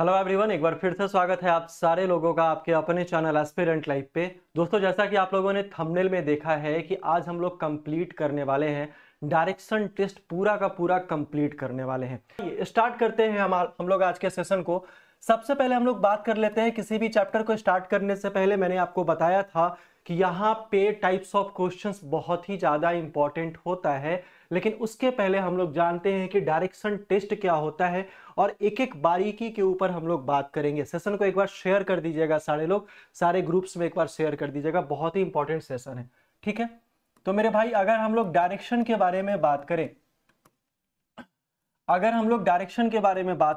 Hello everyone, एक बार फिर से स्वागत है आप सारे लोगों का आपके अपने चैनल एस्पिरेंट लाइफ पे। दोस्तों, जैसा कि आप लोगों ने थंबनेल में देखा है कि आज हम लोग कंप्लीट करने वाले हैं डायरेक्शन टेस्ट, पूरा का पूरा कंप्लीट करने वाले हैं। स्टार्ट करते हैं हम लोग आज के सेशन को। सबसे पहले हम लोग बात कर लेते हैं, किसी भी चैप्टर को स्टार्ट करने से पहले मैंने आपको बताया था कि यहाँ पे टाइप्स ऑफ क्वेश्चंस बहुत ही ज़्यादा इंपॉर्टेंट होता है, लेकिन उसके पहले हम लोग जानते हैं कि डायरेक्शन टेस्ट क्या होता है और एक एक बारीकी के ऊपर हम लोग बात करेंगे। सेशन को एक बार शेयर कर दीजिएगा, सारे लोग सारे ग्रुप्स में एक बार शेयर कर दीजिएगा, बहुत ही इंपॉर्टेंट सेशन है। ठीक है, तो मेरे भाई अगर हम लोग डायरेक्शन के बारे में बात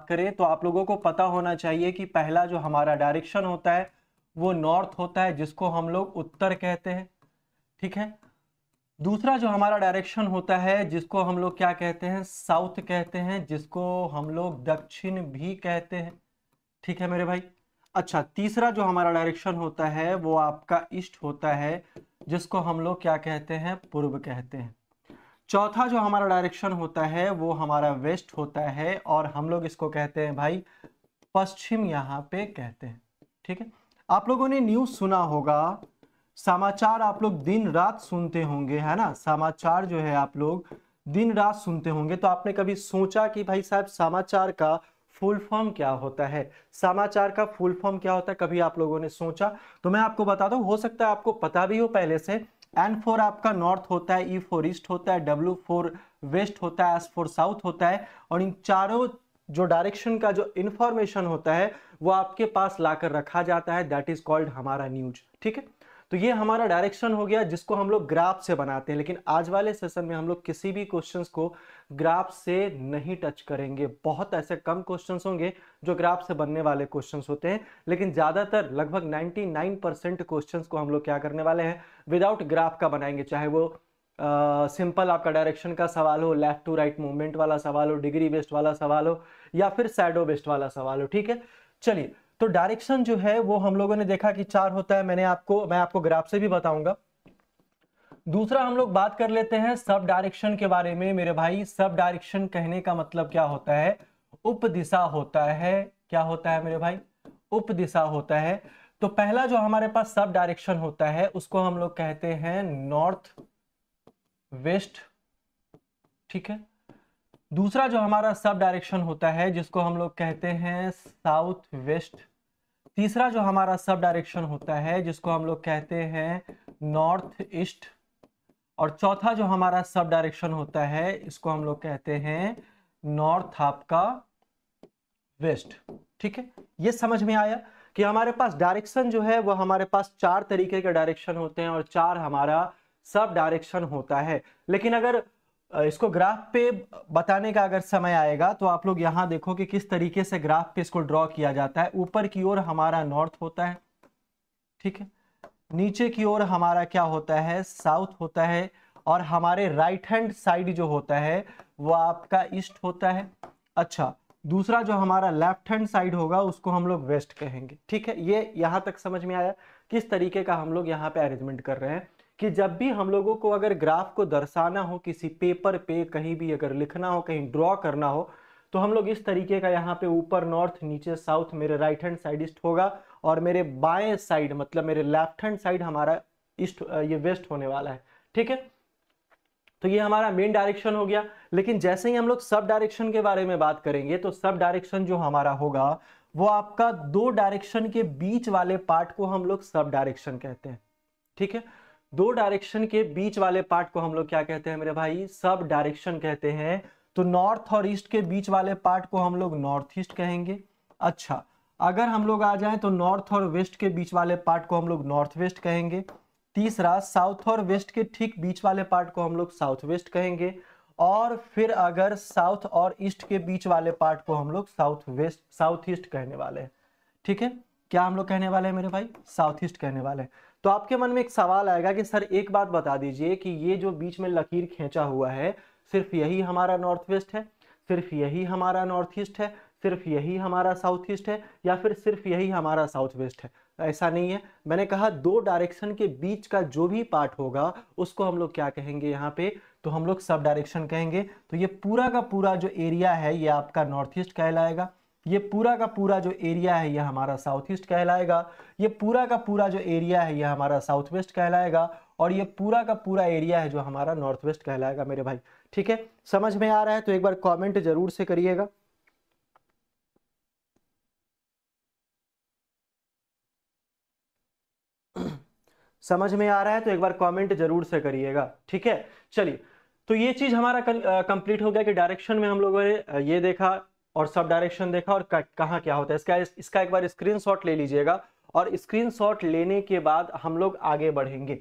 करें, तो आप लोगों को पता होना चाहिए कि पहला जो हमारा डायरेक्शन होता है वो नॉर्थ होता है, जिसको हम लोग उत्तर कहते हैं। ठीक है, दूसरा जो हमारा डायरेक्शन होता है जिसको हम लोग क्या कहते हैं, साउथ कहते हैं, जिसको हम लोग दक्षिण भी कहते हैं। ठीक है मेरे भाई। अच्छा, तीसरा जो हमारा डायरेक्शन होता है वो आपका ईस्ट होता है, जिसको हम लोग क्या कहते हैं, पूर्व कहते हैं। चौथा जो हमारा डायरेक्शन होता है वो हमारा वेस्ट होता है और हम लोग इसको कहते हैं भाई पश्चिम, यहाँ पे कहते हैं। ठीक है, आप लोगों ने न्यूज सुना होगा, समाचार आप लोग दिन रात सुनते होंगे, है ना। समाचार जो है आप लोग दिन रात सुनते होंगे, तो आपने कभी सोचा कि भाई साहब समाचार का फुल फॉर्म क्या होता है, समाचार का फुल फॉर्म क्या होता है, कभी आप लोगों ने सोचा? तो मैं आपको बता दूं, हो सकता है आपको पता भी हो पहले से। एन फॉर आपका नॉर्थ होता है, ई फॉर ईस्ट होता है, डब्ल्यू फॉर वेस्ट होता है, एस फॉर साउथ होता है, और इन चारों जो डायरेक्शन का जो इंफॉर्मेशन होता है वो आपके पास लाकर रखा जाता है, दैट इज कॉल्ड हमारा न्यूज। ठीक है, तो ये हमारा डायरेक्शन हो गया, जिसको हम लोग ग्राफ से बनाते हैं। लेकिन आज वाले सेशन में हम लोग किसी भी क्वेश्चंस को ग्राफ से नहीं टच करेंगे। बहुत ऐसे कम क्वेश्चंस होंगे जो ग्राफ से बनने वाले क्वेश्चंस होते हैं, लेकिन ज्यादातर लगभग 99% क्वेश्चंस को हम लोग क्या करने वाले हैं, विदाउट ग्राफ का बनाएंगे। चाहे वो सिंपल आपका डायरेक्शन का सवाल हो, लेफ्ट टू राइट मूवमेंट वाला सवाल हो, डिग्री बेस्ड वाला सवाल हो, या फिर शैडो बेस्ड वाला सवाल हो। ठीक है, चलिए, तो डायरेक्शन जो है वो हम लोगों ने देखा कि 4 होता है। मैं आपको ग्राफ से भी बताऊंगा। दूसरा हम लोग बात कर लेते हैं सब डायरेक्शन के बारे में। मेरे भाई, सब डायरेक्शन कहने का मतलब क्या होता है, उप दिशा होता है। क्या होता है मेरे भाई, उप दिशा होता है। तो पहला जो हमारे पास सब डायरेक्शन होता है उसको हम लोग कहते हैं नॉर्थ वेस्ट। ठीक है, दूसरा जो हमारा सब डायरेक्शन होता है जिसको हम लोग कहते हैं साउथ वेस्ट। तीसरा जो हमारा सब डायरेक्शन होता है जिसको हम लोग कहते हैं नॉर्थ ईस्ट। और चौथा जो हमारा सब डायरेक्शन होता है इसको हम लोग कहते हैं नॉर्थ आपका वेस्ट। ठीक है, ये समझ में आया कि हमारे पास डायरेक्शन जो है वो हमारे पास 4 तरीके के डायरेक्शन होते हैं और 4 हमारा सब डायरेक्शन होता है। लेकिन अगर इसको ग्राफ पे बताने का अगर समय आएगा तो आप लोग यहां देखो कि किस तरीके से ग्राफ पे इसको ड्रॉ किया जाता है। ऊपर की ओर हमारा नॉर्थ होता है, ठीक है, नीचे की ओर हमारा क्या होता है, साउथ होता है, और हमारे राइट हैंड साइड जो होता है वो आपका ईस्ट होता है। अच्छा, दूसरा जो हमारा लेफ्ट हैंड साइड होगा उसको हम लोग वेस्ट कहेंगे। ठीक है, ये यहां तक समझ में आया किस तरीके का हम लोग यहाँ पे अरेंजमेंट कर रहे हैं कि जब भी हम लोगों को अगर ग्राफ को दर्शाना हो, किसी पेपर पे कहीं भी अगर लिखना हो, कहीं ड्रॉ करना हो, तो हम लोग इस तरीके का यहाँ पे ऊपर नॉर्थ, नीचे साउथ, मेरे राइट हैंड साइड ईस्ट होगा, और मेरे बाएं साइड मतलब मेरे लेफ्ट हैंड साइड हमारा ईस्ट, ये वेस्ट होने वाला है। ठीक है, तो ये हमारा मेन डायरेक्शन हो गया। लेकिन जैसे ही हम लोग सब डायरेक्शन के बारे में बात करेंगे तो सब डायरेक्शन जो हमारा होगा वो आपका 2 डायरेक्शन के बीच वाले पार्ट को हम लोग सब डायरेक्शन कहते हैं। ठीक है, 2 डायरेक्शन के बीच वाले पार्ट को हम लोग क्या कहते हैं मेरे भाई, सब डायरेक्शन कहते हैं। तो नॉर्थ और ईस्ट के बीच वाले पार्ट को हम लोग नॉर्थ ईस्ट कहेंगे। अच्छा, अगर हम लोग आ जाएं तो नॉर्थ और वेस्ट के बीच वाले पार्ट को हम लोग नॉर्थ वेस्ट कहेंगे। तीसरा, साउथ और वेस्ट के ठीक बीच वाले पार्ट को हम लोग साउथ वेस्ट कहेंगे। और फिर अगर साउथ और ईस्ट के बीच वाले पार्ट को हम लोग साउथ वेस्ट, साउथ ईस्ट कहने वाले हैं। ठीक है, क्या हम लोग कहने वाले हैं मेरे भाई, साउथ ईस्ट कहने वाले हैं। तो आपके मन में एक सवाल आएगा कि सर एक बात बता दीजिए कि ये जो बीच में लकीर खींचा हुआ है, सिर्फ यही हमारा नॉर्थ वेस्ट है, सिर्फ यही हमारा नॉर्थ ईस्ट है, सिर्फ यही हमारा साउथ ईस्ट है, या फिर सिर्फ यही हमारा साउथ वेस्ट है? ऐसा नहीं है। मैंने कहा 2 डायरेक्शन के बीच का जो भी पार्ट होगा उसको हम लोग क्या कहेंगे यहाँ पे, तो हम लोग सब डायरेक्शन कहेंगे। तो ये पूरा का पूरा जो एरिया है ये आपका नॉर्थ ईस्ट कहलाएगा। ये पूरा का पूरा जो एरिया है ये हमारा साउथ ईस्ट कहलाएगा, ये पूरा का पूरा जो एरिया है ये हमारा साउथ वेस्ट कहलाएगा, और ये पूरा का पूरा एरिया है जो हमारा नॉर्थ वेस्ट कहलाएगा मेरे भाई। ठीक है, समझ में आ रहा है तो एक बार कमेंट जरूर से करिएगा। समझ में आ रहा है तो एक बार कमेंट जरूर से करिएगा। ठीक है, चलिए, तो ये चीज हमारा कंप्लीट हो गया कि डायरेक्शन में हम लोगों ने ये देखा और सब डायरेक्शन देखा और कहाँ क्या होता है। इसका एक बार स्क्रीनशॉट ले लीजिएगा, और स्क्रीनशॉट लेने के बाद हम लोग आगे बढ़ेंगे।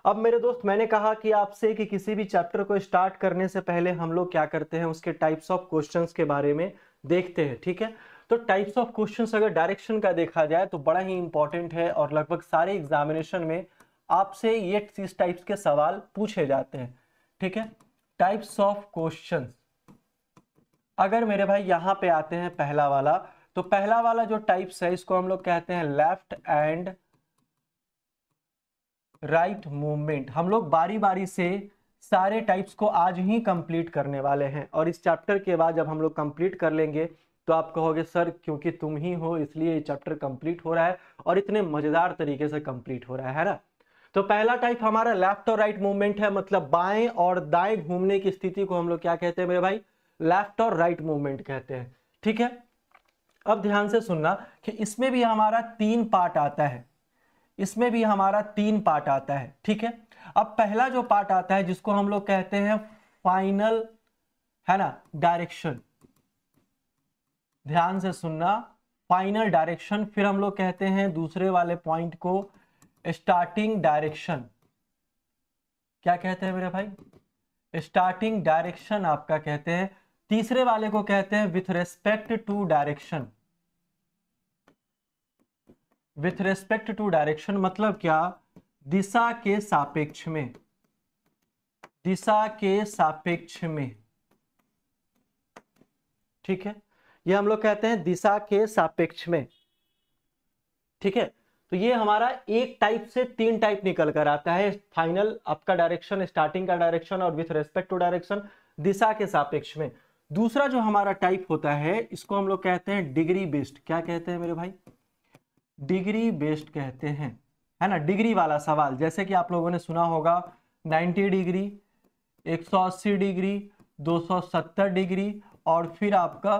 अब मेरे दोस्त, मैंने कहा कि आपसे कि किसी भी चैप्टर को स्टार्ट करने से पहले हम लोग क्या करते हैं, उसके टाइप्स ऑफ क्वेश्चंस के बारे में देखते हैं। ठीक है, तो टाइप्स ऑफ क्वेश्चंस अगर डायरेक्शन का देखा जाए तो बड़ा ही इंपॉर्टेंट है, और लगभग सारे एग्जामिनेशन में आपसे ये इस टाइप्स के सवाल पूछे जाते हैं। ठीक है, टाइप्स ऑफ क्वेश्चंस अगर मेरे भाई यहां पे आते हैं, पहला वाला, तो पहला वाला जो टाइप्स है इसको हम लोग कहते हैं लेफ्ट एंड राइट मूवमेंट। हम लोग बारी बारी से सारे टाइप्स को आज ही कंप्लीट करने वाले हैं, और इस चैप्टर के बाद जब हम लोग कंप्लीट कर लेंगे तो आप कहोगे सर क्योंकि तुम ही हो इसलिए ये चैप्टर कंप्लीट हो रहा है, और इतने मजेदार तरीके से कंप्लीट हो रहा है ना। तो पहला टाइप हमारा लेफ्ट और राइट मूवमेंट है, मतलब बाएं और दाएं घूमने की स्थिति को हम लोग क्या कहते हैं मेरे भाई, लेफ्ट और राइट मूवमेंट कहते हैं। ठीक है, अब ध्यान से सुनना कि इसमें भी हमारा 3 पार्ट आता है, इसमें भी हमारा 3 पार्ट आता है। ठीक है, अब पहला जो पार्ट आता है जिसको हम लोग कहते हैं फाइनल, है ना, डायरेक्शन। ध्यान से सुनना, फाइनल डायरेक्शन। फिर हम लोग कहते हैं दूसरे वाले पॉइंट को स्टार्टिंग डायरेक्शन। क्या कहते हैं मेरे भाई, स्टार्टिंग डायरेक्शन आपका कहते हैं। तीसरे वाले को कहते हैं with respect to direction. With respect to direction मतलब क्या, दिशा के सापेक्ष में, दिशा के सापेक्ष में। ठीक है, ये हम लोग कहते हैं दिशा के सापेक्ष में। ठीक है, तो ये हमारा एक टाइप से 3 टाइप निकल कर आता है, फाइनल आपका डायरेक्शन, स्टार्टिंग का डायरेक्शन, और विथ रेस्पेक्ट टू डायरेक्शन, दिशा के सापेक्ष में। दूसरा जो हमारा टाइप होता है इसको हम लोग कहते हैं डिग्री बेस्ड। क्या कहते हैं मेरे भाई, डिग्री बेस्ड कहते हैं, है ना, डिग्री वाला सवाल। जैसे कि आप लोगों ने सुना होगा 90 डिग्री, 180 डिग्री, 270 डिग्री, और फिर आपका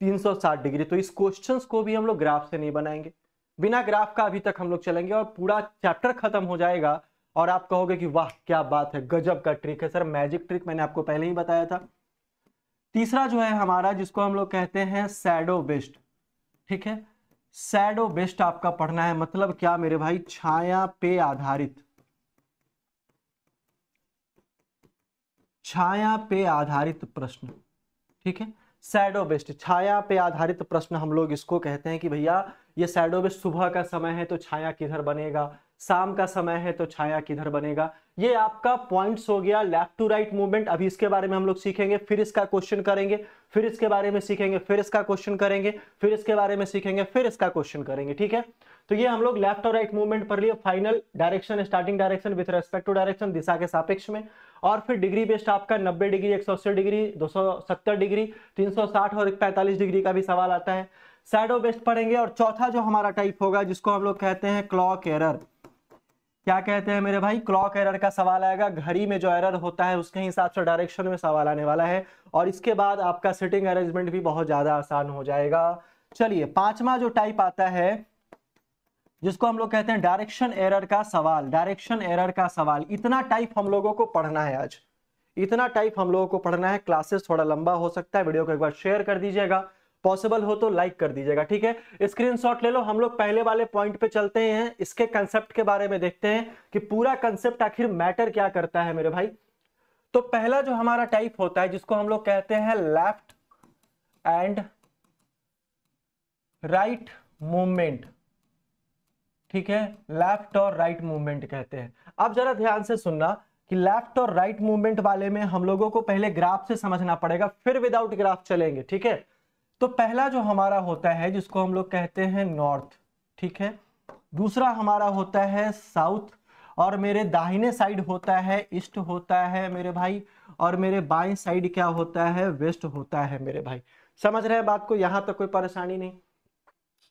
360 डिग्री। तो इस क्वेश्चंस को भी हम लोग ग्राफ से नहीं बनाएंगे, बिना ग्राफ का अभी तक हम लोग चलेंगे, और पूरा चैप्टर खत्म हो जाएगा और आप कहोगे कि वाह क्या बात है, गजब का ट्रिक है सर, मैजिक ट्रिक, मैंने आपको पहले ही बताया था। तीसरा जो है हमारा जिसको हम लोग कहते हैं शैडो बेस्ड। ठीक है, शैडो बेस्ड आपका पढ़ना है, मतलब क्या मेरे भाई, छाया पे आधारित, छाया पे आधारित प्रश्न। ठीक है, शैडो बेस्ड, छाया पे आधारित प्रश्न हम लोग इसको कहते हैं कि भैया ये शैडो बेस्ड, सुबह का समय है तो छाया किधर बनेगा, शाम का समय है तो छाया किधर बनेगा। ये आपका पॉइंट्स हो गया लेफ्ट टू राइट मूवमेंट। अभी इसके बारे में हम लोग सीखेंगे, फिर इसका क्वेश्चन करेंगे, फिर इसके बारे में सीखेंगे, फिर इसका क्वेश्चन करेंगे, फिर इसके बारे में सीखेंगे, फिर इसका क्वेश्चन करेंगे। ठीक है, तो ये हम लोग लेफ्ट और राइट मूवमेंट पर लिए, final direction, starting direction, with respect to direction, दिशा के सापेक्ष में। और फिर डिग्री बेस्ड आपका 90 डिग्री, 180 डिग्री, 270 डिग्री, 360 और 45 डिग्री का भी सवाल आता है। शैडो बेस्ड पढ़ेंगे। और चौथा जो हमारा टाइप होगा जिसको हम लोग कहते हैं क्लॉक एरर। क्या कहते हैं मेरे भाई, क्लॉक एरर का सवाल आएगा। घड़ी में जो एरर होता है उसके हिसाब से डायरेक्शन में सवाल आने वाला है, और इसके बाद आपका सिटिंग अरेंजमेंट भी बहुत ज्यादा आसान हो जाएगा। चलिए, पांचवा जो टाइप आता है जिसको हम लोग कहते हैं डायरेक्शन एरर का सवाल। डायरेक्शन एरर का सवाल, इतना टाइप हम लोगों को पढ़ना है आज, इतना टाइप हम लोगों को पढ़ना है। क्लासेस थोड़ा लंबा हो सकता है, वीडियो को एक बार शेयर कर दीजिएगा, पॉसिबल हो तो लाइक कर दीजिएगा। ठीक है, स्क्रीनशॉट ले लो। हम लोग पहले वाले पॉइंट पे चलते हैं, इसके कंसेप्ट के बारे में देखते हैं कि पूरा कंसेप्ट आखिर मैटर क्या करता है मेरे भाई। तो पहला जो हमारा टाइप होता है जिसको हम लोग कहते हैं लेफ्ट एंड राइट मूवमेंट। ठीक है, लेफ्ट और राइट मूवमेंट कहते हैं। अब जरा ध्यान से सुनना कि लेफ्ट और राइट मूवमेंट वाले में हम लोगों को पहले ग्राफ से समझना पड़ेगा, फिर विदाउट ग्राफ चलेंगे। ठीक है, तो पहला जो हमारा होता है जिसको हम लोग कहते हैं नॉर्थ। ठीक है, दूसरा हमारा होता है साउथ, और मेरे दाहिने साइड होता है ईस्ट होता है मेरे भाई, और मेरे बाएं साइड क्या होता है, वेस्ट होता है मेरे भाई। समझ रहे हैं बात को, यहां तक कोई परेशानी नहीं।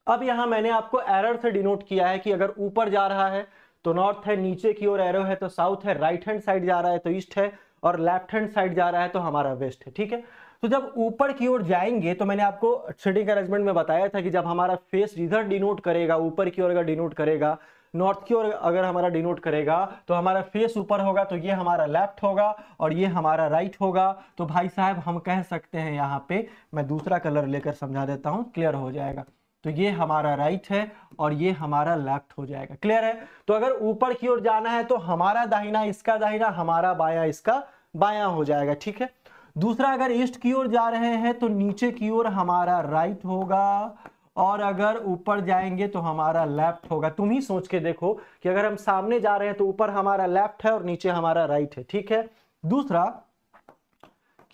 अब यहां मैंने आपको एरर से डिनोट किया है कि अगर ऊपर जा रहा है तो नॉर्थ है, नीचे की ओर एरो है तो साउथ है, राइट हैंड साइड जा रहा है तो ईस्ट है, और लेफ्ट हैंड साइड जा रहा है तो हमारा वेस्ट है। ठीक है, तो जब ऊपर की ओर जाएंगे तो मैंने आपको सीटिंग अरेंजमेंट में बताया था कि जब हमारा फेस इधर डिनोट करेगा, ऊपर की ओर अगर डिनोट करेगा, नॉर्थ की ओर अगर हमारा डिनोट करेगा तो हमारा फेस ऊपर होगा, तो ये हमारा लेफ्ट होगा और ये हमारा राइट होगा। तो भाई साहब हम कह सकते हैं, यहाँ पे मैं दूसरा कलर लेकर समझा देता हूं, क्लियर हो जाएगा। तो ये हमारा राइट है और ये हमारा लेफ्ट हो जाएगा। क्लियर है? तो अगर ऊपर की ओर जाना है तो हमारा दाहिना इसका दाहिना, हमारा बायां इसका बायां हो जाएगा। ठीक है, दूसरा अगर ईस्ट की ओर जा रहे हैं तो नीचे की ओर हमारा राइट होगा, और अगर ऊपर जाएंगे तो हमारा लेफ्ट होगा। तुम ही सोच के देखो कि अगर हम सामने जा रहे हैं तो ऊपर हमारा लेफ्ट है और नीचे हमारा राइट है। ठीक है, दूसरा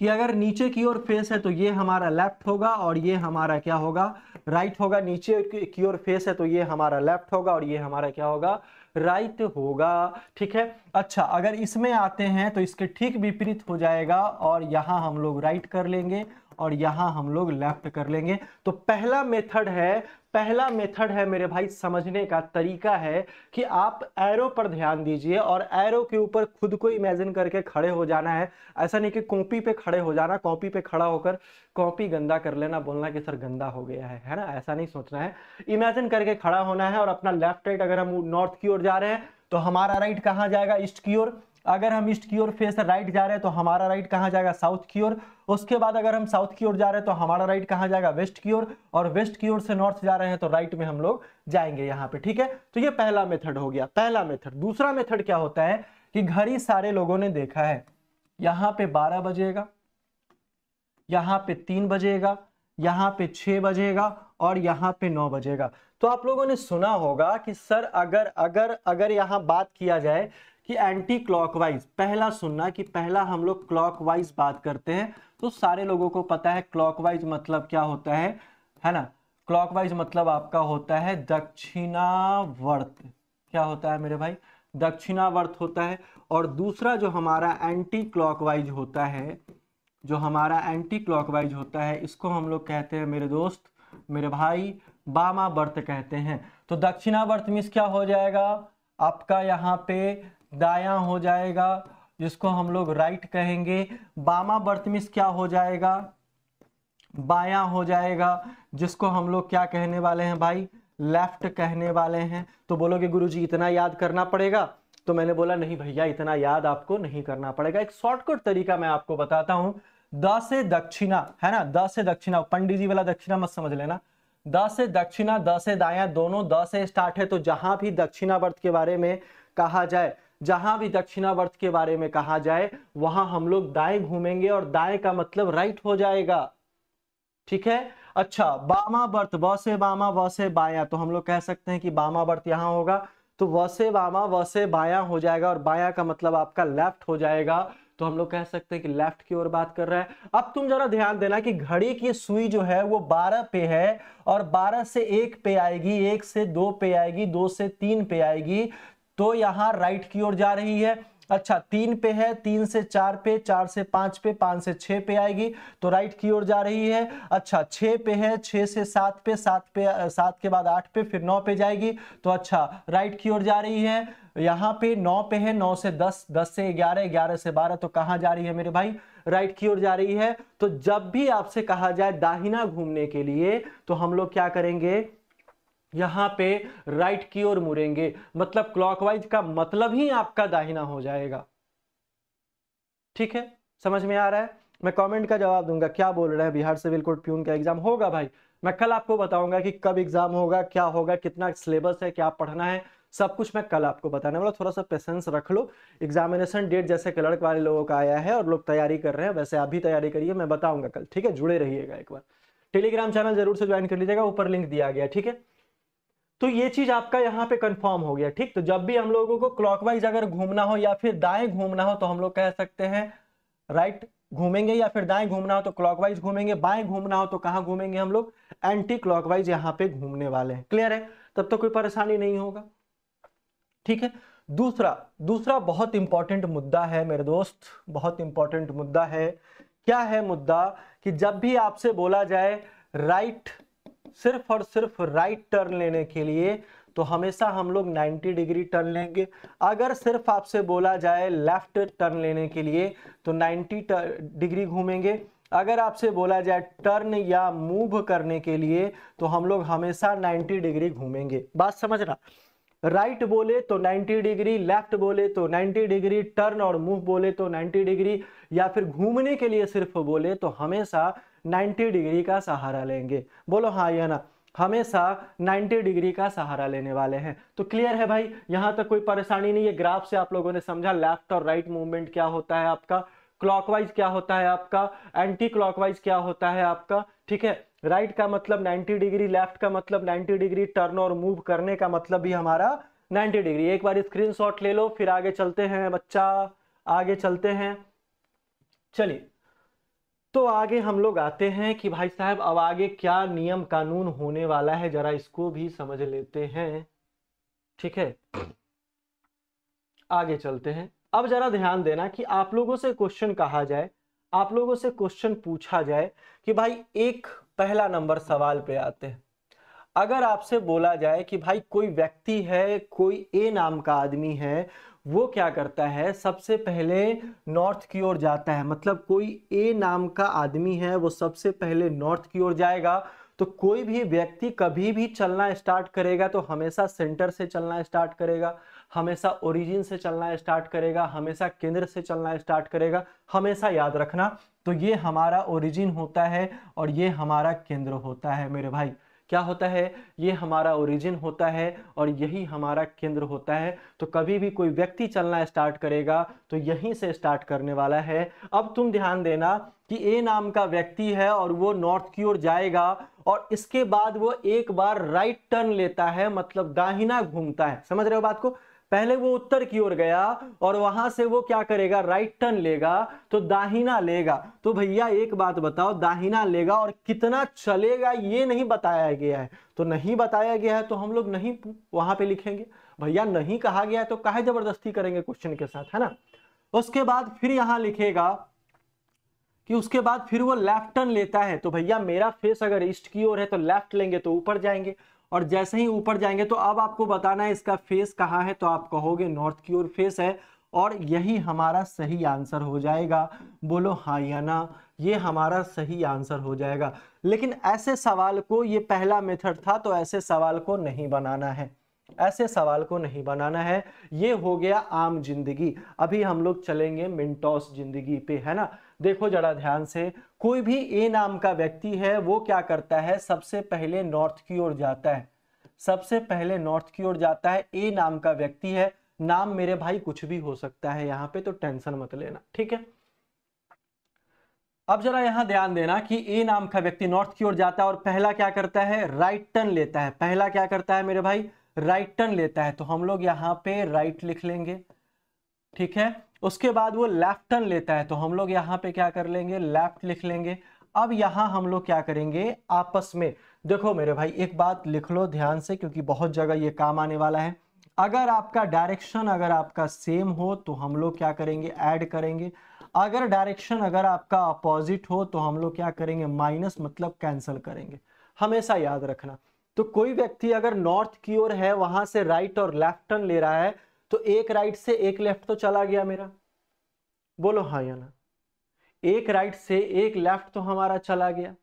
कि अगर नीचे की ओर फेस है तो ये हमारा लेफ्ट होगा और ये हमारा क्या होगा, राइट होगा। नीचे की ओर फेस है तो ये हमारा लेफ्ट होगा और ये हमारा क्या होगा, राइट होगा। ठीक है, अच्छा अगर इसमें आते हैं तो इसके ठीक विपरीत हो जाएगा, और यहां हम लोग राइट कर लेंगे और यहां हम लोग लेफ्ट कर लेंगे। तो पहला मेथड है मेरे भाई, समझने का तरीका है कि आप एरो पर ध्यान दीजिए और एरो के ऊपर खुद को इमेजिन करके खड़े हो जाना है। ऐसा नहीं कि कॉपी पे खड़े हो जाना, कॉपी पे खड़ा होकर कॉपी गंदा कर लेना, बोलना कि सर गंदा हो गया है ना, ऐसा नहीं सोचना है। इमेजिन करके खड़ा होना है और अपना लेफ्ट राइट, अगर हम नॉर्थ की ओर जा रहे हैं तो हमारा राइट कहाँ जाएगा, ईस्ट की ओर। अगर हम ईस्ट की ओर फेस राइट जा रहे हैं तो हमारा राइट कहाँ जाएगा, साउथ की ओर। उसके बाद अगर हम साउथ की ओर जा रहे हैं तो हमारा राइट कहाँ जाएगा, वेस्ट की ओर, और वेस्ट की ओर से नॉर्थ जा रहे हैं तो राइट में हम लोग जाएंगे यहाँ पे। ठीक है, तो ये पहला मेथड हो गया, पहला मेथड। दूसरा मेथड क्या होता है कि घड़ी सारे लोगों ने देखा है, यहाँ पे 12 बजेगा, यहाँ पे 3 बजेगा, यहाँ पे 6 बजेगा और यहाँ पे 9 बजेगा। तो आप लोगों ने सुना होगा कि सर अगर अगर अगर यहाँ बात किया जाए कि एंटी क्लॉकवाइज, पहला सुनना कि पहला हम लोग क्लॉकवाइज बात करते हैं, तो सारे लोगों को पता है क्लॉकवाइज मतलब क्या होता है ना। क्लॉकवाइज मतलब आपका होता है दक्षिणावर्त। क्या होता है मेरे भाई, दक्षिणावर्त होता है। और दूसरा जो हमारा एंटी क्लॉकवाइज होता है, जो हमारा एंटी क्लॉकवाइज होता है, इसको हम लोग कहते हैं मेरे दोस्त, मेरे भाई, वामावर्त कहते हैं। तो दक्षिणावर्त मीन्स क्या हो जाएगा आपका, यहाँ पे दायां हो जाएगा, जिसको हम लोग राइट कहेंगे। वामावर्त मीन्स क्या हो जाएगा, बायां हो जाएगा, जिसको हम लोग क्या कहने वाले हैं भाई, लेफ्ट कहने वाले हैं। तो बोलोगे गुरुजी इतना याद करना पड़ेगा, तो मैंने बोला नहीं भैया इतना याद आपको नहीं करना पड़ेगा। एक शॉर्टकट तरीका मैं आपको बताता हूं। द से दक्षिणा है ना, द से दक्षिणा, पंडित जी वाला दक्षिणा मत समझ लेना। द से दक्षिणा, द से दायां, दोनों द से स्टार्ट है। तो जहां भी दक्षिणावर्त के बारे में कहा जाए, जहां भी दक्षिणावर्त के बारे में कहा जाए वहां हम लोग दाएं घूमेंगे, और दाएं का मतलब राइट हो जाएगा। ठीक है, अच्छा वामावर्त, व से वामा व से बायां, तो हम लोग कह सकते हैं कि वामावर्त यहां होगा, तो व से वामा व से बायां हो जाएगा, और बायां का मतलब आपका लेफ्ट हो जाएगा। तो हम लोग कह सकते हैं कि लेफ्ट की ओर बात कर रहा है। अब तुम जरा ध्यान देना कि घड़ी की सुई जो है वो 12 पे है, और 12 से 1 पे आएगी, 1 से 2 पे आएगी, 2 से 3 पे आएगी, तो यहां राइट की ओर जा रही है। अच्छा 3 पे है, 3 से 4 पे, 4 से 5 पे, 5 से 6 पे आएगी, तो राइट की ओर जा रही है। अच्छा 6 पे है, 6 से 7 पे, 7 के बाद 8 पे, फिर 9 पे जाएगी, तो अच्छा राइट की ओर जा रही है। यहाँ पे 9 पे है, 9 से 10, 10 से 11, 11 से 12, तो कहाँ जा रही है मेरे भाई, राइट की ओर जा रही है। तो जब भी आपसे कहा जाए दाहिना घूमने के लिए, तो हम लोग क्या करेंगे, यहां पे राइट की ओर मुड़ेंगे, मतलब क्लॉकवाइज का मतलब ही आपका दाहिना हो जाएगा। ठीक है, समझ में आ रहा है? मैं कमेंट का जवाब दूंगा, क्या बोल रहे हैं, बिहार सिविल कोड प्यून का एग्जाम होगा भाई। मैं कल आपको बताऊंगा कि कब एग्जाम होगा, क्या होगा, कितना सिलेबस है, क्या पढ़ना है, सब कुछ मैं कल आपको बताने वाला। थोड़ा सा पेशेंस रख लो, एग्जामिनेशन डेट जैसे क्लर्क वाले लोगों का आया है और लोग तैयारी कर रहे हैं, वैसे आप भी तैयारी करिए, मैं बताऊंगा कल। ठीक है, जुड़े रहिएगा। एक बार टेलीग्राम चैनल जरूर से ज्वाइन कर लीजिएगा, ऊपर लिंक दिया गया। ठीक है, तो ये चीज आपका यहाँ पे कंफर्म हो गया। ठीक, तो जब भी हम लोगों को क्लॉकवाइज अगर घूमना हो या फिर दाएं घूमना हो, तो हम लोग कह सकते हैं राइट घूमेंगे, या फिर दाएं घूमना हो तो क्लॉकवाइज घूमेंगे, बाएं घूमना हो तो कहां घूमेंगे हम लोग, एंटी क्लॉकवाइज यहाँ पे घूमने वाले हैं। क्लियर है? तब तो कोई परेशानी नहीं होगा। ठीक है, दूसरा बहुत इंपॉर्टेंट मुद्दा है मेरे दोस्त, बहुत इंपॉर्टेंट मुद्दा है। क्या है मुद्दा कि जब भी आपसे बोला जाए राइट, सिर्फ और सिर्फ राइट टर्न लेने के लिए, तो हमेशा हम लोग 90 डिग्री टर्न लेंगे। अगर सिर्फ आपसे बोला जाए लेफ्ट टर्न लेने के लिए तो 90 डिग्री घूमेंगे। अगर आपसे बोला जाए टर्न या मूव करने के लिए तो हम लोग हमेशा 90 डिग्री घूमेंगे। बात समझना, राइट बोले तो 90 डिग्री, लेफ्ट बोले तो 90 डिग्री, टर्न और मूव बोले तो 90 डिग्री, या फिर घूमने के लिए सिर्फ बोले तो हमेशा 90 डिग्री का सहारा लेंगे। बोलो हाँ या ना, हमेशा 90 डिग्री का सहारा लेने वाले हैं। तो क्लियर है भाई, यहां तक कोई परेशानी नहीं है। ग्राफ से आप लोगों ने समझा लेफ्ट और राइट मूवमेंट क्या होता है आपका, क्लॉकवाइज क्या होता है आपका, एंटी क्लॉकवाइज क्या होता है आपका। ठीक है, राइट का मतलब 90 डिग्री, लेफ्ट का मतलब 90 डिग्री, टर्न और मूव करने का मतलब भी हमारा 90 डिग्री। एक बार स्क्रीनशॉट ले लो, फिर आगे चलते हैं बच्चा, आगे चलते हैं। चलिए, तो आगे हम लोग आते हैं कि भाई साहब अब आगे क्या नियम कानून होने वाला है, जरा इसको भी समझ लेते हैं। ठीक है, आगे चलते हैं। अब जरा ध्यान देना कि आप लोगों से क्वेश्चन कहा जाए, आप लोगों से क्वेश्चन पूछा जाए कि भाई एक पहला नंबर सवाल पे आते हैं। अगर आपसे बोला जाए कि भाई कोई व्यक्ति है, कोई ए नाम का आदमी है, वो क्या करता है, सबसे पहले नॉर्थ की ओर जाता है। मतलब कोई ए नाम का आदमी है, वो सबसे पहले नॉर्थ की ओर जाएगा। तो कोई भी व्यक्ति कभी भी चलना स्टार्ट करेगा तो हमेशा सेंटर से चलना स्टार्ट करेगा, हमेशा ओरिजिन से चलना स्टार्ट करेगा, हमेशा केंद्र से चलना स्टार्ट करेगा। हमेशा याद रखना, तो ये हमारा ओरिजिन होता है और ये हमारा केंद्र होता है मेरे भाई। क्या होता है, ये हमारा ओरिजिन होता है और यही हमारा केंद्र होता है। तो कभी भी कोई व्यक्ति चलना स्टार्ट करेगा तो यहीं से स्टार्ट करने वाला है। अब तुम ध्यान देना कि ए नाम का व्यक्ति है और वो नॉर्थ की ओर जाएगा और इसके बाद वो एक बार राइट टर्न लेता है, मतलब दाहिना घूमता है। समझ रहे हो बात को, पहले वो उत्तर की ओर गया और वहां से वो क्या करेगा, राइट टर्न लेगा, तो दाहिना लेगा। तो भैया एक बात बताओ, दाहिना लेगा और कितना चलेगा ये नहीं बताया गया है। तो नहीं बताया गया है तो हम लोग नहीं वहां पे लिखेंगे। भैया नहीं कहा गया है तो काहे जबरदस्ती करेंगे क्वेश्चन के साथ, है ना। उसके बाद फिर यहां लिखेगा कि उसके बाद फिर वो लेफ्ट टर्न लेता है। तो भैया मेरा फेस अगर ईस्ट की ओर है तो लेफ्ट लेंगे तो ऊपर जाएंगे, और जैसे ही ऊपर जाएंगे तो अब आपको बताना है इसका फेस कहाँ है, तो आप कहोगे नॉर्थ की ओर फेस है, और यही हमारा सही आंसर हो जाएगा। बोलो हाँ या ना, ये हमारा सही आंसर हो जाएगा। लेकिन ऐसे सवाल को, ये पहला मेथड था तो ऐसे सवाल को नहीं बनाना है, ऐसे सवाल को नहीं बनाना है। ये हो गया आम जिंदगी। अभी हम लोग चलेंगे मिंटॉस जिंदगी पे, है ना। देखो जरा ध्यान से, कोई भी ए नाम का व्यक्ति है, वो क्या करता है, सबसे पहले नॉर्थ की ओर जाता है, सबसे पहले नॉर्थ की ओर जाता है। ए नाम का व्यक्ति है, नाम मेरे भाई कुछ भी हो सकता है यहाँ पे, तो टेंशन मत लेना, ठीक है। अब जरा यहां ध्यान देना कि ए नाम का व्यक्ति नॉर्थ की ओर जाता है और पहला क्या करता है, राइट टर्न लेता है। पहला क्या करता है मेरे भाई, राइट टर्न लेता है। तो हम लोग यहाँ पे राइट लिख लेंगे, ठीक है। उसके बाद वो लेफ्ट टर्न लेता है, तो हम लोग यहाँ पे क्या कर लेंगे, लेफ्ट लिख लेंगे। अब यहाँ हम लोग क्या करेंगे, आपस में देखो मेरे भाई, एक बात लिख लो ध्यान से, क्योंकि बहुत जगह ये काम आने वाला है। अगर आपका डायरेक्शन अगर आपका सेम हो तो हम लोग क्या करेंगे, ऐड करेंगे। अगर डायरेक्शन अगर आपका अपोजिट हो तो हम लोग क्या करेंगे, माइनस, मतलब कैंसिल करेंगे। हमेशा याद रखना। तो कोई व्यक्ति अगर नॉर्थ की ओर है, वहां से राइट और लेफ्ट टर्न ले रहा है, तो एक राइट से एक लेफ्ट तो चला गया मेरा, बोलो हाँ या ना। एक राइट से एक लेफ्ट तो हमारा चला गया,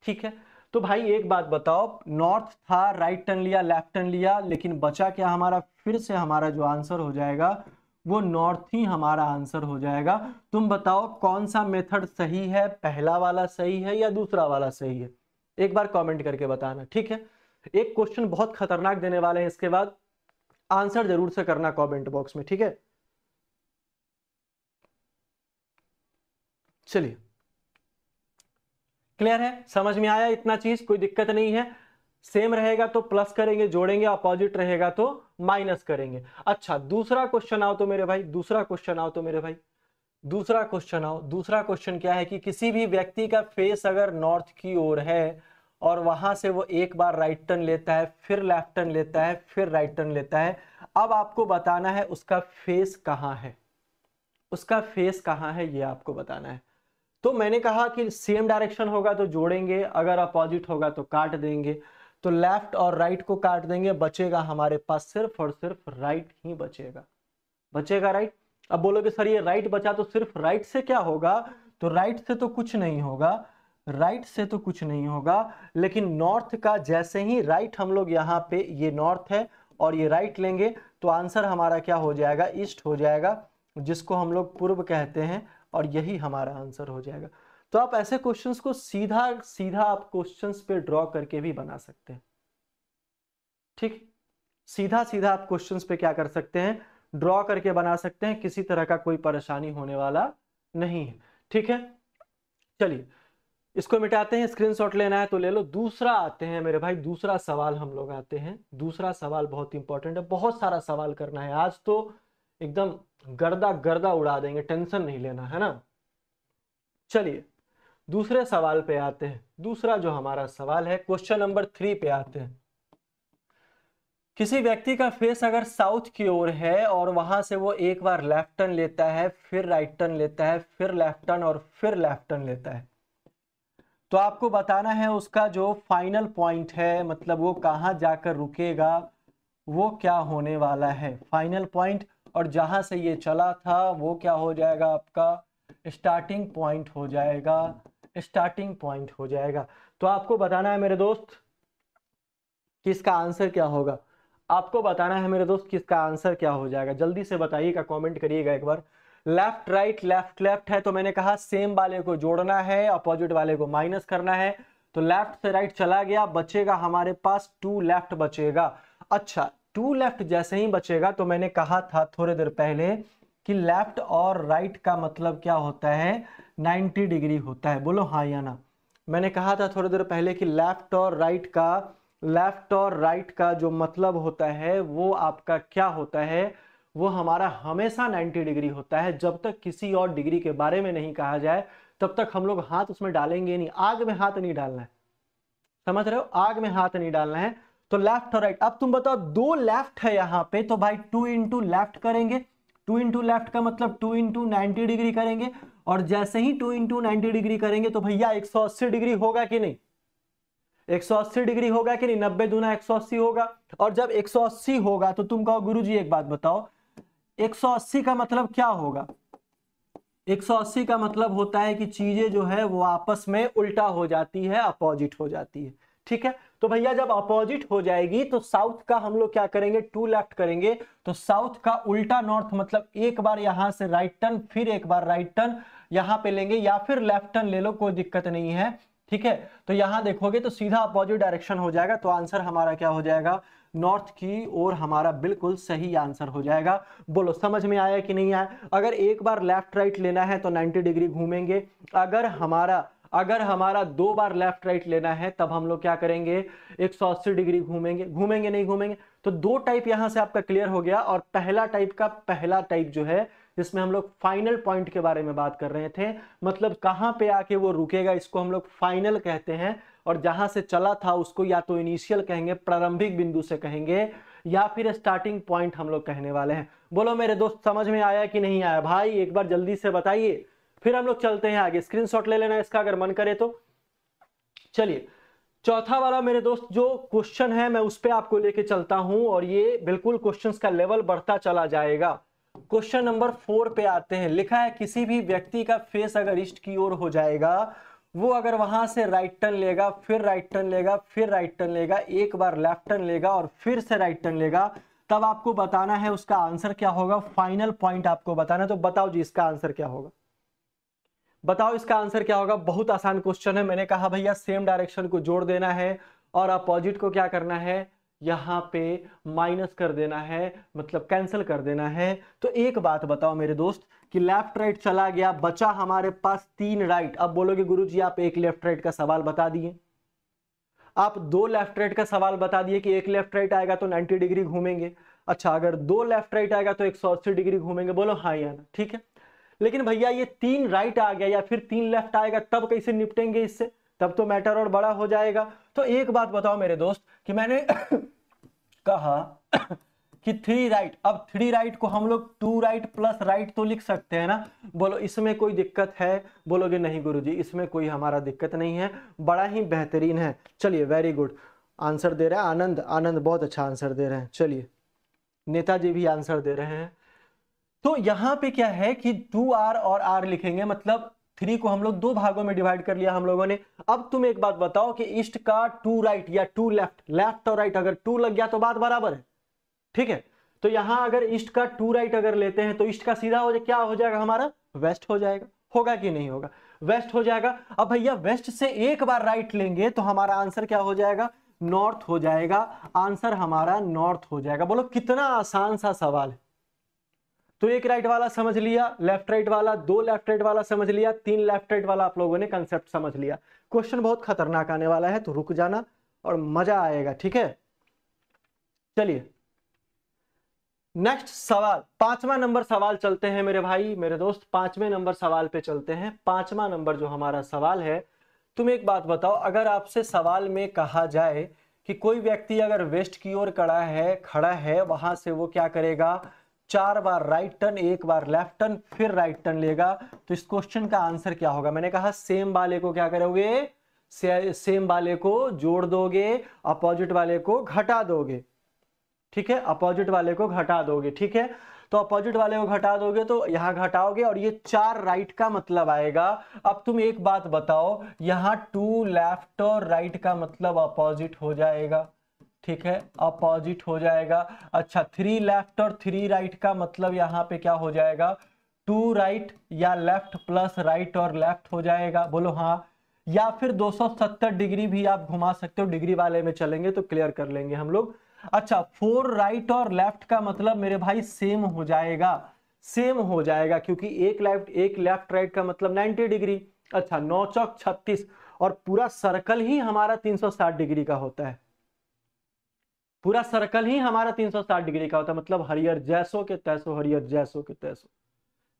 ठीक है। तो भाई एक बात बताओ, नॉर्थ था, राइट टर्न लिया, लेफ्ट टर्न लिया, लेकिन बचा क्या हमारा, फिर से हमारा जो आंसर हो जाएगा वो नॉर्थ ही हमारा आंसर हो जाएगा। तुम बताओ कौन सा मेथड सही है, पहला वाला सही है या दूसरा वाला सही है, एक बार कमेंट करके बताना, ठीक है। एक क्वेश्चन बहुत खतरनाक देने वाले हैं, इसके बाद आंसर जरूर से करना कमेंट बॉक्स में, ठीक है। चलिए, क्लियर है, समझ में आया इतना चीज, कोई दिक्कत नहीं है। सेम रहेगा तो प्लस करेंगे, जोड़ेंगे, अपोजिट रहेगा तो माइनस करेंगे। अच्छा, दूसरा क्वेश्चन आओ तो मेरे भाई, दूसरा क्वेश्चन आओ तो मेरे भाई, दूसरा क्वेश्चन आओ। दूसरा क्वेश्चन क्या है कि किसी भी व्यक्ति का फेस अगर नॉर्थ की ओर है और वहां से वो एक बार राइट टर्न लेता है, फिर लेफ्ट टर्न लेता है, फिर राइट टर्न लेता है। अब आपको बताना है उसका फेस कहां है, उसका फेस कहां है, ये आपको बताना है। तो मैंने कहा कि सेम डायरेक्शन होगा तो जोड़ेंगे, अगर अपोजिट होगा तो काट देंगे। तो लेफ्ट और राइट को काट देंगे, बचेगा हमारे पास सिर्फ और सिर्फ राइट ही बचेगा, बचेगा राइट। अब बोलोगे सर ये राइट बचा तो सिर्फ राइट से क्या होगा, तो राइट से तो कुछ नहीं होगा, राइट से तो कुछ नहीं होगा, लेकिन नॉर्थ का जैसे ही राइट हम लोग यहाँ पे, ये नॉर्थ है और ये राइट लेंगे तो आंसर हमारा क्या हो जाएगा, ईस्ट हो जाएगा, जिसको हम लोग पूर्व कहते हैं, और यही हमारा आंसर हो जाएगा। तो आप ऐसे क्वेश्चंस को सीधा सीधा आप क्वेश्चंस पे ड्रॉ करके भी बना सकते हैं, ठीक, सीधा सीधा आप क्वेश्चंस पे क्या कर सकते हैं, ड्रॉ करके बना सकते हैं, किसी तरह का कोई परेशानी होने वाला नहीं है, ठीक है। चलिए इसको मिटाते हैं, स्क्रीनशॉट लेना है तो ले लो। दूसरा आते हैं मेरे भाई, दूसरा सवाल हम लोग आते हैं। दूसरा सवाल बहुत इंपॉर्टेंट है, बहुत सारा सवाल करना है आज तो, एकदम गर्दा गर्दा उड़ा देंगे, टेंशन नहीं लेना है ना। चलिए दूसरे सवाल पे आते हैं। दूसरा जो हमारा सवाल है, क्वेश्चन नंबर 3 पे आते हैं। किसी व्यक्ति का फेस अगर साउथ की ओर है और वहां से वो एक बार लेफ्ट टर्न लेता है, फिर राइट टर्न लेता है, फिर लेफ्ट टर्न और फिर लेफ्ट टर्न लेता है, तो आपको बताना है उसका जो फाइनल पॉइंट है, मतलब वो कहां जाकर रुकेगा, वो क्या होने वाला है फाइनल पॉइंट, और जहां से ये चला था वो क्या हो जाएगा, आपका स्टार्टिंग पॉइंट हो जाएगा, स्टार्टिंग पॉइंट हो जाएगा। तो आपको बताना है मेरे दोस्त कि इसका आंसर क्या होगा, आपको बताना है मेरे दोस्त कि इसका आंसर क्या हो जाएगा। जल्दी से बताइएगा, कमेंट करिएगा एक बार। लेफ्ट राइट लेफ्ट लेफ्ट है तो मैंने कहा सेम वाले को जोड़ना है, अपोजिट वाले को माइनस करना है। तो लेफ्ट से राइट चला गया, बचेगा हमारे पास 2 लेफ्ट बचेगा। अच्छा 2 लेफ्ट जैसे ही बचेगा तो मैंने कहा था थोड़ी देर पहले कि लेफ्ट और राइट का मतलब क्या होता है, 90 डिग्री होता है, बोलो हाँ या ना। मैंने कहा था थोड़ी देर पहले कि लेफ्ट और राइट का जो मतलब होता है वो आपका क्या होता है, वो हमारा हमेशा 90 डिग्री होता है। जब तक किसी और डिग्री के बारे में नहीं कहा जाए तब तक हम लोग हाथ उसमें डालेंगे नहीं, आग में हाथ नहीं डालना है, समझ रहे हो, आग में हाथ नहीं डालना है। तो लेफ्ट और राइट, अब तुम बताओ 2 लेफ्ट है यहाँ पे, तो भाई 2 इंटू लेफ्ट करेंगे, 2 इंटू लेफ्ट का मतलब 2 इंटू 90 डिग्री करेंगे, और जैसे ही 2 इंटू 90 डिग्री करेंगे तो भैया 180 डिग्री होगा कि नहीं, 180 डिग्री होगा कि नहीं, 90 दूना 180 होगा। और जब 180 होगा तो तुम कहो गुरुजी एक बात बताओ, 180 का मतलब क्या होगा, 180 का मतलब होता है कि चीजें जो है वो आपस में उल्टा हो जाती है, अपोजिट हो जाती है, ठीक है। तो भैया जब अपोजिट हो जाएगी तो साउथ का हम लोग क्या करेंगे, 2 लेफ्ट करेंगे, तो साउथ का उल्टा नॉर्थ मतलब एक बार यहां से राइट टर्न, फिर एक बार राइट टर्न यहां पे लेंगे, या फिर लेफ्ट टर्न ले लो, कोई दिक्कत नहीं है, ठीक है। तो यहां देखोगे तो सीधा अपोजिट डायरेक्शन हो जाएगा, तो आंसर हमारा क्या हो जाएगा, नॉर्थ की ओर हमारा बिल्कुल सही आंसर हो जाएगा। बोलो समझ में आया कि नहीं आया। अगर एक बार लेफ्ट राइट लेना है तो 90 डिग्री घूमेंगे, अगर हमारा 2 बार लेफ्ट राइट लेना है तब हम लोग क्या करेंगे, 180 डिग्री घूमेंगे, घूमेंगे नहीं घूमेंगे। तो 2 टाइप यहां से आपका क्लियर हो गया। और पहला टाइप जो है जिसमें हम लोग फाइनल पॉइंट के बारे में बात कर रहे थे, मतलब कहां पे आके वो रुकेगा, इसको हम लोग फाइनल कहते हैं। और जहां से चला था उसको या तो इनिशियल कहेंगे, प्रारंभिक बिंदु से कहेंगे, या फिर स्टार्टिंग पॉइंट हम लोग कहने वाले हैं। बोलो मेरे दोस्त समझ में आया कि नहीं आया, भाई एक बार जल्दी से बताइए, फिर हम लोग चलते हैं आगे। स्क्रीनशॉट ले लेना इसका अगर मन करे तो। चलिए चौथा वाला मेरे दोस्त जो क्वेश्चन है मैं उस पर आपको लेके चलता हूं, और ये बिल्कुल क्वेश्चंस का लेवल बढ़ता चला जाएगा। क्वेश्चन नंबर 4 पे आते हैं। लिखा है किसी भी व्यक्ति का फेस अगर ईस्ट की ओर हो जाएगा, वो अगर वहां से राइट टर्न लेगा, फिर राइट टर्न लेगा, फिर राइट टर्न लेगा, एक बार लेफ्ट टर्न लेगा और फिर से राइट टर्न लेगा, तब आपको बताना है उसका आंसर क्या होगा, फाइनल पॉइंट आपको बताना है। तो बताओ जी इसका आंसर क्या होगा, बताओ इसका आंसर क्या होगा। बहुत आसान क्वेश्चन है, मैंने कहा भैया सेम डायरेक्शन को जोड़ देना है और अपोजिट को क्या करना है, यहां पे माइनस कर देना है, मतलब कैंसिल कर देना है। तो एक बात बताओ मेरे दोस्त कि लेफ्ट राइट चला गया, बचा हमारे पास 3 राइट। अब बोलोगे गुरुजी आप एक लेफ्ट राइट का सवाल बता दिए, आप 2 लेफ्ट राइट का सवाल बता दिए कि एक लेफ्ट राइट आएगा तो 90 डिग्री घूमेंगे। अच्छा अगर 2 लेफ्ट राइट आएगा तो 180 डिग्री घूमेंगे, बोलो हाँ या ना, ठीक है। लेकिन भैया ये 3 राइट आ गया या फिर 3 लेफ्ट आएगा, तब कैसे निपटेंगे इससे, तब तो मैटर और बड़ा हो जाएगा। तो एक बात बताओ मेरे दोस्त कि मैंने कहा कि 3 राइट। अब 3 राइट को हम लोग 2 राइट प्लस राइट तो लिख सकते हैं ना। बोलो इसमें कोई दिक्कत है? बोलोगे नहीं गुरुजी इसमें कोई हमारा दिक्कत नहीं है, बड़ा ही बेहतरीन है। चलिए वेरी गुड आंसर दे रहे हैं आनंद, आनंद बहुत अच्छा आंसर दे रहे हैं। चलिए नेताजी भी आंसर दे रहे हैं। तो यहां पे क्या है कि 2r और r लिखेंगे, मतलब 3 को हम लोग 2 भागों में डिवाइड कर लिया हम लोगों ने। अब तुम एक बात बताओ कि ईस्ट का 2 राइट या 2 लेफ्ट, लेफ्ट और राइट अगर 2 लग गया तो बात बराबर है, ठीक है। तो यहां अगर ईस्ट का 2 राइट अगर लेते हैं तो ईस्ट का सीधा हो जाए क्या हो जाएगा हमारा, वेस्ट हो जाएगा। होगा कि नहीं होगा, वेस्ट हो जाएगा। अब भैया वेस्ट से एक बार राइट लेंगे तो हमारा आंसर क्या हो जाएगा, नॉर्थ हो जाएगा। आंसर हमारा नॉर्थ हो जाएगा। बोलो कितना आसान सा सवाल है। तो एक राइट वाला समझ लिया, लेफ्ट राइट वाला, 2 लेफ्ट राइट वाला समझ लिया, 3 लेफ्ट राइट वाला आप लोगों ने कंसेप्ट समझ लिया। क्वेश्चन बहुत खतरनाक आने वाला है तो रुक जाना और मजा आएगा, ठीक है। चलिए नेक्स्ट सवाल, 5वां नंबर सवाल चलते हैं मेरे भाई मेरे दोस्त, 5वें नंबर सवाल पे चलते हैं। 5वां नंबर जो हमारा सवाल है, तुम एक बात बताओ, अगर आपसे सवाल में कहा जाए कि कोई व्यक्ति अगर वेस्ट की ओर खड़ा है वहां से वो क्या करेगा, 4 बार राइट टर्न, 1 बार लेफ्ट टर्न, फिर राइट टर्न लेगा, तो इस क्वेश्चन का आंसर क्या होगा। मैंने कहा सेम वाले को क्या करोगे, सेम वाले को जोड़ दोगे, अपोजिट वाले को घटा दोगे, ठीक है, अपोजिट वाले को घटा दोगे, ठीक है। तो अपोजिट वाले को घटा दोगे तो यहां घटाओगे और ये 4 राइट का मतलब आएगा। अब तुम एक बात बताओ, यहां 2 लेफ्ट और राइट का मतलब अपोजिट हो जाएगा, ठीक है, अपोजिट हो जाएगा। अच्छा 3 लेफ्ट और 3 राइट का मतलब यहां पे क्या हो जाएगा, 2 राइट या लेफ्ट प्लस राइट और लेफ्ट हो जाएगा। बोलो हाँ, या फिर 270 डिग्री भी आप घुमा सकते हो, डिग्री वाले में चलेंगे तो क्लियर कर लेंगे हम लोग। अच्छा 4 राइट और लेफ्ट का मतलब मेरे भाई सेम हो जाएगा, सेम हो जाएगा, क्योंकि एक लेफ्ट राइट का मतलब 90 डिग्री। अच्छा 9 चौक 36 और पूरा सर्कल ही हमारा 360 डिग्री का होता है, पूरा सर्कल ही हमारा 360 डिग्री का होता है, मतलब हरियर जैसो के तैसो, हरियर जैसो के तैसो,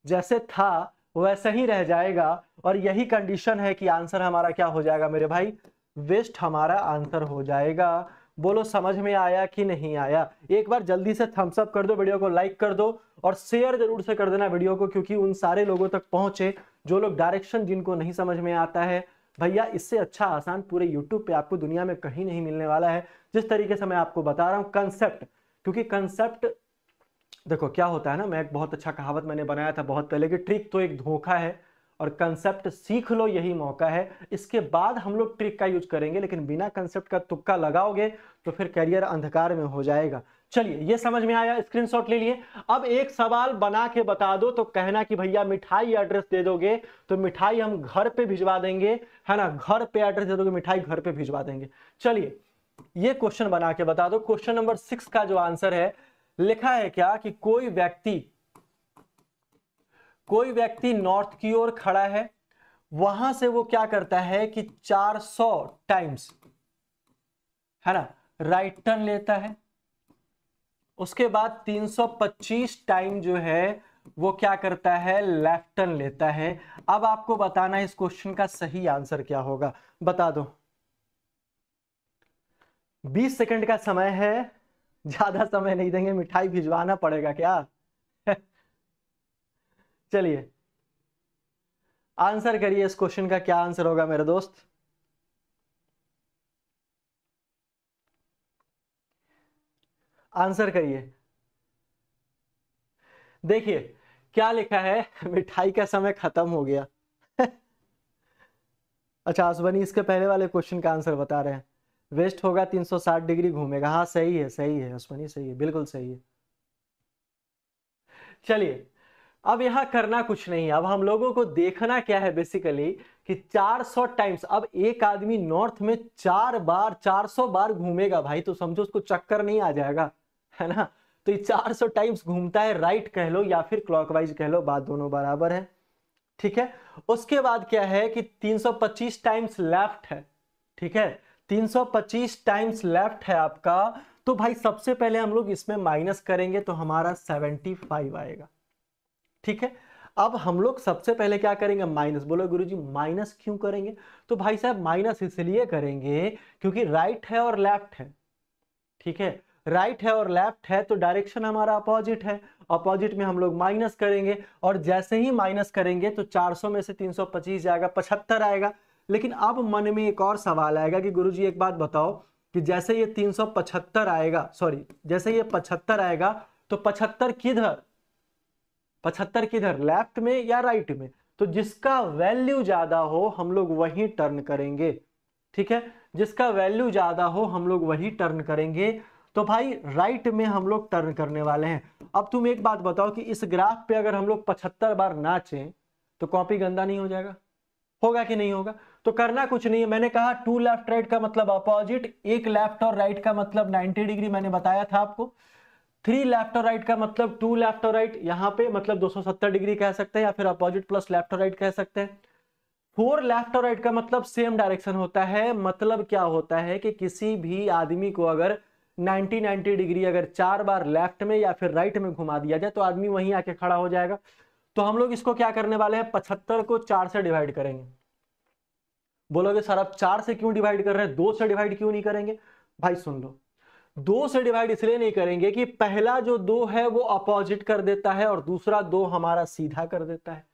जैसे था वैसा ही रह जाएगा। और यही कंडीशन है कि आंसर हमारा क्या हो जाएगा मेरे भाई, वेस्ट हमारा आंसर हो जाएगा। बोलो समझ में आया कि नहीं आया। एक बार जल्दी से थम्स अप कर दो, वीडियो को लाइक कर दो और शेयर जरूर से कर देना वीडियो को, क्योंकि उन सारे लोगों तक पहुंचे जो लोग डायरेक्शन जिनको नहीं समझ में आता है। भैया इससे अच्छा आसान पूरे यूट्यूब पे आपको दुनिया में कहीं नहीं मिलने वाला है, जिस तरीके से मैं आपको बता रहा हूं कंसेप्ट। क्योंकि कंसेप्ट देखो क्या होता है ना, मैं एक बहुत अच्छा कहावत मैंने बनाया था बहुत पहले कि ट्रिक तो एक धोखा है और कंसेप्ट सीख लो यही मौका है। इसके बाद हम लोग ट्रिक का यूज करेंगे, लेकिन बिना कंसेप्ट का तुक्का लगाओगे तो फिर करियर अंधकार में हो जाएगा। चलिए ये समझ में आया, स्क्रीनशॉट ले लिए। अब एक सवाल बना के बता दो तो कहना कि भैया मिठाई एड्रेस दे दोगे तो मिठाई हम घर पे भिजवा देंगे, है ना, घर पे एड्रेस दे दोगे मिठाई घर पे भिजवा देंगे। चलिए ये क्वेश्चन बना के बता दो। क्वेश्चन नंबर 6 का जो आंसर है, लिखा है क्या कि कोई व्यक्ति नॉर्थ की ओर खड़ा है, वहां से वो क्या करता है कि 400 टाइम्स, है ना, राइट टर्न लेता है, उसके बाद 325 टाइम जो है वो क्या करता है, लेफ्ट टर्न लेता है। अब आपको बताना है इस क्वेश्चन का सही आंसर क्या होगा, बता दो। 20 सेकंड का समय है, ज्यादा समय नहीं देंगे, मिठाई भिजवाना पड़ेगा क्या चलिए आंसर करिए, इस क्वेश्चन का क्या आंसर होगा मेरे दोस्त। आंसर करिए। देखिए क्या लिखा है, मिठाई का समय खत्म हो गया अच्छा अश्वनी इसके पहले वाले क्वेश्चन का आंसर बता रहे हैं, वेस्ट होगा 360 डिग्री घूमेगा। हाँ सही है अश्वनी, सही है, बिल्कुल सही है। चलिए अब यहां करना कुछ नहीं है, अब हम लोगों को देखना क्या है बेसिकली कि 400 टाइम्स। अब एक आदमी नॉर्थ में 400 बार घूमेगा भाई, तो समझो उसको चक्कर नहीं आ जाएगा, है ना। तो ये 400 टाइम्स घूमता है, राइट कह लो या फिर क्लॉकवाइज कह लो, बात दोनों बराबर है, ठीक है। उसके बाद क्या है कि 325 टाइम्स लेफ्ट है, ठीक है, 325 टाइम्स लेफ्ट है आपका। तो भाई सबसे पहले हम लोग इसमें माइनस करेंगे तो हमारा 75 आएगा, ठीक है। अब हम लोग सबसे पहले क्या करेंगे, माइनस। बोलो गुरुजी माइनस क्यों करेंगे, तो भाई साहब माइनस इसलिए करेंगे क्योंकि राइट है और लेफ्ट है, ठीक है, राइट है और लेफ्ट है तो डायरेक्शन हमारा अपोजिट है, अपोजिट में हम लोग माइनस करेंगे और जैसे ही माइनस करेंगे तो 400 में से 325 जाएगा, 75 आएगा। लेकिन अब मन में एक और सवाल आएगा कि गुरुजी एक बात बताओ कि जैसे ये 375 आएगा, सॉरी जैसे ये 75 आएगा तो 75 किधर, 75 किधर, लेफ्ट में या राइट में? तो जिसका वैल्यू ज्यादा हो हम लोग वही टर्न करेंगे, ठीक है, जिसका वैल्यू ज्यादा हो हम लोग वही टर्न करेंगे। तो भाई राइट में हम लोग टर्न करने वाले हैं। अब तुम एक बात बताओ कि इस ग्राफ पे अगर हम लोग 75 बार नाचें तो कॉपी गंदा नहीं हो जाएगा? होगा कि नहीं होगा? तो करना कुछ नहीं है, मैंने कहा 2 लेफ्ट राइट का मतलब अपोजिट, एक लेफ्ट और राइट का मतलब 90 डिग्री मैंने बताया था आपको। 3 लेफ्ट और राइट का मतलब 2 लेफ्ट और राइट, यहां पे मतलब 270 डिग्री कह सकते हैं या फिर अपोजिट प्लस लेफ्ट और राइट कह सकते हैं। 4 लेफ्ट और राइट का मतलब सेम डायरेक्शन होता है। मतलब क्या होता है कि किसी भी आदमी को अगर 90 डिग्री अगर 4 बार लेफ्ट में या फिर राइट में घुमा दिया जाए तो आदमी वहीं आके खड़ा हो जाएगा। तो हम लोग इसको क्या करने वाले हैं, 75 को 4 से डिवाइड करेंगे। बोलोगे सर आप 4 से क्यों डिवाइड कर रहे हैं, 2 से डिवाइड क्यों नहीं करेंगे? भाई सुन लो, 2 से डिवाइड इसलिए नहीं करेंगे कि पहला जो 2 है वो अपोजिट कर देता है और दूसरा 2 हमारा सीधा कर देता है।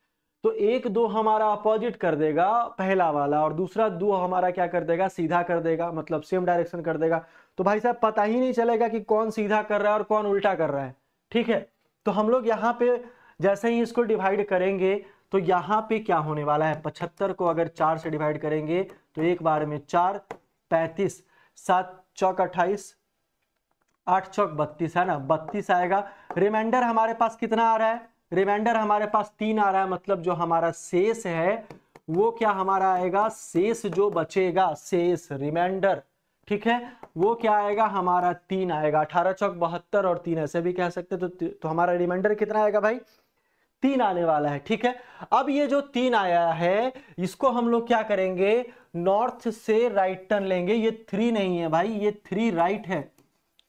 तो एक 2 हमारा अपोजिट कर देगा पहला वाला और दूसरा 2 हमारा क्या कर देगा, सीधा कर देगा, मतलब सेम डायरेक्शन कर देगा। तो भाई साहब पता ही नहीं चलेगा कि कौन सीधा कर रहा है और कौन उल्टा कर रहा है, ठीक है। तो हम लोग यहाँ पे जैसे ही इसको डिवाइड करेंगे तो यहाँ पे क्या होने वाला है, 75 को अगर 4 से डिवाइड करेंगे तो एक बार में 4, 35, 7 चौक 28, 8 चौक 32 है ना, 32 आएगा। रिमाइंडर हमारे पास कितना आ रहा है, रिमाइंडर हमारे पास 3 आ रहा है। मतलब जो हमारा शेष है वो क्या हमारा आएगा, शेष जो बचेगा, शेष रिमाइंडर, ठीक है, वो क्या आएगा हमारा 3 आएगा। 18 चौक 72 और 3 ऐसे भी कह सकते तो हमारा रिमाइंडर कितना आएगा भाई, 3 आने वाला है, ठीक है। अब ये जो 3 आया है इसको हम लोग क्या करेंगे, नॉर्थ से राइट टर्न लेंगे। ये 3 नहीं है भाई, ये 3 राइट है,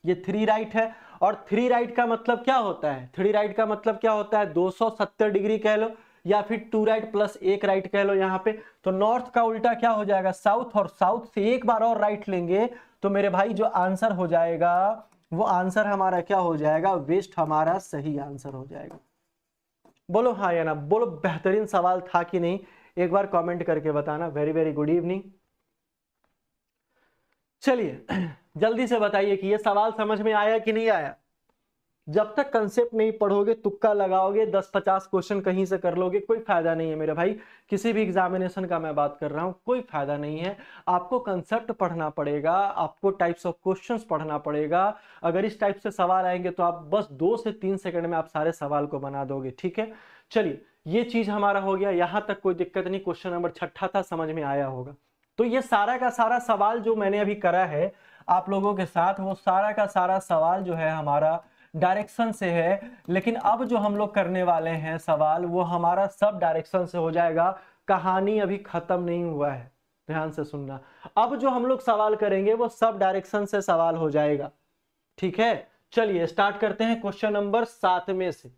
ये 3 राइट है। और 3 राइट का मतलब क्या होता है, 3 राइट का मतलब क्या होता है, 270 डिग्री कह लो या फिर 2 राइट प्लस 1 राइट कह लो यहाँ पे। तो नॉर्थ का उल्टा क्या हो जाएगा, साउथ, और साउथ से एक बार और राइट लेंगे तो मेरे भाई जो आंसर हो जाएगा वो आंसर हमारा क्या हो जाएगा, वेस्ट हमारा सही आंसर हो जाएगा। बोलो हाँ या ना, बोलो बेहतरीन सवाल था कि नहीं, एक बार कमेंट करके बताना। Very very good evening. चलिए जल्दी से बताइए कि ये सवाल समझ में आया कि नहीं आया। जब तक कंसेप्ट नहीं पढ़ोगे, तुक्का लगाओगे, 10-50 क्वेश्चन कहीं से कर लोगे, कोई फायदा नहीं है मेरे भाई। किसी भी एग्जामिनेशन का मैं बात कर रहा हूं, कोई फायदा नहीं है। आपको कंसेप्ट पढ़ना पड़ेगा, आपको टाइप्स ऑफ क्वेश्चंस पढ़ना पड़ेगा। अगर इस टाइप से सवाल आएंगे तो आप बस 2 से 3 सेकंड में आप सारे सवाल को बना दोगे, ठीक है। चलिए ये चीज हमारा हो गया, यहां तक कोई दिक्कत नहीं। क्वेश्चन नंबर 6 था, समझ में आया होगा। तो ये सारा का सारा सवाल जो मैंने अभी करा है आप लोगों के साथ, वो सारा का सारा सवाल जो है हमारा डायरेक्शन से है। लेकिन अब जो हम लोग करने वाले हैं सवाल, वो हमारा सब डायरेक्शन से हो जाएगा। कहानी अभी खत्म नहीं हुआ है, ध्यान से सुनना। अब जो हम लोग सवाल करेंगे वो सब डायरेक्शन से सवाल हो जाएगा, ठीक है। चलिए स्टार्ट करते हैं क्वेश्चन नंबर 7 में से।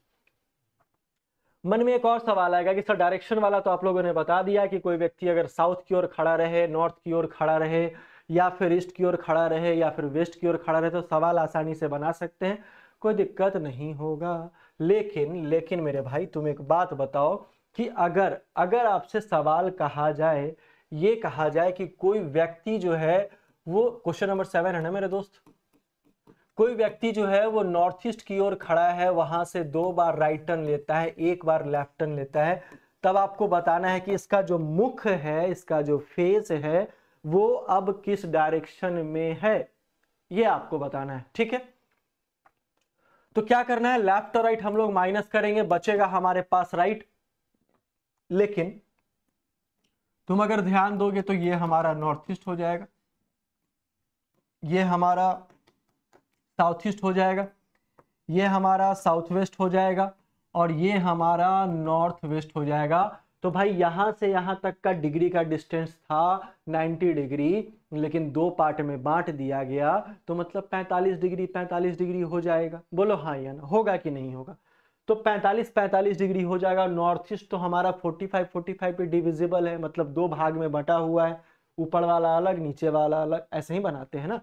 मन में एक और सवाल आएगा कि सर डायरेक्शन वाला तो आप लोगों ने बता दिया कि कोई व्यक्ति अगर साउथ की ओर खड़ा रहे, नॉर्थ की ओर खड़ा रहे, या फिर ईस्ट की ओर खड़ा रहे, या फिर वेस्ट की ओर खड़ा रहे तो सवाल आसानी से बना सकते हैं, कोई दिक्कत नहीं होगा। लेकिन मेरे भाई तुम एक बात बताओ कि अगर आपसे सवाल कहा जाए, ये कहा जाए कि कोई व्यक्ति जो है वो, क्वेश्चन नंबर 7 है ना मेरे दोस्त, कोई व्यक्ति जो है वो नॉर्थ ईस्ट की ओर खड़ा है, वहां से 2 बार राइट टर्न लेता है, 1 बार लेफ्ट टर्न लेता है, तब आपको बताना है कि इसका जो मुख है, इसका जो फेस है, वो अब किस डायरेक्शन में है, ये आपको बताना है, ठीक है। तो क्या करना है, लेफ्ट और राइट हम लोग माइनस करेंगे, बचेगा हमारे पास राइट। लेकिन तुम अगर ध्यान दोगे तो ये हमारा नॉर्थ ईस्ट हो जाएगा, ये हमारा साउथ ईस्ट हो जाएगा, ये हमारा साउथ वेस्ट हो जाएगा, और ये हमारा नॉर्थ वेस्ट हो जाएगा। तो भाई यहां से यहां तक का डिग्री का डिस्टेंस था 90 डिग्री, लेकिन 2 पार्ट में बांट दिया गया, तो मतलब 45 डिग्री 45 डिग्री हो जाएगा। बोलो हाँ या ना, होगा कि नहीं होगा? तो 45 डिग्री हो जाएगा। नॉर्थ ईस्ट तो हमारा 45 पे डिविजिबल है, मतलब 2 भाग में बटा हुआ है, ऊपर वाला अलग नीचे वाला अलग, ऐसे ही बनाते हैं ना।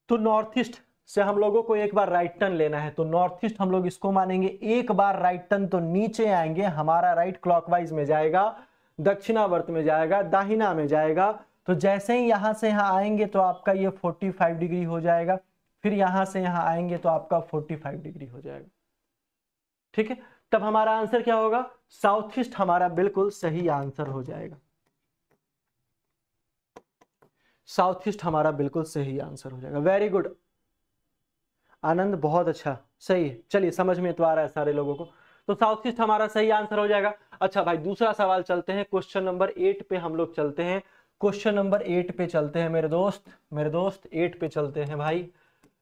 तो नॉर्थ ईस्ट से हम लोगों को एक बार राइट टर्न लेना है, तो नॉर्थ ईस्ट हम लोग इसको मानेंगे। एक बार राइट टर्न तो नीचे आएंगे, हमारा राइट क्लॉकवाइज में जाएगा, दक्षिणावर्त में जाएगा, दाहिना में जाएगा। तो जैसे ही यहां से यहां आएंगे तो आपका ये 45 डिग्री हो जाएगा, फिर यहां से यहां आएंगे तो आपका 45 डिग्री हो जाएगा। ठीक है, तब हमारा आंसर क्या होगा? साउथ ईस्ट हमारा बिल्कुल सही आंसर हो जाएगा। साउथ ईस्ट हमारा बिल्कुल सही आंसर हो जाएगा। वेरी गुड आनंद, बहुत अच्छा, सही है। चलिए समझ में तो आ रहा है सारे लोगों को, तो साउथ ईस्ट हमारा सही आंसर हो जाएगा। अच्छा भाई, दूसरा सवाल चलते हैं, क्वेश्चन नंबर 8 पे हम लोग चलते हैं। क्वेश्चन नंबर 8 पे चलते हैं मेरे दोस्त 8 पे चलते हैं भाई।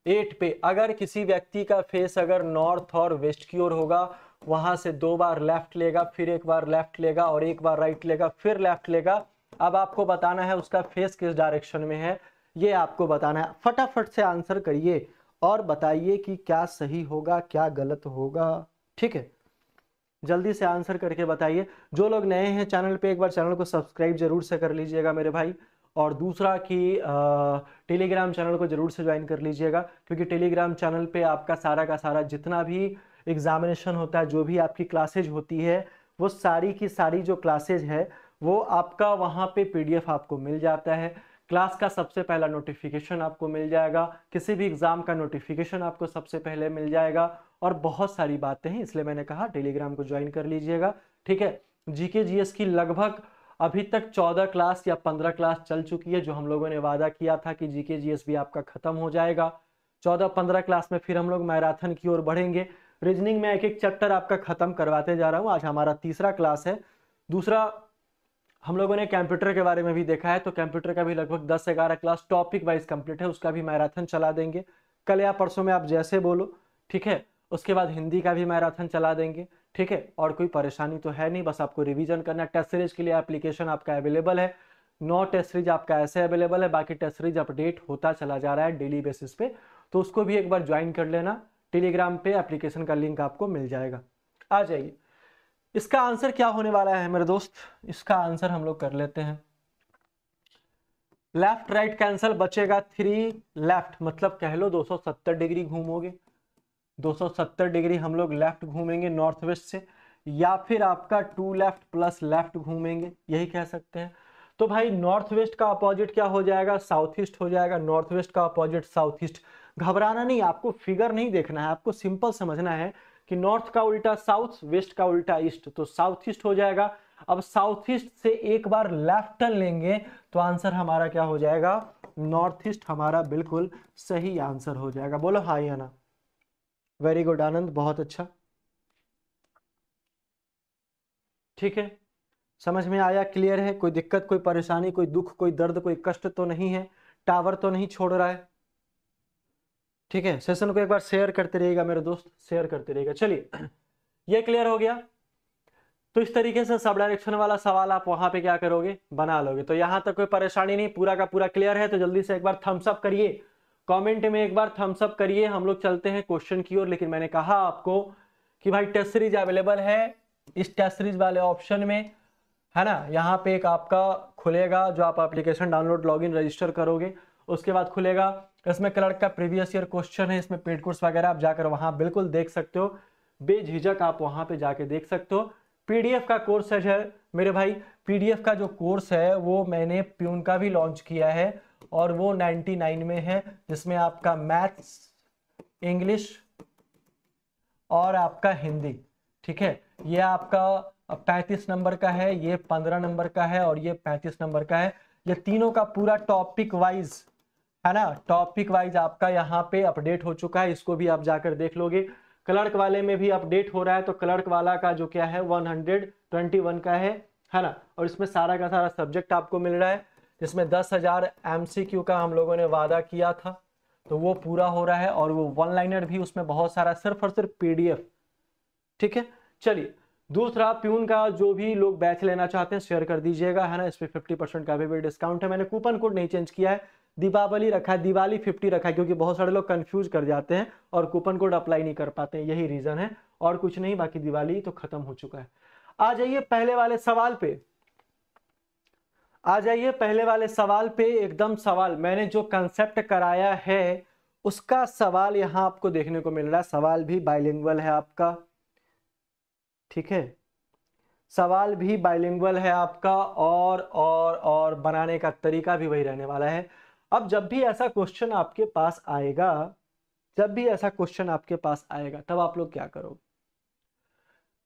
8 पे, अगर किसी व्यक्ति का फेस अगर नॉर्थ और वेस्ट की ओर होगा, वहां से 2 बार लेफ्ट लेगा, फिर एक बार लेफ्ट लेगा और एक बार राइट लेगा, फिर लेफ्ट लेगा। अब आपको बताना है उसका फेस किस डायरेक्शन में है, ये आपको बताना है। फटाफट से आंसर करिए और बताइए कि क्या सही होगा क्या गलत होगा। ठीक है, जल्दी से आंसर करके बताइए। जो लोग नए हैं चैनल पे, एक बार चैनल को सब्सक्राइब जरूर से कर लीजिएगा मेरे भाई, और दूसरा कि टेलीग्राम चैनल को जरूर से ज्वाइन कर लीजिएगा, क्योंकि टेलीग्राम चैनल पे आपका सारा का सारा जितना भी एग्जामिनेशन होता है, जो भी आपकी क्लासेज होती है, वो सारी की सारी जो क्लासेज है वो आपका वहाँ पे PDF आपको मिल जाता है। क्लास का सबसे पहला नोटिफिकेशन आपको मिल जाएगा, किसी भी एग्जाम का नोटिफिकेशन आपको सबसे पहले मिल जाएगा, और बहुत सारी बातें हैं, इसलिए मैंने कहा टेलीग्राम को ज्वाइन कर लीजिएगा। ठीक है, जीके जीएस की लगभग अभी तक 14 क्लास या 15 क्लास चल चुकी है, जो हम लोगों ने वादा किया था कि जीके जीएस भी आपका खत्म हो जाएगा। 14-15 क्लास में फिर हम लोग मैराथन की ओर बढ़ेंगे। रीजनिंग में एक एक चैप्टर आपका खत्म करवाते जा रहा हूँ, आज हमारा तीसरा क्लास है। दूसरा, हम लोगों ने कंप्यूटर के बारे में भी देखा है, तो कंप्यूटर का भी लगभग 10-11 क्लास टॉपिक वाइज कंप्लीट है, उसका भी मैराथन चला देंगे कल या परसों में, आप जैसे बोलो। ठीक है, उसके बाद हिंदी का भी मैराथन चला देंगे। ठीक है, और कोई परेशानी तो है नहीं, बस आपको रिवीजन करना है। टेस्ट सीरीज के लिए एप्लीकेशन आपका अवेलेबल है, 9 टेस्ट सीरीज आपका ऐसे अवेलेबल है, बाकी टेस्ट सीरीज अपडेट होता चला जा रहा है डेली बेसिस पे, तो उसको भी एक बार ज्वाइन कर लेना। टेलीग्राम पे एप्लीकेशन का लिंक आपको मिल जाएगा। आ जाइए, इसका आंसर क्या होने वाला है मेरे दोस्त, इसका आंसर हम लोग कर लेते हैं। लेफ्ट राइट कैंसल, बचेगा 3 लेफ्ट, मतलब कह लो 270 डिग्री घूमोगे। 270 डिग्री हम लोग लेफ्ट घूमेंगे नॉर्थ वेस्ट से, या फिर आपका 2 लेफ्ट प्लस लेफ्ट घूमेंगे, यही कह सकते हैं। तो भाई नॉर्थ वेस्ट का अपोजिट क्या हो जाएगा? साउथ ईस्ट हो जाएगा। नॉर्थ वेस्ट का अपोजिट साउथ ईस्ट। घबराना नहीं, आपको फिगर नहीं देखना है, आपको सिंपल समझना है कि नॉर्थ का उल्टा साउथ, वेस्ट का उल्टा ईस्ट, तो साउथ ईस्ट हो जाएगा। अब साउथ ईस्ट से एक बार लेफ्ट टर्न लेंगे तो आंसर हमारा क्या हो जाएगा? नॉर्थ ईस्ट हमारा बिल्कुल सही आंसर हो जाएगा। बोलो हाँ या ना। वेरी गुड आनंद, बहुत अच्छा। ठीक है, समझ में आया, क्लियर है? कोई दिक्कत, कोई परेशानी, कोई दुख, कोई दर्द, कोई कष्ट तो नहीं है? टावर तो नहीं छोड़ रहा है? ठीक है, सेशन को एक बार शेयर करते रहिएगा मेरे दोस्त, शेयर करते रहिएगा। चलिए, ये क्लियर हो गया। तो इस तरीके से सब डायरेक्शन वाला सवाल आप वहां पे क्या करोगे? बना लोगे। तो यहां तक कोई परेशानी नहीं, पूरा का पूरा क्लियर है? तो जल्दी से एक बार थम्स अप करिए, कमेंट में एक बार थम्स अप करिए। हम लोग चलते हैं क्वेश्चन की ओर, लेकिन मैंने कहा आपको कि भाई टेस्ट सीरीज अवेलेबल है इस टेस्ट सीरीज वाले ऑप्शन में, है ना। यहाँ पे एक आपका खुलेगा, जो आप एप्लीकेशन डाउनलोड लॉगिन रजिस्टर करोगे उसके बाद खुलेगा, इसमें क्लर्क का प्रीवियस ईयर क्वेश्चन है, इसमें पेड कोर्स वगैरह आप जाकर वहां बिल्कुल देख सकते हो, बेझिझक आप वहां पे जाके देख सकते हो। पीडीएफ का कोर्स है मेरे भाई, पीडीएफ का जो कोर्स है वो मैंने प्यून का भी लॉन्च किया है, और वो 99 में है, जिसमें आपका मैथ्स, इंग्लिश और आपका हिंदी, ठीक है, ये आपका 35 नंबर का है, ये 15 नंबर का है, और ये 35 नंबर का है। ये तीनों का पूरा टॉपिक वाइज, है ना, टॉपिक वाइज आपका यहाँ पे अपडेट हो चुका है, इसको भी आप जाकर देख लोगे। क्लर्क वाले में भी अपडेट हो रहा है, तो क्लर्क वाला का जो क्या है 121 का है ना, और इसमें सारा का सारा सब्जेक्ट आपको मिल रहा है, जिसमें 10,000 MCQ का हम लोगों ने वादा किया था, तो वो पूरा हो रहा है, और वो वन लाइनर भी उसमें बहुत सारा, सिर्फ और सिर्फ PDF। ठीक है, चलिए दूसरा, प्यून का जो भी लोग बैच लेना चाहते हैं शेयर कर दीजिएगा, है ना, इस पे 50% का भी डिस्काउंट है। मैंने कूपन कोड नहीं चेंज किया है, दीपावली रखा है, दिवाली 50 रखा है, क्योंकि बहुत सारे लोग कंफ्यूज कर जाते हैं और कूपन कोड अप्लाई नहीं कर पाते हैं, यही रीजन है, और कुछ नहीं। बाकी दिवाली तो खत्म हो चुका है। आ जाइए पहले वाले सवाल पे, आ जाइए पहले वाले सवाल पे। एकदम सवाल मैंने जो कंसेप्ट कराया है उसका सवाल यहां आपको देखने को मिल रहा है। सवाल भी बाइलिंगुअल है आपका, ठीक है, सवाल भी बाइलिंगुअल है आपका, और बनाने का तरीका भी वही रहने वाला है। अब जब भी ऐसा क्वेश्चन आपके पास आएगा, जब भी ऐसा क्वेश्चन आपके पास आएगा, तब आप लोग क्या करोगे?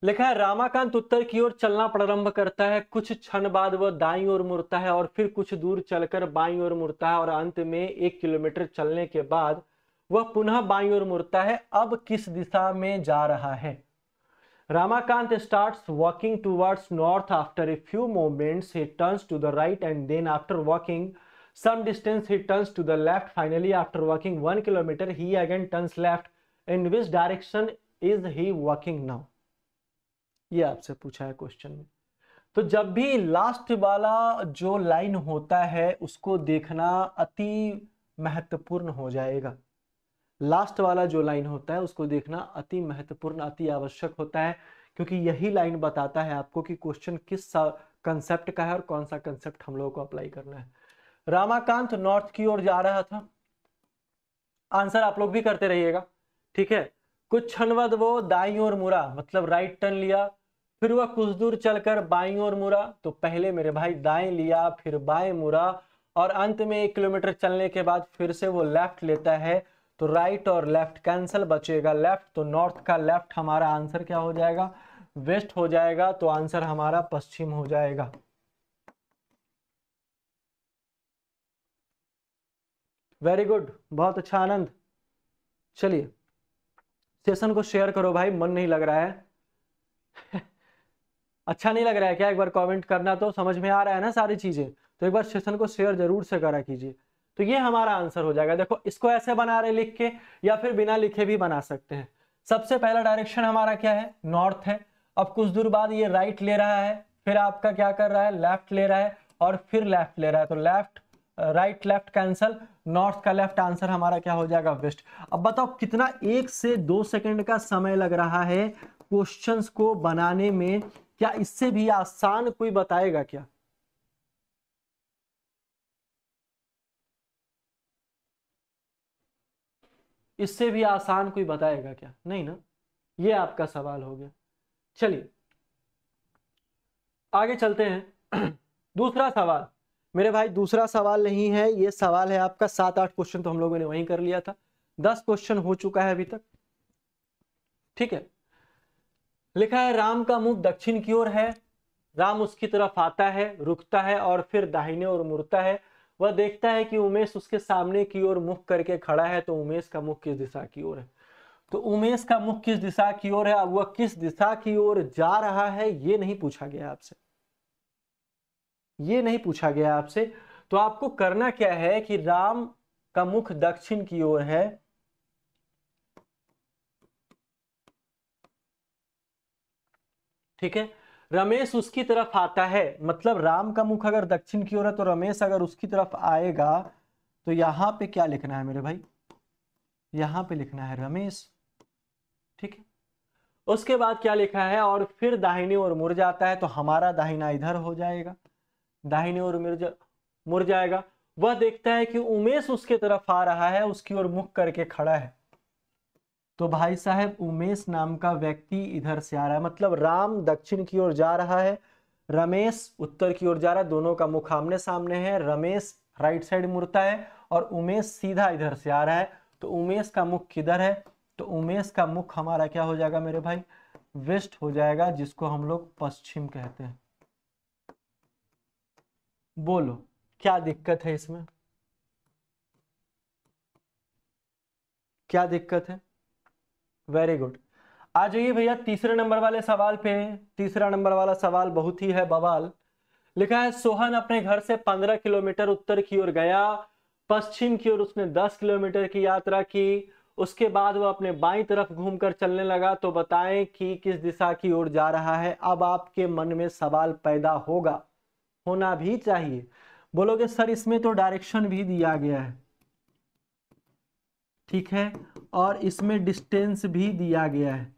लिखा है रामाकांत उत्तर की ओर चलना प्रारंभ करता है, कुछ क्षण बाद वह दाईं ओर मुड़ता है और फिर कुछ दूर चलकर बाईं ओर मुड़ता है और अंत में 1 किलोमीटर चलने के बाद वह पुनः बाईं ओर मुड़ता है। अब किस दिशा में जा रहा है? Ramakant starts walking towards north. After a few moments, he turns to the right, and then after walking some distance, he turns to the left. Finally, after walking 1 kilometer, he again turns left. In which direction is he walking now? ये आपसे पूछा है question में। तो जब भी last वाला जो लाइन होता है उसको देखना अति महत्वपूर्ण हो जाएगा। लास्ट वाला जो लाइन होता है उसको देखना अति महत्वपूर्ण, अति आवश्यक होता है, क्योंकि यही लाइन बताता है आपको कि क्वेश्चन किस कंसेप्ट का है और कौन सा कंसेप्ट हम लोगों को अप्लाई करना है। रामाकांत नॉर्थ की ओर जा रहा था, आंसर आप लोग भी करते रहिएगा, ठीक है। कुछ क्षण बाद वो दाईं ओर मुड़ा, मतलब राइट टर्न लिया, फिर वह कुछ दूर चलकर बाईं ओर मुड़ा। तो पहले मेरे भाई दाएं लिया, फिर बाएं मुड़ा, और अंत में 1 किलोमीटर चलने के बाद फिर से वो लेफ्ट लेता है। तो राइट और लेफ्ट कैंसिल, बचेगा लेफ्ट। तो नॉर्थ का लेफ्ट हमारा आंसर क्या हो जाएगा? वेस्ट हो जाएगा। तो आंसर हमारा पश्चिम हो जाएगा। वेरी गुड, बहुत अच्छा आनंद। चलिए सेशन को शेयर करो भाई, मन नहीं लग रहा है अच्छा नहीं लग रहा है क्या? एक बार कमेंट करना, तो समझ में आ रहा है ना सारी चीजें, तो एक बार सेशन को शेयर जरूर से करा कीजिए। तो ये हमारा आंसर हो जाएगा। देखो इसको ऐसे बना रहे लिख के, या फिर बिना लिखे भी बना सकते हैं। सबसे पहला डायरेक्शन हमारा क्या है? नॉर्थ है। अब कुछ दूर बाद ये राइट ले रहा है, फिर आपका क्या कर रहा है? लेफ्ट ले रहा है, और फिर लेफ्ट ले रहा है। तो left right left cancel, north का लेफ्ट, आंसर हमारा क्या हो जाएगा? वेस्ट। अब बताओ कितना 1 से 2 सेकंड का समय लग रहा है क्वेश्चंस को बनाने में? क्या इससे भी आसान कोई बताएगा क्या? इससे भी आसान कोई बताएगा क्या? नहीं ना। ये आपका सवाल हो गया। चलिए आगे चलते हैं दूसरा सवाल। मेरे भाई दूसरा सवाल नहीं है, ये सवाल है आपका 7-8 क्वेश्चन तो हम लोगों ने वहीं कर लिया था। 10 क्वेश्चन हो चुका है अभी तक, ठीक है। लिखा है राम का मुख दक्षिण की ओर है, राम उसकी तरफ आता है, रुकता है और फिर दाहिने ओर मुड़ता है। वह देखता है कि उमेश उसके सामने की ओर मुख करके खड़ा है। तो उमेश का मुख किस दिशा की ओर है? तो उमेश का मुख किस दिशा की ओर है? अब वह किस दिशा की ओर जा रहा है ये नहीं पूछा गया आपसे, ये नहीं पूछा गया आपसे। तो आपको करना क्या है कि राम का मुख दक्षिण की ओर है, ठीक है। रमेश उसकी तरफ आता है, मतलब राम का मुख अगर दक्षिण की ओर है तो रमेश अगर उसकी तरफ आएगा तो यहां पे क्या लिखना है मेरे भाई? यहां पे लिखना है रमेश, ठीक है। उसके बाद क्या लिखा है? और फिर दाहिनी ओर मुड़ जाता है। तो हमारा दाहिना इधर हो जाएगा, दाहिनी ओर मुड़ जाएगा। वह देखता है कि उमेश उसके तरफ आ रहा है, उसकी ओर मुख करके खड़ा है। तो भाई साहब उमेश नाम का व्यक्ति इधर से आ रहा है, मतलब राम दक्षिण की ओर जा रहा है, रमेश उत्तर की ओर जा रहा है। दोनों का मुख आमने सामने है। रमेश राइट साइड मुड़ता है और उमेश सीधा इधर से आ रहा है। तो उमेश का मुख किधर है? तो उमेश का मुख हमारा क्या हो जाएगा मेरे भाई? वेस्ट हो जाएगा, जिसको हम लोग पश्चिम कहते हैं। बोलो क्या दिक्कत है इसमें? क्या दिक्कत है? Very good. आ जाइए भैया तीसरे नंबर वाले सवाल पे। तीसरा नंबर वाला सवाल बहुत ही है बवाल। लिखा है सोहन अपने घर से 15 किलोमीटर उत्तर की ओर गया, पश्चिम की ओर उसने 10 किलोमीटर की यात्रा की, उसके बाद वह अपने बाईं तरफ घूमकर चलने लगा। तो बताएं कि किस दिशा की ओर जा रहा है? अब आपके मन में सवाल पैदा होगा, होना भी चाहिए। बोलोगे सर इसमें तो डायरेक्शन भी दिया गया है, ठीक है, और इसमें डिस्टेंस भी दिया गया है,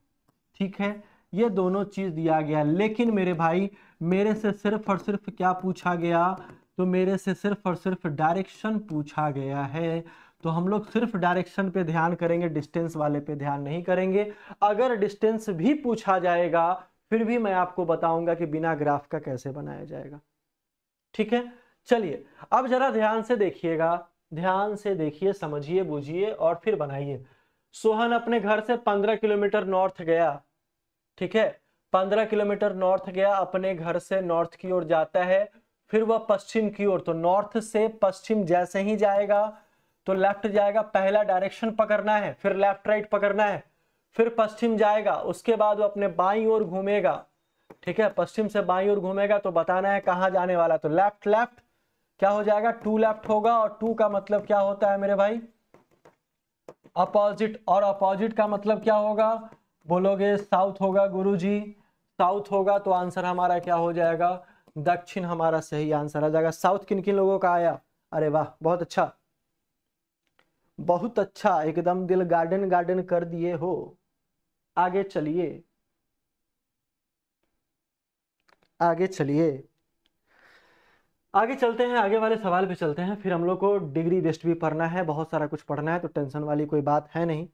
ठीक है, ये दोनों चीज दिया गया। लेकिन मेरे भाई मेरे से सिर्फ और सिर्फ क्या पूछा गया? तो मेरे से सिर्फ और सिर्फ डायरेक्शन पूछा गया है। तो हम लोग सिर्फ डायरेक्शन पे ध्यान करेंगे, डिस्टेंस वाले पे ध्यान नहीं करेंगे। अगर डिस्टेंस भी पूछा जाएगा फिर भी मैं आपको बताऊंगा कि बिना ग्राफ का कैसे बनाया जाएगा। ठीक है, चलिए अब जरा ध्यान से देखिएगा, ध्यान से देखिए, समझिए, बुझिए और फिर बनाइए। सोहन अपने घर से 15 किलोमीटर नॉर्थ गया। ठीक है, 15 किलोमीटर नॉर्थ गया, अपने घर से नॉर्थ की ओर जाता है, फिर वह पश्चिम की ओर, तो नॉर्थ से पश्चिम जैसे ही जाएगा तो लेफ्ट जाएगा, पहला डायरेक्शन पकड़ना है, फिर लेफ्ट राइट पकड़ना है, फिर पश्चिम जाएगा, उसके बाद वो अपने बाईं ओर घूमेगा। ठीक है, पश्चिम से बाईं ओर घूमेगा तो बताना है कहां जाने वाला, तो लेफ्ट लेफ्ट क्या हो जाएगा, टू लेफ्ट होगा, और टू का मतलब क्या होता है मेरे भाई, अपोजिट, और अपोजिट का मतलब क्या होगा, बोलोगे साउथ होगा गुरुजी, साउथ होगा तो आंसर हमारा क्या हो जाएगा, दक्षिण हमारा सही आंसर आ जाएगा। साउथ किन किन लोगों का आया, अरे वाह बहुत अच्छा, बहुत अच्छा, एकदम दिल गार्डन गार्डन कर दिए हो। आगे चलिए, आगे चलिए, आगे चलते हैं, आगे वाले सवाल पे चलते हैं, फिर हम लोग को डिग्री लिस्ट भी पढ़ना है, बहुत सारा कुछ पढ़ना है, तो टेंशन वाली कोई बात है नहीं,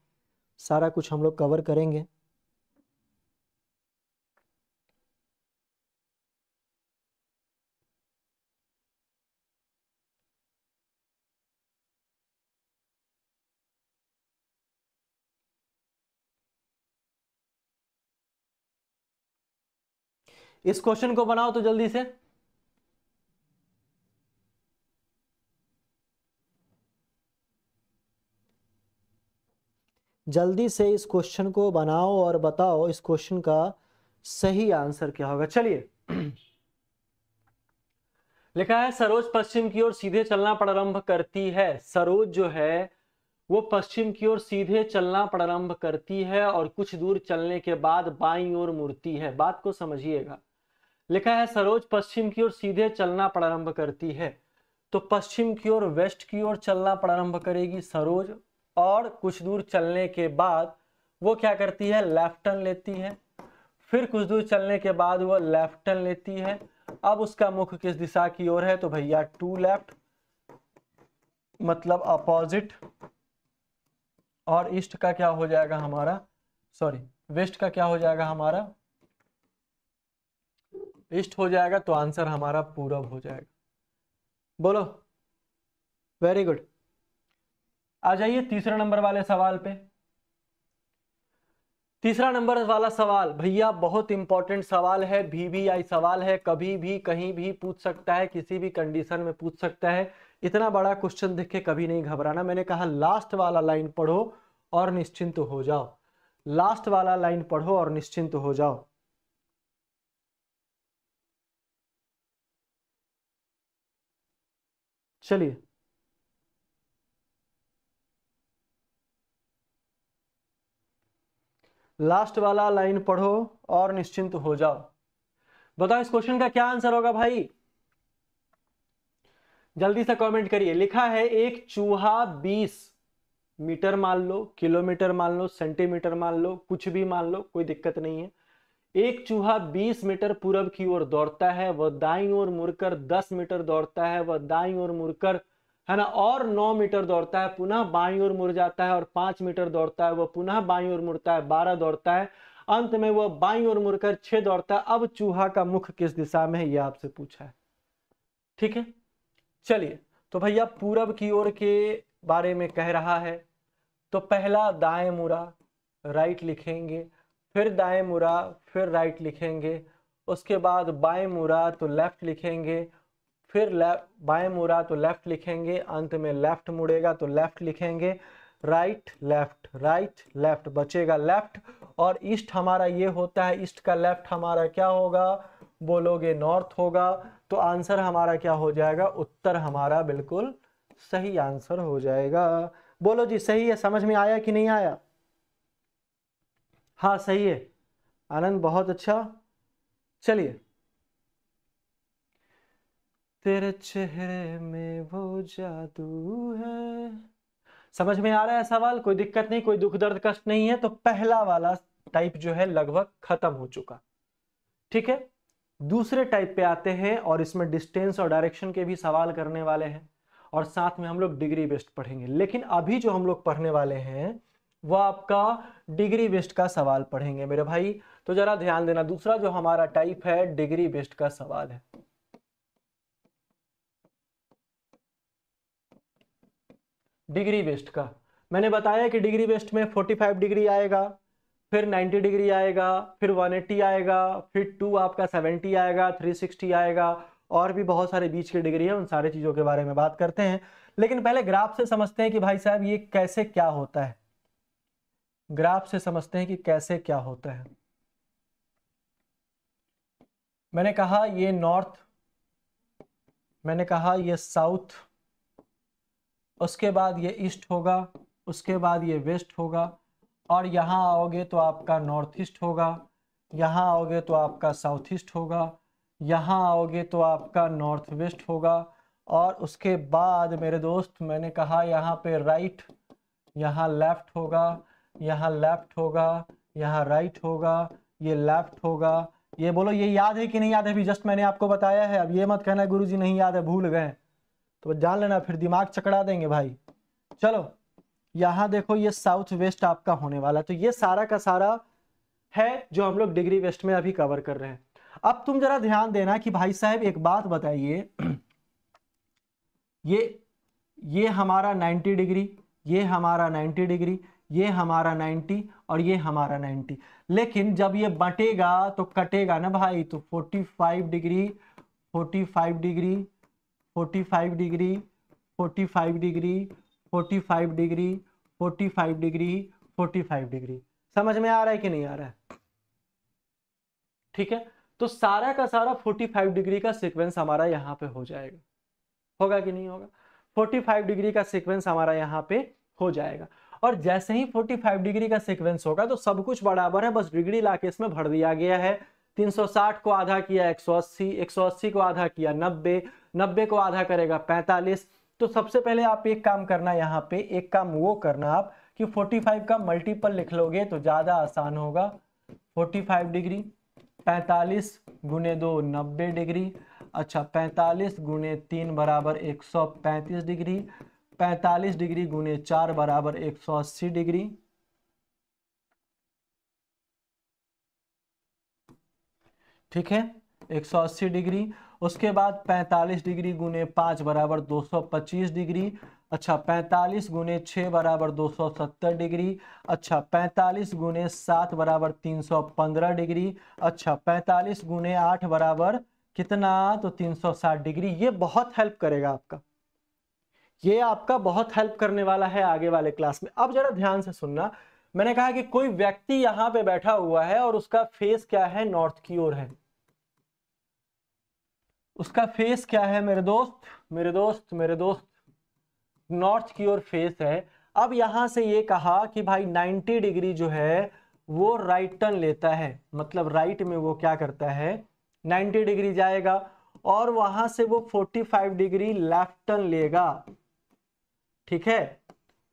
सारा कुछ हम लोग कवर करेंगे। इस क्वेश्चन को बनाओ तो जल्दी से, जल्दी से इस क्वेश्चन को बनाओ और बताओ इस क्वेश्चन का सही आंसर क्या होगा। चलिए लिखा है सरोज पश्चिम की ओर सीधे चलना प्रारंभ करती है। सरोज जो है वो पश्चिम की ओर सीधे चलना प्रारंभ करती है और कुछ दूर चलने के बाद बाईं ओर मुड़ती है। बात को समझिएगा, लिखा है सरोज पश्चिम की ओर सीधे चलना प्रारंभ करती है, तो पश्चिम की ओर, वेस्ट की ओर चलना प्रारंभ करेगी सरोज, और कुछ दूर चलने के बाद वो क्या करती है, लेफ्ट टर्न लेती है, फिर कुछ दूर चलने के बाद वो लेफ्ट टर्न लेती है। अब उसका मुख किस दिशा की ओर है, तो भैया टू लेफ्ट मतलब अपोजिट, और ईस्ट का क्या हो जाएगा हमारा, सॉरी वेस्ट का क्या हो जाएगा हमारा, ईस्ट हो जाएगा, तो आंसर हमारा पूरब हो जाएगा। बोलो, वेरी गुड। आ जाइए तीसरे नंबर वाले सवाल पे। तीसरा नंबर वाला सवाल भैया बहुत इंपॉर्टेंट सवाल है, VVI सवाल है, कभी भी कहीं भी पूछ सकता है, किसी भी कंडीशन में पूछ सकता है। इतना बड़ा क्वेश्चन देख के कभी नहीं घबराना। मैंने कहा लास्ट वाला लाइन पढ़ो और निश्चिंत हो जाओ, लास्ट वाला लाइन पढ़ो और निश्चिंत हो जाओ। चलिए लास्ट वाला लाइन पढ़ो और निश्चिंत हो जाओ। बताओ इस क्वेश्चन का क्या आंसर होगा भाई, जल्दी से कमेंट करिए। लिखा है एक चूहा 20 मीटर मान लो, किलोमीटर मान लो, सेंटीमीटर मान लो, कुछ भी मान लो, कोई दिक्कत नहीं है। एक चूहा 20 मीटर पूरब की ओर दौड़ता है, वह दाईं ओर मुड़कर 10 मीटर दौड़ता है, वह दाईं ओर मुड़कर, है ना, और 9 मीटर दौड़ता है, पुनः बाईं ओर मुड़ जाता है और 5 मीटर दौड़ता है, वह पुनः बाईं ओर मुड़ता है, 12 दौड़ता है, अंत में वह बाईं ओर मुड़कर 6 दौड़ता है। अब चूहा का मुख किस दिशा में है, यह आपसे पूछा है। ठीक है, चलिए तो भैया पूरब की ओर के बारे में कह रहा है, तो पहला दाएं मुड़ा, राइट लिखेंगे, फिर दाएं मुड़ा, फिर राइट लिखेंगे, उसके बाद बाएं मुड़ा तो लेफ्ट लिखेंगे, फिर बाएं मुड़ा तो लेफ्ट लिखेंगे, अंत में लेफ्ट मुड़ेगा तो लेफ्ट लिखेंगे, राइट लेफ्ट बचेगा लेफ्ट, और ईस्ट हमारा ये होता है, ईस्ट का लेफ्ट हमारा क्या होगा, बोलोगे नॉर्थ होगा, तो आंसर हमारा क्या हो जाएगा, उत्तर हमारा बिल्कुल सही आंसर हो जाएगा। बोलो जी सही है, समझ में आया कि नहीं आया, हाँ सही है, आनंद बहुत अच्छा। चलिए तेरे चेहरे में वो जादू है, समझ में आ रहा है सवाल, कोई दिक्कत नहीं, कोई दुख दर्द कष्ट नहीं है, तो पहला वाला टाइप जो है लगभग खत्म हो चुका। ठीक है, दूसरे टाइप पे आते हैं और इसमें डिस्टेंस और डायरेक्शन के भी सवाल करने वाले हैं, और साथ में हम लोग डिग्री बेस्ड पढ़ेंगे। लेकिन अभी जो हम लोग पढ़ने वाले हैं वो आपका डिग्री बेस्ड का सवाल पढ़ेंगे मेरे भाई। तो जरा ध्यान देना, दूसरा जो हमारा टाइप है डिग्री बेस्ड का सवाल है। डिग्री बेस्ड का मैंने बताया कि डिग्री बेस्ड में 45 डिग्री आएगा, फिर 90 डिग्री आएगा, फिर 180 आएगा, फिर 2 आपका 70 आएगा, 360 आएगा, और भी बहुत सारे बीच की डिग्री है। उन सारे चीज़ों के बारे में बात करते हैं, लेकिन पहले ग्राफ से समझते हैं कि भाई साहब ये कैसे क्या होता है। ग्राफ से समझते हैं कि कैसे क्या होता है। मैंने कहा ये नॉर्थ, मैंने कहा ये साउथ, उसके बाद ये ईस्ट होगा, उसके बाद ये वेस्ट होगा, और यहाँ आओगे तो आपका नॉर्थ ईस्ट होगा, यहाँ आओगे तो आपका साउथ ईस्ट होगा, यहाँ आओगे तो आपका नॉर्थ वेस्ट होगा, और उसके बाद मेरे दोस्त मैंने कहा यहाँ पे राइट, यहाँ लेफ्ट होगा, यहाँ लेफ्ट होगा, यहाँ राइट होगा, ये लेफ्ट होगा। ये बोलो ये याद है कि नहीं याद है? अभी जस्ट मैंने आपको बताया है, अब ये मत कहना गुरुजी नहीं याद है, भूल गए, तो जान लेना फिर दिमाग चकरा देंगे भाई। चलो यहाँ देखो ये साउथ वेस्ट आपका होने वाला, तो ये सारा का सारा है जो हम लोग डिग्री वेस्ट में अभी कवर कर रहे हैं। अब तुम जरा ध्यान देना कि भाई साहब एक बात बताइए, ये हमारा 90 डिग्री, ये हमारा 90 डिग्री, ये हमारा 90 और ये हमारा 90, लेकिन जब ये बटेगा तो कटेगा ना भाई, तो 45 degree, 45 degree, 45 degree, 45 degree, 45 degree, 45 degree, 45 degree. समझ में आ रहा है कि नहीं आ रहा है? ठीक है, तो सारा का सारा 45 डिग्री का सीक्वेंस हमारा यहाँ पे हो जाएगा, होगा कि नहीं होगा? 45 डिग्री का सीक्वेंस हमारा यहाँ पे हो जाएगा, और जैसे ही 45 डिग्री का सीक्वेंस होगा तो सब कुछ बराबर है, बस डिग्री लाके इसमें भर दिया गया है। 360 को आधा किया 180, 180 को आधा किया 90, 90 को आधा करेगा 45। तो सबसे पहले आप एक काम करना, यहाँ पे एक काम वो करना आप कि 45 का मल्टीपल लिख लोगे तो ज्यादा आसान होगा। 45 डिग्री, 45 गुने 2 90 डिग्री, अच्छा 45 गुने 3 बराबर 135 डिग्री, 45 डिग्री गुने 4 बराबर 180 डिग्री, ठीक है 180 डिग्री। उसके बाद 45 डिग्री गुने 5 बराबर 225 डिग्री, अच्छा 45 गुने 6 बराबर 270 डिग्री, अच्छा 45 गुने 7 बराबर 315 डिग्री, अच्छा 45 गुने 8 बराबर कितना, तो 360 डिग्री। ये बहुत हेल्प करेगा आपका, ये आपका बहुत हेल्प करने वाला है आगे वाले क्लास में। अब जरा ध्यान से सुनना, मैंने कहा कि कोई व्यक्ति यहां पे बैठा हुआ है और उसका फेस क्या है, नॉर्थ की ओर है। उसका फेस क्या है मेरे दोस्त, मेरे दोस्त, मेरे दोस्त, नॉर्थ की ओर फेस है। अब यहां से ये कहा कि भाई 90 डिग्री जो है वो राइट टर्न लेता है, मतलब राइट में वो क्या करता है, 90 डिग्री जाएगा, और वहां से वो 45 डिग्री लेफ्ट टर्न लेगा, ठीक है।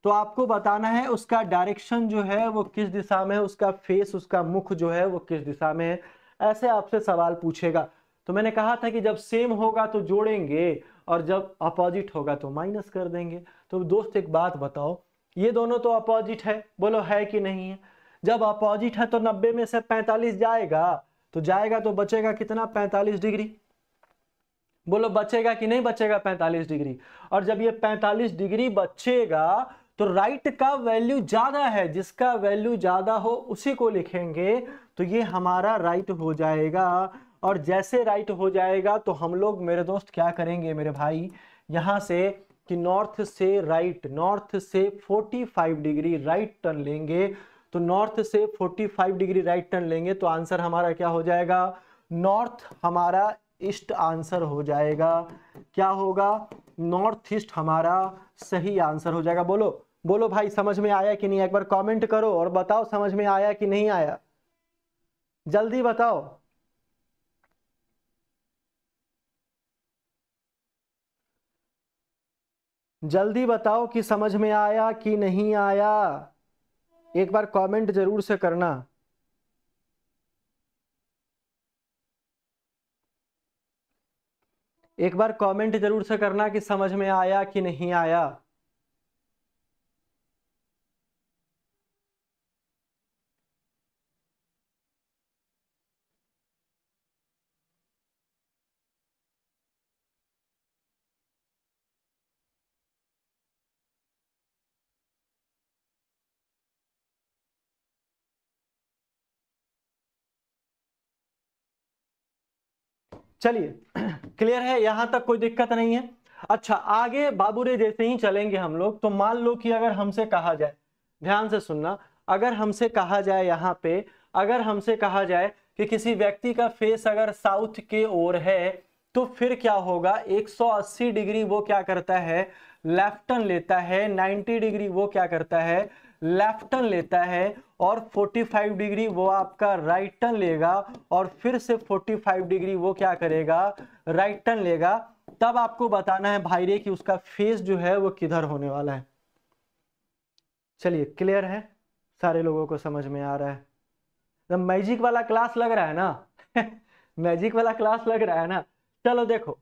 तो आपको बताना है उसका डायरेक्शन जो है वो किस दिशा में है, उसका फेस, उसका मुख जो है वो किस दिशा में है, ऐसे आपसे सवाल पूछेगा। तो मैंने कहा था कि जब सेम होगा तो जोड़ेंगे और जब अपोजिट होगा तो माइनस कर देंगे। तो दोस्त एक बात बताओ, ये दोनों तो अपोजिट है, बोलो है कि नहीं है? जब अपोजिट है तो 90 में से 45 जाएगा, तो जाएगा तो बचेगा कितना, 45 डिग्री। बोलो बचेगा कि नहीं बचेगा 45 डिग्री? और जब ये 45 डिग्री बचेगा तो राइट का वैल्यू ज्यादा है, जिसका वैल्यू ज्यादा हो उसी को लिखेंगे, तो ये हमारा राइट हो जाएगा। और जैसे राइट हो जाएगा तो हम लोग मेरे दोस्त क्या करेंगे मेरे भाई, यहां से कि नॉर्थ से राइट, नॉर्थ से 45 डिग्री राइट टर्न लेंगे। तो नॉर्थ से 45 डिग्री राइट टर्न लेंगे तो आंसर हमारा क्या हो जाएगा, नॉर्थ हमारा ईस्ट आंसर हो जाएगा। क्या होगा, नॉर्थ ईस्ट हमारा सही आंसर हो जाएगा। बोलो बोलो भाई समझ में आया कि नहीं, एक बार कमेंट करो और बताओ समझ में आया कि नहीं आया, जल्दी बताओ। जल्दी बताओ कि समझ में आया कि नहीं आया, एक बार कमेंट जरूर से करना। एक बार कमेंट जरूर से करना कि समझ में आया कि नहीं आया। चलिए क्लियर है, यहां तक कोई दिक्कत नहीं है। अच्छा आगे बाबूरे जैसे ही चलेंगे हम लोग। तो मान लो कि अगर हमसे कहा जाए, ध्यान से सुनना, अगर हमसे कहा जाए यहां पे, अगर हमसे कहा जाए कि किसी व्यक्ति का फेस अगर साउथ के ओर है तो फिर क्या होगा, 180 डिग्री वो क्या करता है, लेफ्ट टर्न लेता है, 90 डिग्री वो क्या करता है, लेफ्ट टर्न लेता है, और 45 डिग्री वो आपका राइट टर्न लेगा, और फिर से 45 डिग्री वो क्या करेगा, राइट टर्न लेगा। तब आपको बताना है भाई रे कि उसका फेस जो है वो किधर होने वाला है। चलिए क्लियर है, सारे लोगों को समझ में आ रहा है, तो मैजिक वाला क्लास लग रहा है ना मैजिक वाला क्लास लग रहा है ना। चलो देखो,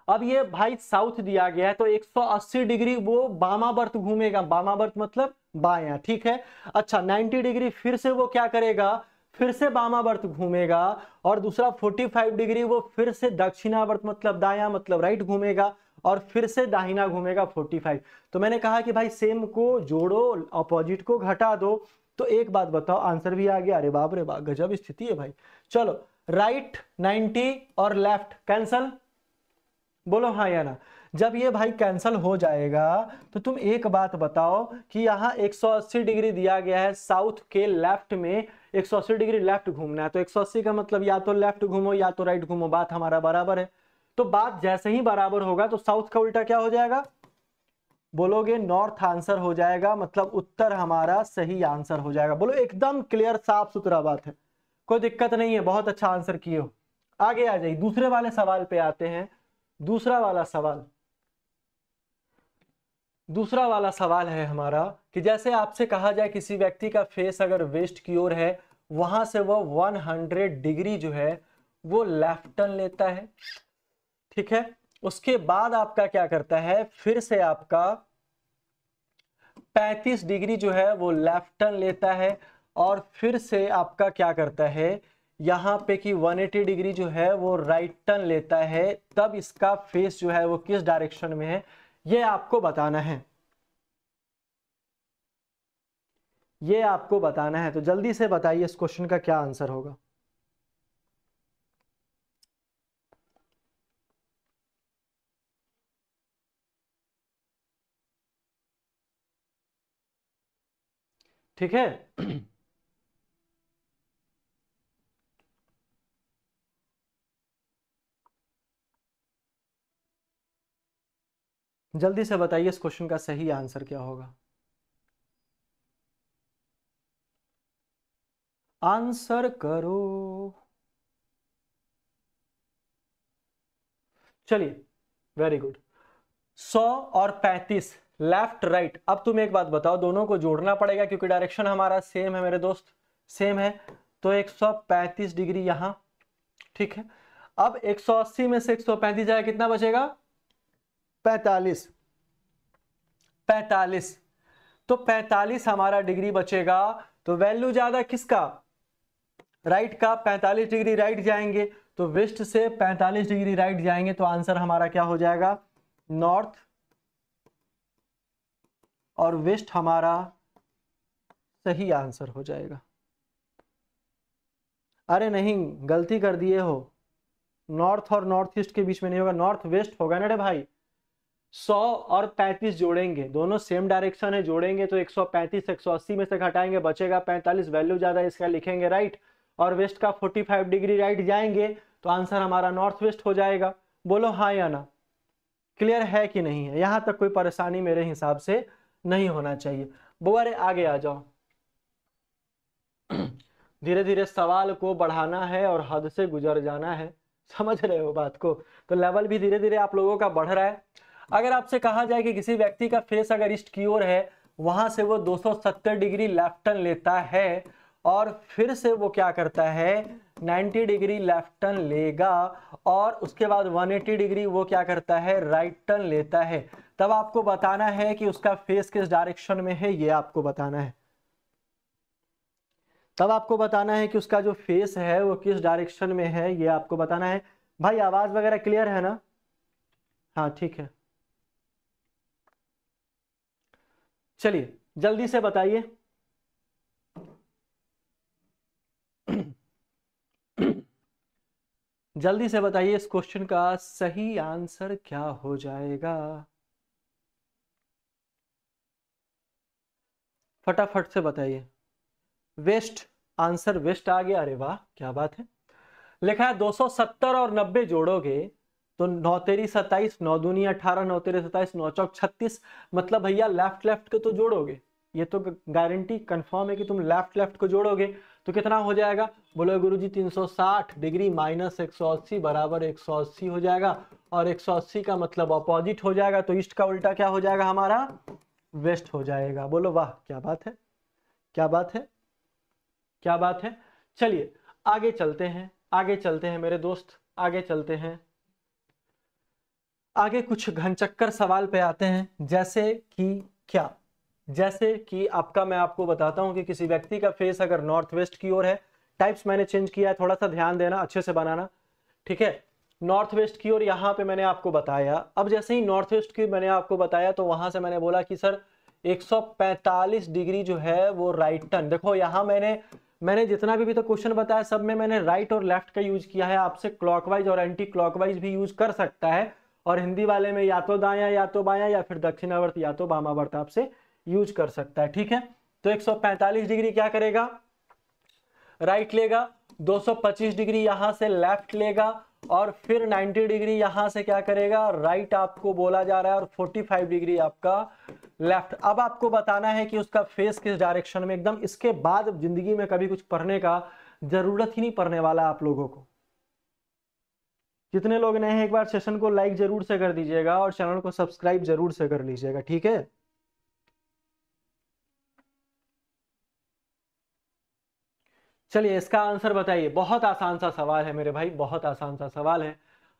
अब ये भाई साउथ दिया गया है तो 180 डिग्री वो वामावर्त घूमेगा, वामावर्त मतलब बायां, ठीक है। अच्छा 90 डिग्री फिर से वो क्या करेगा, फिर से वामावर्त घूमेगा, और दूसरा 45 डिग्री वो फिर से दक्षिणावर्त मतलब दायां मतलब राइट घूमेगा, और फिर से दाहिना घूमेगा 45। तो मैंने कहा कि भाई सेम को जोड़ो, अपोजिट को घटा दो। तो एक बात बताओ, आंसर भी आ गया, अरे बाप रे बाप गजब स्थिति है भाई। चलो राइट 90 और लेफ्ट कैंसल, बोलो हाँ या ना। जब ये भाई कैंसल हो जाएगा तो तुम एक बात बताओ कि यहाँ 180 डिग्री दिया गया है, साउथ के लेफ्ट में 180 डिग्री लेफ्ट घूमना है, तो 180 का मतलब या तो लेफ्ट घूमो या तो राइट घूमो, बात हमारा बराबर है। तो बात जैसे ही बराबर होगा तो साउथ का उल्टा क्या हो जाएगा, बोलोगे नॉर्थ आंसर हो जाएगा, मतलब उत्तर हमारा सही आंसर हो जाएगा। बोलो एकदम क्लियर साफ सुथरा बात है, कोई दिक्कत नहीं है, बहुत अच्छा आंसर किए हो। आगे आ जाइए, दूसरे वाले सवाल पे आते हैं। दूसरा वाला सवाल, दूसरा वाला सवाल है हमारा कि जैसे आपसे कहा जाए किसी व्यक्ति का फेस अगर वेस्ट की ओर है, वहां से वो 100 डिग्री जो है वो लेफ्ट टर्न लेता है, ठीक है। उसके बाद आपका क्या करता है, फिर से आपका 35 डिग्री जो है वो लेफ्ट टर्न लेता है, और फिर से आपका क्या करता है, यहां पे कि 180 डिग्री जो है वो राइट टर्न लेता है। तब इसका फेस जो है वो किस डायरेक्शन में है, ये आपको बताना है, ये आपको बताना है। तो जल्दी से बताइए इस क्वेश्चन का क्या आंसर होगा। ठीक है जल्दी से बताइए इस क्वेश्चन का सही आंसर क्या होगा। आंसर करो। चलिए वेरी गुड, 100 और 35 लेफ्ट राइट। अब तुम एक बात बताओ, दोनों को जोड़ना पड़ेगा क्योंकि डायरेक्शन हमारा सेम है मेरे दोस्त, सेम है। तो 135 डिग्री यहां, ठीक है। अब 180 में से 135 जाए कितना बचेगा, 45, 45। तो 45 हमारा डिग्री बचेगा। तो वैल्यू ज्यादा किसका, राइट का, 45 डिग्री राइट जाएंगे, तो वेस्ट से 45 डिग्री राइट जाएंगे, तो आंसर हमारा क्या हो जाएगा, नॉर्थ, और वेस्ट हमारा सही आंसर हो जाएगा। अरे नहीं गलती कर दिए हो, नॉर्थ और नॉर्थ ईस्ट के बीच में नहीं होगा, नॉर्थ वेस्ट होगा ना रे भाई। 100 और 35 जोड़ेंगे, दोनों सेम डायरेक्शन है, जोड़ेंगे तो 135 180 में से घटाएंगे बचेगा 45, वैल्यू ज्यादा इसका लिखेंगे राइट, और वेस्ट का 45 डिग्री राइट जाएंगे, तो आंसर हमारा नॉर्थ वेस्ट हो जाएगा। बोलो हाँ या ना, क्लियर है कि नहीं है, यहां तक कोई परेशानी मेरे हिसाब से नहीं होना चाहिए। बोरे आगे आ जाओ धीरे धीरे सवाल को बढ़ाना है और हद से गुजर जाना है, समझ रहे हो बात को। तो लेवल भी धीरे धीरे आप लोगों का बढ़ रहा है। अगर आपसे कहा जाए कि किसी व्यक्ति का फेस अगर ईस्ट की ओर है, वहां से वो 270 डिग्री लेफ्ट टर्न लेता है, और फिर से वो क्या करता है, 90 डिग्री लेफ्ट टर्न लेगा और उसके बाद 180 डिग्री वो क्या करता है, राइट टर्न लेता है। तब आपको बताना है कि उसका फेस किस डायरेक्शन में है, ये आपको बताना है। तब आपको बताना है कि उसका जो फेस है वो किस डायरेक्शन में है, ये आपको बताना है। भाई आवाज वगैरह क्लियर है ना? हाँ ठीक है, चलिए जल्दी से बताइए। जल्दी से बताइए इस क्वेश्चन का सही आंसर क्या हो जाएगा, फटाफट से बताइए। वेस्ट, आंसर वेस्ट आ गया, अरे वाह क्या बात है। लिखा है 270 और 90 जोड़ोगे तो 9 तेरी 27, 9 दूनी 18, 9 तेरे 27, 9 चौक 36। मतलब भैया लेफ्ट लेफ्ट को तो जोड़ोगे, ये तो गारंटी कंफर्म है कि तुम लेफ्ट लेफ्ट को जोड़ोगे तो कितना हो जाएगा, बोलो गुरुजी 360 डिग्री माइनस 180 बराबर 180 हो जाएगा। और 180 का मतलब अपोजिट हो जाएगा, तो ईस्ट का उल्टा क्या हो जाएगा हमारा, वेस्ट हो जाएगा। बोलो वाह क्या बात है, क्या बात है, क्या बात है। चलिए आगे चलते हैं, आगे चलते हैं मेरे दोस्त, आगे चलते हैं। आगे कुछ घनचक्कर सवाल पे आते हैं, जैसे कि क्या, जैसे कि आपका मैं आपको बताता हूं कि किसी व्यक्ति का फेस अगर नॉर्थ वेस्ट की ओर है, टाइप्स मैंने चेंज किया है, थोड़ा सा ध्यान देना, अच्छे से बनाना, ठीक है। नॉर्थ वेस्ट की ओर यहां पे मैंने आपको बताया, अब जैसे ही नॉर्थ वेस्ट की मैंने आपको बताया तो वहां से मैंने बोला कि सर 145 डिग्री जो है वो राइट टर्न। देखो यहां मैंने जितना भी तो क्वेश्चन बताया सब में मैंने राइट और लेफ्ट का यूज किया है, आपसे क्लॉकवाइज और एंटी क्लॉकवाइज भी यूज कर सकता है, और हिंदी वाले में या तो दाया या तो बाया या फिर दक्षिणावर्त या तो वामावर्त आपसे यूज कर सकता है, ठीक है। तो 145 डिग्री क्या करेगा, राइट लेगा, 225 डिग्री यहां से लेफ्ट लेगा, और फिर 90 डिग्री यहां से क्या करेगा, राइट आपको बोला जा रहा है, और 45 डिग्री आपका लेफ्ट। अब आपको बताना है कि उसका फेस किस डायरेक्शन में, एकदम इसके बाद जिंदगी में कभी कुछ पढ़ने का जरूरत ही नहीं पड़ने वाला आप लोगों को। जितने लोग नए हैं एक बार सेशन को लाइक जरूर से कर दीजिएगा और चैनल को सब्सक्राइब जरूर से कर लीजिएगा, ठीक है। चलिए इसका आंसर बताइए, बहुत आसान सा सवाल है मेरे भाई, बहुत आसान सा सवाल है,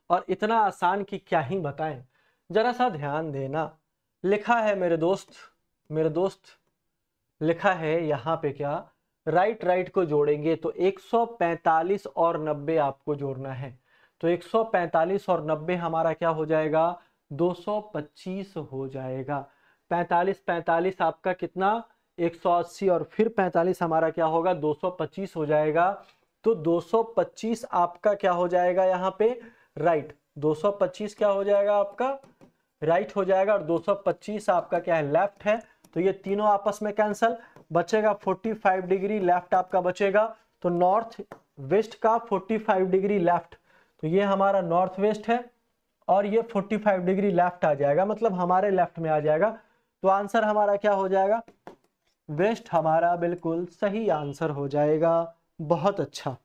और इतना आसान कि क्या ही बताएं। जरा सा ध्यान देना, लिखा है मेरे दोस्त, मेरे दोस्त, लिखा है यहाँ पे क्या, राइट राइट को जोड़ेंगे तो 145 और 90 आपको जोड़ना है, तो 145 और 90 हमारा क्या हो जाएगा, 225 हो जाएगा। 45 45 आपका कितना, 180, और फिर 45 हमारा क्या होगा, 225 हो जाएगा। तो 225 आपका क्या हो जाएगा यहाँ पे, राइट, 225 क्या हो जाएगा आपका, राइट हो जाएगा, और 225 आपका क्या है, लेफ्ट है। तो ये तीनों आपस में कैंसल, बचेगा 45 डिग्री लेफ्ट आपका बचेगा। तो नॉर्थ वेस्ट का 45 डिग्री लेफ्ट, तो ये हमारा नॉर्थ वेस्ट है, और ये 45 डिग्री लेफ्ट आ जाएगा, मतलब हमारे लेफ्ट में आ जाएगा। तो आंसर हमारा क्या हो जाएगा, वेस्ट हमारा बिल्कुल सही आंसर हो जाएगा। बहुत अच्छा,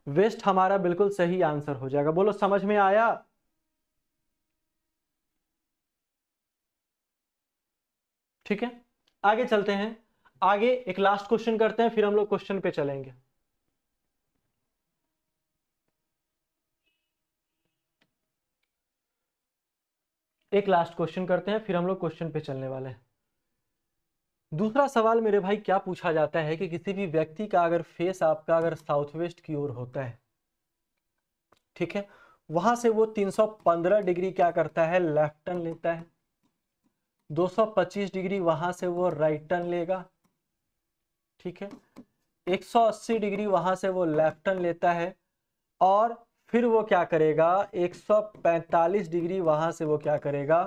वेस्ट हमारा बिल्कुल सही आंसर हो जाएगा। बोलो समझ में आया। ठीक है, आगे चलते हैं, आगे एक लास्ट क्वेश्चन करते हैं, फिर हम लोग क्वेश्चन पे चलेंगे। एक लास्ट क्वेश्चन करते हैं, फिर हम लोग क्वेश्चन पे चलने वाले हैं। दूसरा सवाल मेरे भाई क्या पूछा जाता है कि किसी भी व्यक्ति का अगर फेस आपका अगर साउथ वेस्ट की ओर होता है, ठीक है, वहां से वो 315 डिग्री क्या करता है, लेफ्ट टर्न लेता है, 225 डिग्री वहां से वो राइट टर्न लेगा, ठीक है, 180 डिग्री वहां से वो लेफ्ट टर्न लेता है, और फिर वो क्या करेगा, 145 डिग्री वहां से वो क्या करेगा,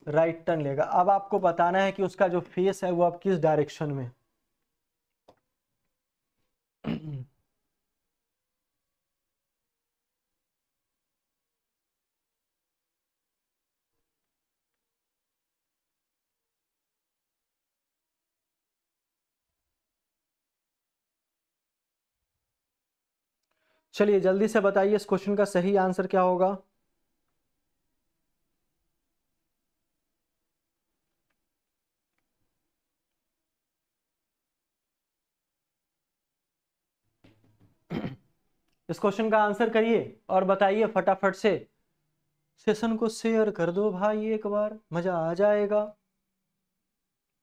राइट टर्न लेगा। अब आपको बताना है कि उसका जो फेस है वो अब किस डायरेक्शन में। चलिए जल्दी से बताइए इस क्वेश्चन का सही आंसर क्या होगा। इस क्वेश्चन का आंसर करिए और बताइए फटाफट से। सेशन को शेयर कर दो भाई, एक बार मजा आ जाएगा।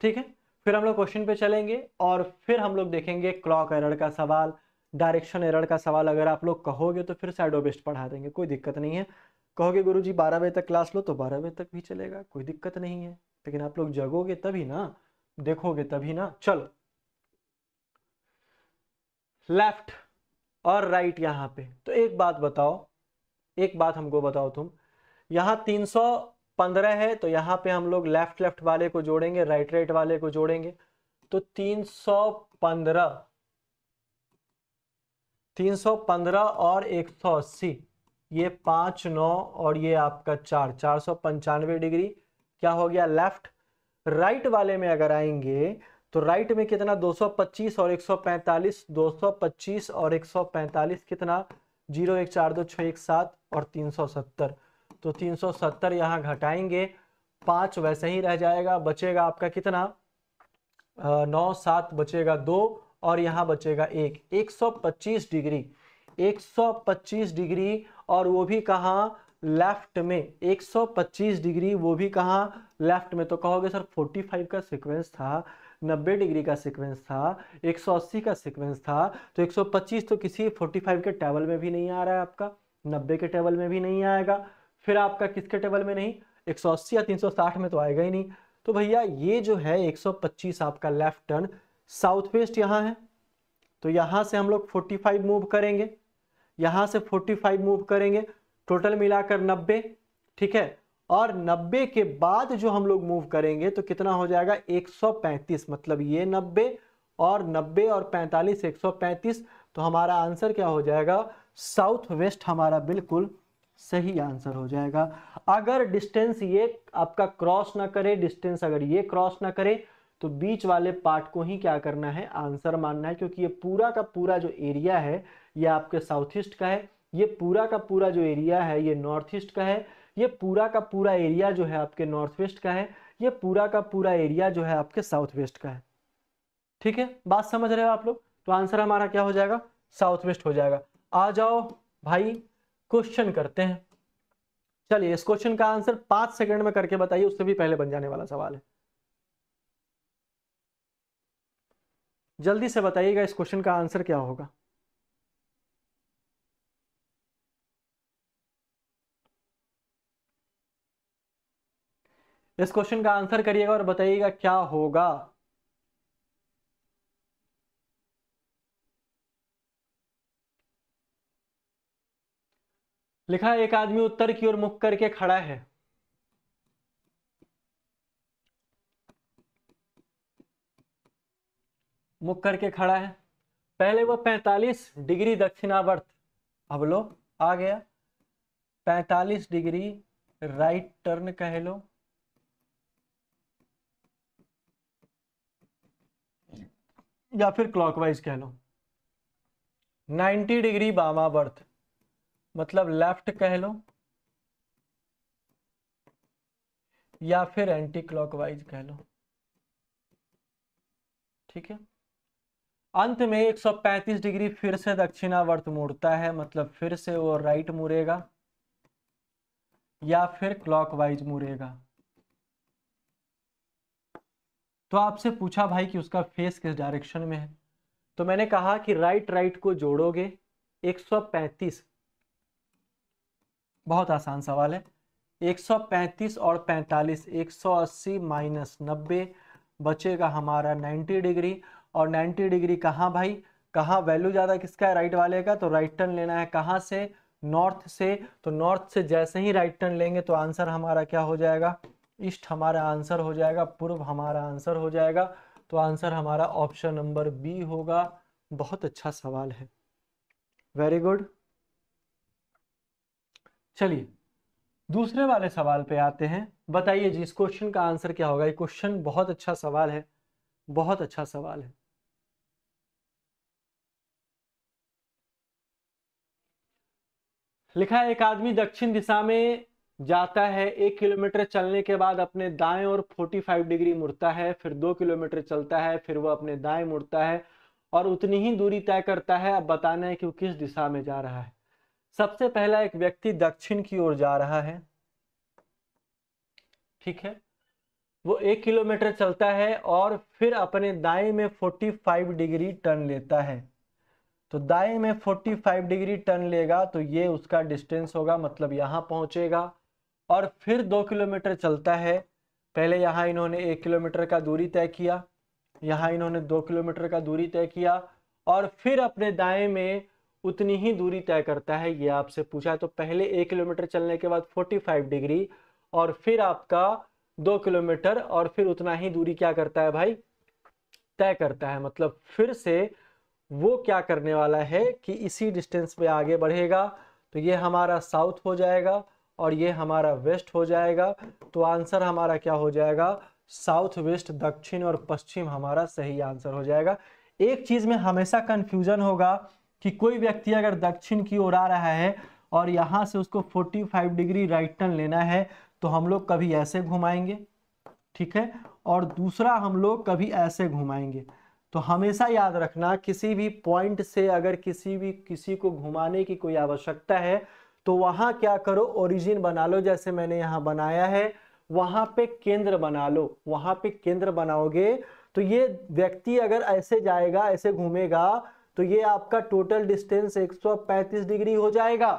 ठीक है, फिर हम लोग क्वेश्चन पे चलेंगे और फिर हम लोग देखेंगे क्लॉक एरर का सवाल, डायरेक्शन एरर का सवाल। अगर आप लोग कहोगे तो फिर शैडो बेस्ड पढ़ा देंगे, कोई दिक्कत नहीं है। कहोगे गुरुजी 12 बजे तक क्लास लो तो 12 बजे तक भी चलेगा, कोई दिक्कत नहीं है। लेकिन आप लोग जगोगे तभी ना, देखोगे तभी ना। चलो, लेफ्ट और राइट यहाँ पे, तो एक बात बताओ, एक बात हमको बताओ तुम, यहाँ 315 है तो यहाँ पे हम लोग लेफ्ट लेफ्ट वाले को जोड़ेंगे, राइट राइट वाले को जोड़ेंगे। तो 315 और 180, ये 5 9 और ये आपका 495 डिग्री क्या हो गया लेफ्ट। राइट वाले में अगर आएंगे तो राइट में कितना, 225 और 145, 225 और 145 कितना, 0 1 4 2 6 1 7 और 370। तो 370 यहाँ घटाएंगे, 5 वैसे ही रह जाएगा, बचेगा आपका कितना, 9 7 बचेगा 2 और यहाँ बचेगा 1, 125 डिग्री, 125 डिग्री। और वो भी कहाँ, लेफ्ट में, 125 डिग्री वो भी कहाँ, लेफ्ट में। तो कहोगे सर 45 का सीक्वेंस था, 90 डिग्री का सीक्वेंस था, 180 का सीक्वेंस था, तो 125 तो किसी 45 के टेबल में भी नहीं आ रहा है आपका, 90 के टेबल में भी नहीं आएगा, फिर आपका किसके टेबल में नहीं, 180 या 360 में तो आएगा ही नहीं। तो भैया ये जो है 125 आपका लेफ्ट टर्न साउथ वेस्ट यहाँ है, तो यहां से हम लोग 45 मूव करेंगे, यहां से 45 मूव करेंगे, टोटल मिलाकर 90। ठीक है, और 90 के बाद जो हम लोग मूव करेंगे तो कितना हो जाएगा, 135, मतलब ये 90 और 90 और 45 135। तो हमारा आंसर क्या हो जाएगा, साउथ वेस्ट हमारा बिल्कुल सही आंसर हो जाएगा। अगर डिस्टेंस ये आपका क्रॉस ना करे, डिस्टेंस अगर ये क्रॉस ना करे तो बीच वाले पार्ट को ही क्या करना है, आंसर मानना है, क्योंकि ये पूरा का पूरा जो एरिया है ये आपके साउथ ईस्ट का है, ये पूरा का पूरा जो एरिया है ये नॉर्थ ईस्ट का है, ये पूरा का पूरा एरिया जो है आपके नॉर्थ वेस्ट का है, ये पूरा का पूरा एरिया जो है आपके साउथ वेस्ट का है। ठीक है, बात समझ रहे हो आप लोग। तो आंसर हमारा क्या हो जाएगा, साउथ वेस्ट हो जाएगा। आ जाओ भाई, क्वेश्चन करते हैं। चलिए, इस क्वेश्चन का आंसर 5 सेकंड में करके बताइए, उससे भी पहले बन जाने वाला सवाल है। जल्दी से बताइएगा इस क्वेश्चन का आंसर क्या होगा। इस क्वेश्चन का आंसर करिएगा और बताइएगा क्या होगा। लिखा है एक आदमी उत्तर की ओर मुख करके खड़ा है, मुख करके खड़ा है। पहले वो 45 डिग्री दक्षिणावर्त, अब लो आ गया 45 डिग्री राइट टर्न कह लो, या फिर क्लॉकवाइज कह लो। 90 डिग्री वामावर्त, मतलब लेफ्ट कह लो, या फिर एंटी क्लॉकवाइज कह लो। ठीक है, अंत में 135 डिग्री फिर से दक्षिणावर्त मुड़ता है, मतलब फिर से वो राइट मुड़ेगा या फिर क्लॉकवाइज मुड़ेगा। तो आपसे पूछा भाई कि उसका फेस किस डायरेक्शन में है, तो मैंने कहा कि राइट राइट को जोड़ोगे 135, बहुत आसान सवाल है। 135 और 45, 180 माइनस 90 बचेगा हमारा 90 डिग्री। और 90 डिग्री कहाँ भाई, कहाँ वैल्यू ज़्यादा किसका है, राइट वाले का। तो राइट टर्न लेना है कहाँ से, नॉर्थ से। तो नॉर्थ से जैसे ही राइट टर्न लेंगे तो आंसर हमारा क्या हो जाएगा, ईस्ट हमारा आंसर हो जाएगा, पूर्व हमारा आंसर हो जाएगा। तो आंसर हमारा ऑप्शन नंबर बी होगा। बहुत अच्छा सवाल है, वेरी गुड। चलिए दूसरे वाले सवाल पे आते हैं। बताइए जी इस क्वेश्चन का आंसर क्या होगा। ये क्वेश्चन बहुत अच्छा सवाल है, बहुत अच्छा सवाल है। लिखा है एक आदमी दक्षिण दिशा में जाता है, 1 किलोमीटर चलने के बाद अपने दाएं और 45 डिग्री मुड़ता है, फिर 2 किलोमीटर चलता है, फिर वह अपने दाएं मुड़ता है और उतनी ही दूरी तय करता है। अब बताना है कि वो किस दिशा में जा रहा है। सबसे पहला एक व्यक्ति दक्षिण की ओर जा रहा है, ठीक है, वो 1 किलोमीटर चलता है और फिर अपने दाएं में 45 डिग्री टर्न लेता है। तो दाएं में 45 डिग्री टर्न लेगा तो ये उसका डिस्टेंस होगा, मतलब यहाँ पहुंचेगा। और फिर 2 किलोमीटर चलता है। पहले यहाँ इन्होंने 1 किलोमीटर का दूरी तय किया, यहाँ इन्होंने 2 किलोमीटर का दूरी तय किया और फिर अपने दाएं में उतनी ही दूरी तय करता है। ये आपसे पूछा है। तो पहले 1 किलोमीटर चलने के बाद 45 डिग्री और फिर आपका 2 किलोमीटर और फिर उतना ही दूरी क्या करता है भाई, तय करता है। मतलब फिर से वो क्या करने वाला है कि इसी डिस्टेंस पे आगे बढ़ेगा। तो ये हमारा साउथ हो जाएगा और ये हमारा वेस्ट हो जाएगा। तो आंसर हमारा क्या हो जाएगा, साउथ वेस्ट, दक्षिण और पश्चिम हमारा सही आंसर हो जाएगा। एक चीज में हमेशा कंफ्यूजन होगा कि कोई व्यक्ति अगर दक्षिण की ओर आ रहा है और यहां से उसको 45 डिग्री राइट टर्न लेना है तो हम लोग कभी ऐसे घुमाएंगे, ठीक है, और दूसरा हम लोग कभी ऐसे घुमाएंगे। तो हमेशा याद रखना किसी भी पॉइंट से अगर किसी को घुमाने की कोई आवश्यकता है तो वहां क्या करो, ओरिजिन बना लो, जैसे मैंने यहाँ बनाया है, वहां पे केंद्र बना लो। वहां पे केंद्र बनाओगे तो ये व्यक्ति अगर ऐसे जाएगा, ऐसे घूमेगा, तो ये आपका टोटल डिस्टेंस 135 डिग्री हो जाएगा,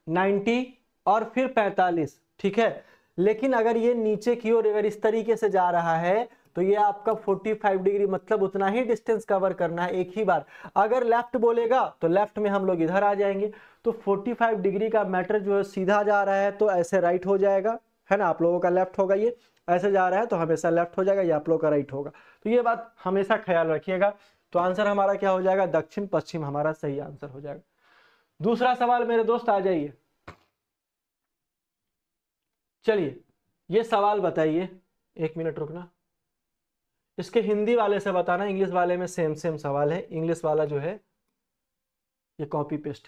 90 और फिर 45, ठीक है। लेकिन अगर ये नीचे की ओर अगर इस तरीके से जा रहा है तो ये आपका 45 डिग्री, मतलब उतना ही डिस्टेंस कवर करना है एक ही बार। अगर लेफ्ट बोलेगा तो लेफ्ट में हम लोग इधर आ जाएंगे। तो 45 डिग्री का मैटर जो है सीधा जा रहा है तो ऐसे राइट हो जाएगा, है ना, आप लोगों का लेफ्ट होगा, ये ऐसे जा रहा है तो हमेशा लेफ्ट हो जाएगा, ये आप लोगों का राइट होगा। तो ये बात हमेशा ख्याल रखिएगा। तो आंसर हमारा क्या हो जाएगा, दक्षिण पश्चिम हमारा सही आंसर हो जाएगा। दूसरा सवाल मेरे दोस्त आ जाइए। चलिए ये सवाल बताइए, 1 मिनट रुकना, इसके हिंदी वाले से बताना, इंग्लिश वाले में सेम सेम सवाल है। इंग्लिश वाला जो है ये कॉपी पेस्ट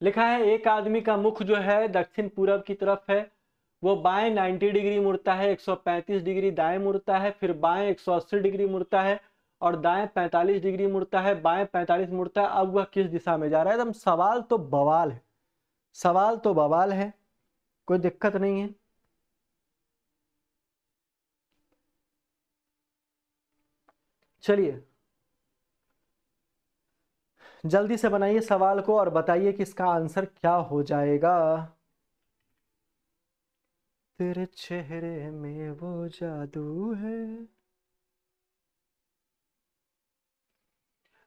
लिखा है। एक आदमी का मुख जो है दक्षिण पूरब की तरफ है, वो बाएं 90 डिग्री मुड़ता है, 135 डिग्री दाएं मुड़ता है, फिर बाएं 180 डिग्री मुड़ता है और दाएं 45 डिग्री मुड़ता है, बाएं 45 मुड़ता है। अब वह किस दिशा में जा रहा है। एकदम सवाल तो बवाल है, सवाल तो बवाल है, कोई दिक्कत नहीं है। चलिए जल्दी से बनाइए सवाल को और बताइए कि इसका आंसर क्या हो जाएगा। तेरे चेहरे में वो जादू है।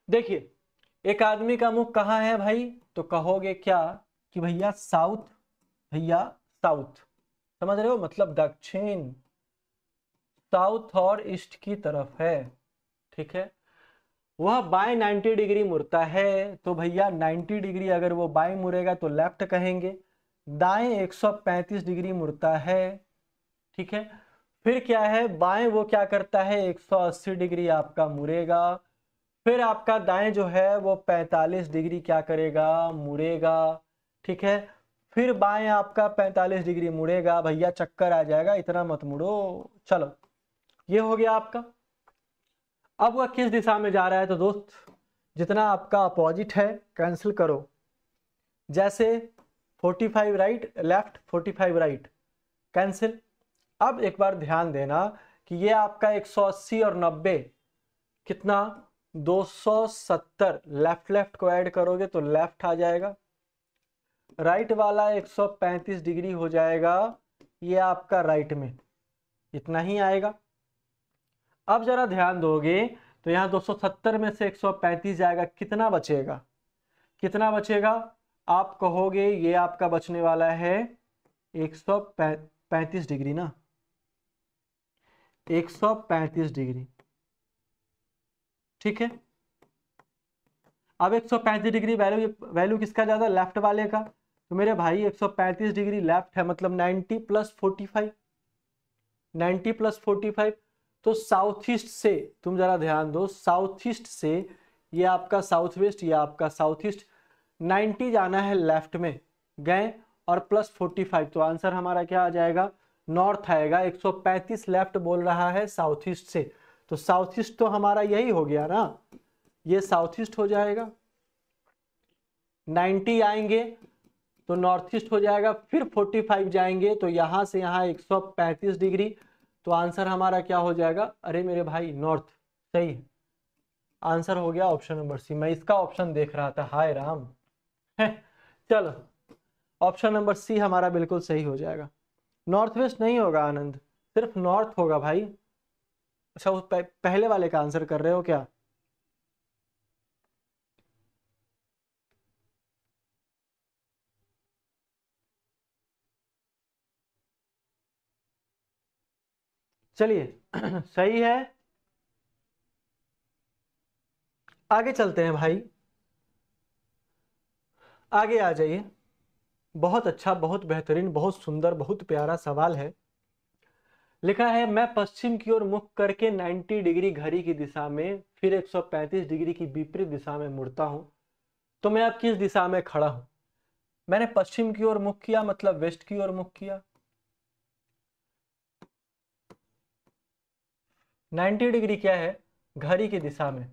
देखिए एक आदमी का मुख कहाँ है भाई, तो कहोगे क्या कि भैया साउथ, भैया साउथ, समझ रहे हो, मतलब दक्षिण, साउथ और ईस्ट की तरफ है, ठीक है। वह बाएं 90 डिग्री मुड़ता है, तो भैया 90 डिग्री अगर वो बाएं मुड़ेगा तो लेफ्ट कहेंगे। दाएं 135 डिग्री मुड़ता है, ठीक है। फिर क्या है, बाएं वो क्या करता है, 180 डिग्री आपका मुड़ेगा। फिर आपका दाएं जो है वो 45 डिग्री क्या करेगा, मुड़ेगा, ठीक है। फिर बाएं आपका 45 डिग्री मुड़ेगा। भैया चक्कर आ जाएगा, इतना मत मुड़ो। चलो ये हो गया आपका। अब वह किस दिशा में जा रहा है, तो दोस्त जितना आपका अपोजिट है कैंसिल करो। जैसे 45 राइट लेफ्ट, 45 राइट, कैंसिल। अब एक बार ध्यान देना कि ये आपका 180 और 90 कितना, 270, लेफ्ट लेफ्ट को ऐड करोगे तो लेफ्ट आ जाएगा। राइट वाला 135 डिग्री हो जाएगा, ये आपका राइट में इतना ही आएगा। अब जरा ध्यान दोगे तो यहाँ 270 में से 135 जाएगा, कितना बचेगा, कितना बचेगा, आप कहोगे ये आपका बचने वाला है 135 डिग्री ना, 135 डिग्री, ठीक है। अब 135 डिग्री वैल्यू किसका ज्यादा, लेफ्ट वाले का। तो मेरे भाई 135 डिग्री लेफ्ट है, मतलब 90 प्लस 45, 90 प्लस 45। तो साउथ ईस्ट से, तुम जरा ध्यान दो, साउथ ईस्ट से ये आपका साउथ वेस्ट, ये आपका साउथ ईस्ट, 90 जाना है लेफ्ट में, गए और प्लस 45। तो आंसर हमारा क्या आ जाएगा, नॉर्थ आएगा, 135 लेफ्ट बोल रहा है साउथ ईस्ट से, तो साउथ ईस्ट तो हमारा यही हो गया ना, ये साउथ ईस्ट हो जाएगा। 90 आएंगे तो नॉर्थ ईस्ट हो जाएगा, फिर 45 जाएंगे तो यहां से यहां 135 डिग्री, तो आंसर हमारा क्या हो जाएगा, अरे मेरे भाई नॉर्थ, सही है, आंसर हो गया ऑप्शन नंबर सी। मैं इसका ऑप्शन देख रहा था, हाय राम। चलो ऑप्शन नंबर सी हमारा बिल्कुल सही हो जाएगा। नॉर्थ वेस्ट नहीं होगा आनंद, सिर्फ नॉर्थ होगा भाई। अच्छा उस पहले वाले का आंसर कर रहे हो क्या? चलिए सही है, आगे चलते हैं भाई, आगे आ जाइए। बहुत अच्छा, बहुत बेहतरीन, बहुत सुंदर, बहुत प्यारा सवाल है। लिखा है मैं पश्चिम की ओर मुख करके 90 डिग्री घड़ी की दिशा में फिर 135 डिग्री की विपरीत दिशा में मुड़ता हूं, तो मैं अब किस दिशा में खड़ा हूं? मैंने पश्चिम की ओर मुख किया मतलब वेस्ट की ओर मुख किया। 90 डिग्री क्या है? घड़ी की दिशा में,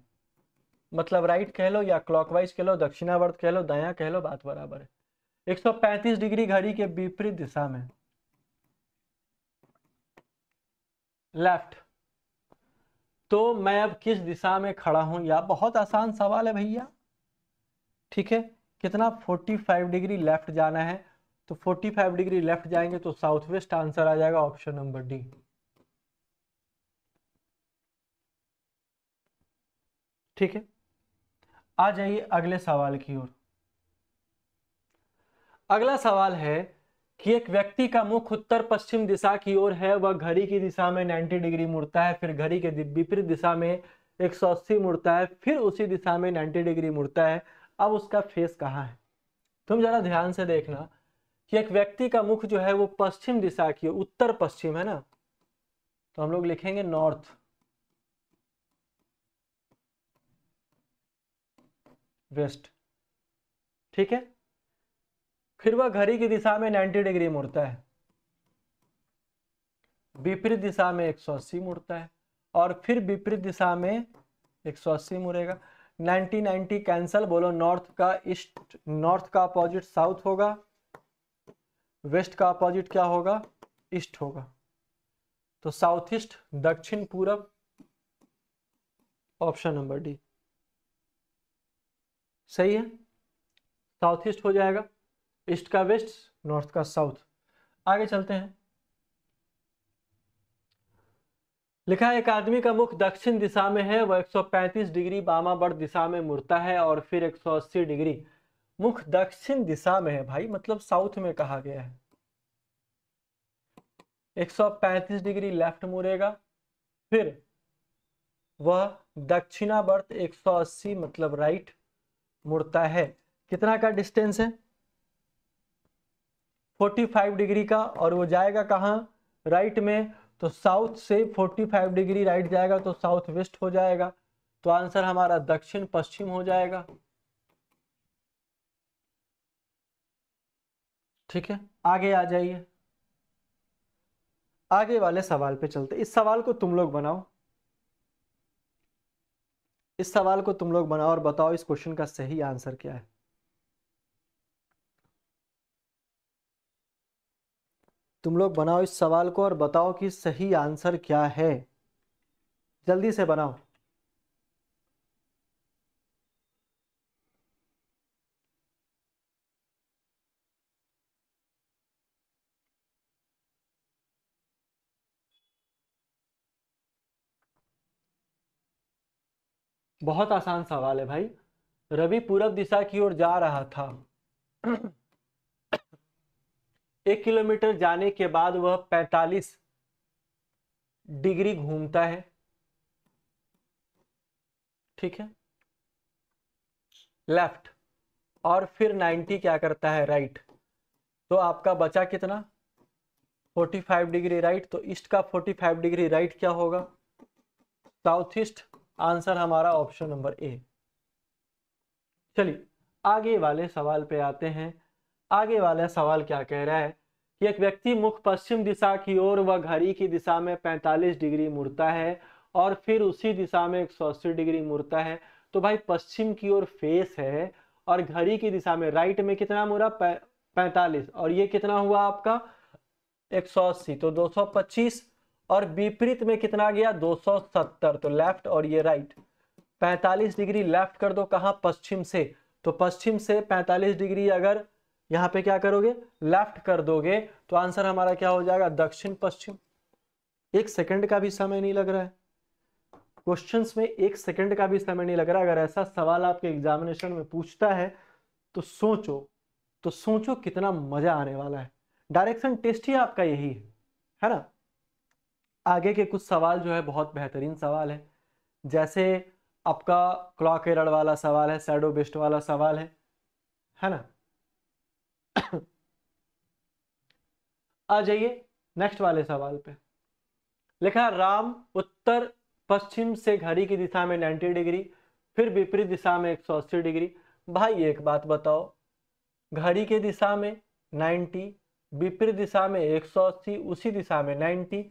मतलब राइट कह लो या क्लॉकवाइज कह लो, दक्षिणावर्त कह लो, दायां कह लो, बात बराबर है। 135 डिग्री घड़ी के विपरीत दिशा में, लेफ्ट। तो मैं अब किस दिशा में खड़ा हूं? या बहुत आसान सवाल है भैया, ठीक है। कितना? 45 डिग्री लेफ्ट जाना है, तो 45 डिग्री लेफ्ट जाएंगे तो साउथ वेस्ट आंसर आ जाएगा, ऑप्शन नंबर डी। ठीक है, आ जाइए अगले सवाल की ओर। अगला सवाल है कि एक व्यक्ति का मुख उत्तर पश्चिम दिशा की ओर है, वह घड़ी की दिशा में 90 डिग्री मुड़ता है, फिर घड़ी के विपरीत दिशा में 180 मुड़ता है, फिर उसी दिशा में 90 डिग्री मुड़ता है। अब उसका फेस कहाँ है? तुम जरा ध्यान से देखना कि एक व्यक्ति का मुख जो है वो पश्चिम दिशा की, उत्तर पश्चिम है ना, तो हम लोग लिखेंगे नॉर्थ वेस्ट, ठीक है। फिर वह घड़ी की दिशा में 90 डिग्री मुड़ता है, विपरीत दिशा में 180 मुड़ता है, और फिर विपरीत दिशा में 180 मुड़ेगा। 90 90 कैंसल, बोलो नॉर्थ का ईस्ट, नॉर्थ का अपोजिट साउथ होगा, वेस्ट का अपोजिट क्या होगा? ईस्ट होगा। तो साउथ ईस्ट, दक्षिण पूरब, ऑप्शन नंबर डी सही है, साउथ ईस्ट हो जाएगा, ईस्ट का वेस्ट, नॉर्थ का साउथ। आगे चलते हैं। लिखा है एक आदमी का मुख दक्षिण दिशा में है, वह 135 डिग्री वामावर्त दिशा में मुड़ता है और फिर 180 डिग्री। मुख दक्षिण दिशा में है भाई, मतलब साउथ में कहा गया है। 135 डिग्री लेफ्ट मुड़ेगा, फिर वह दक्षिणावर्त 180 मतलब राइट मुड़ता है। कितना का डिस्टेंस है? 45 डिग्री का, और वो जाएगा कहाँ? राइट में, तो साउथ से 45 डिग्री राइट जाएगा तो साउथ वेस्ट हो जाएगा, तो आंसर हमारा दक्षिण पश्चिम हो जाएगा। ठीक है, आगे आ जाइए, आगे वाले सवाल पे चलते। इस सवाल को तुम लोग बनाओ, इस सवाल को तुम लोग बनाओ और बताओ इस क्वेश्चन का सही आंसर क्या है। तुम लोग बनाओ इस सवाल को और बताओ कि सही आंसर क्या है, जल्दी से बनाओ। बहुत आसान सवाल है भाई। रवि पूरब दिशा की ओर जा रहा था। 1 किलोमीटर जाने के बाद वह 45 डिग्री घूमता है, ठीक है, लेफ्ट, और फिर 90 क्या करता है? राइट। तो आपका बचा कितना? 45 डिग्री राइट, तो ईस्ट का 45 डिग्री राइट क्या होगा? South east. आंसर हमारा ऑप्शन नंबर ए। चलिए आगे वाले सवाल पे आते हैं। आगे वाला सवाल क्या कह रहा है कि एक व्यक्ति मुख पश्चिम दिशा की ओर व घड़ी की दिशा में 45 डिग्री मुड़ता है और फिर उसी दिशा में 180 डिग्री मुड़ता है। तो भाई पश्चिम की ओर फेस है और घड़ी की दिशा में राइट में कितना मुड़ा 45 और ये कितना हुआ आपका 180, तो 225 और विपरीत में कितना गया 270, तो लेफ्ट और ये राइट। 45 डिग्री लेफ्ट कर दो, कहाँ पश्चिम से, तो पश्चिम से 45 डिग्री अगर यहाँ पे क्या करोगे लेफ्ट कर दोगे तो आंसर हमारा क्या हो जाएगा दक्षिण पश्चिम। एक सेकंड का भी समय नहीं लग रहा है, क्वेश्चंस में एक सेकंड का भी समय नहीं लग रहा। अगर ऐसा सवाल आपके एग्जामिनेशन में पूछता है तो सोचो कितना मजा आने वाला है। डायरेक्शन टेस्ट ही आपका यही है ना। आगे के कुछ सवाल जो है बहुत बेहतरीन सवाल है, जैसे आपका क्लॉक एरर वाला सवाल है, शैडो बेस्ड वाला सवाल है ना। आ जाइए नेक्स्ट वाले सवाल पे। लिखा राम उत्तर पश्चिम से घड़ी की दिशा में 90 डिग्री फिर विपरीत दिशा में 180 डिग्री। भाई एक बात बताओ, घड़ी के दिशा में 90, विपरीत दिशा में 180, उसी दिशा में 90,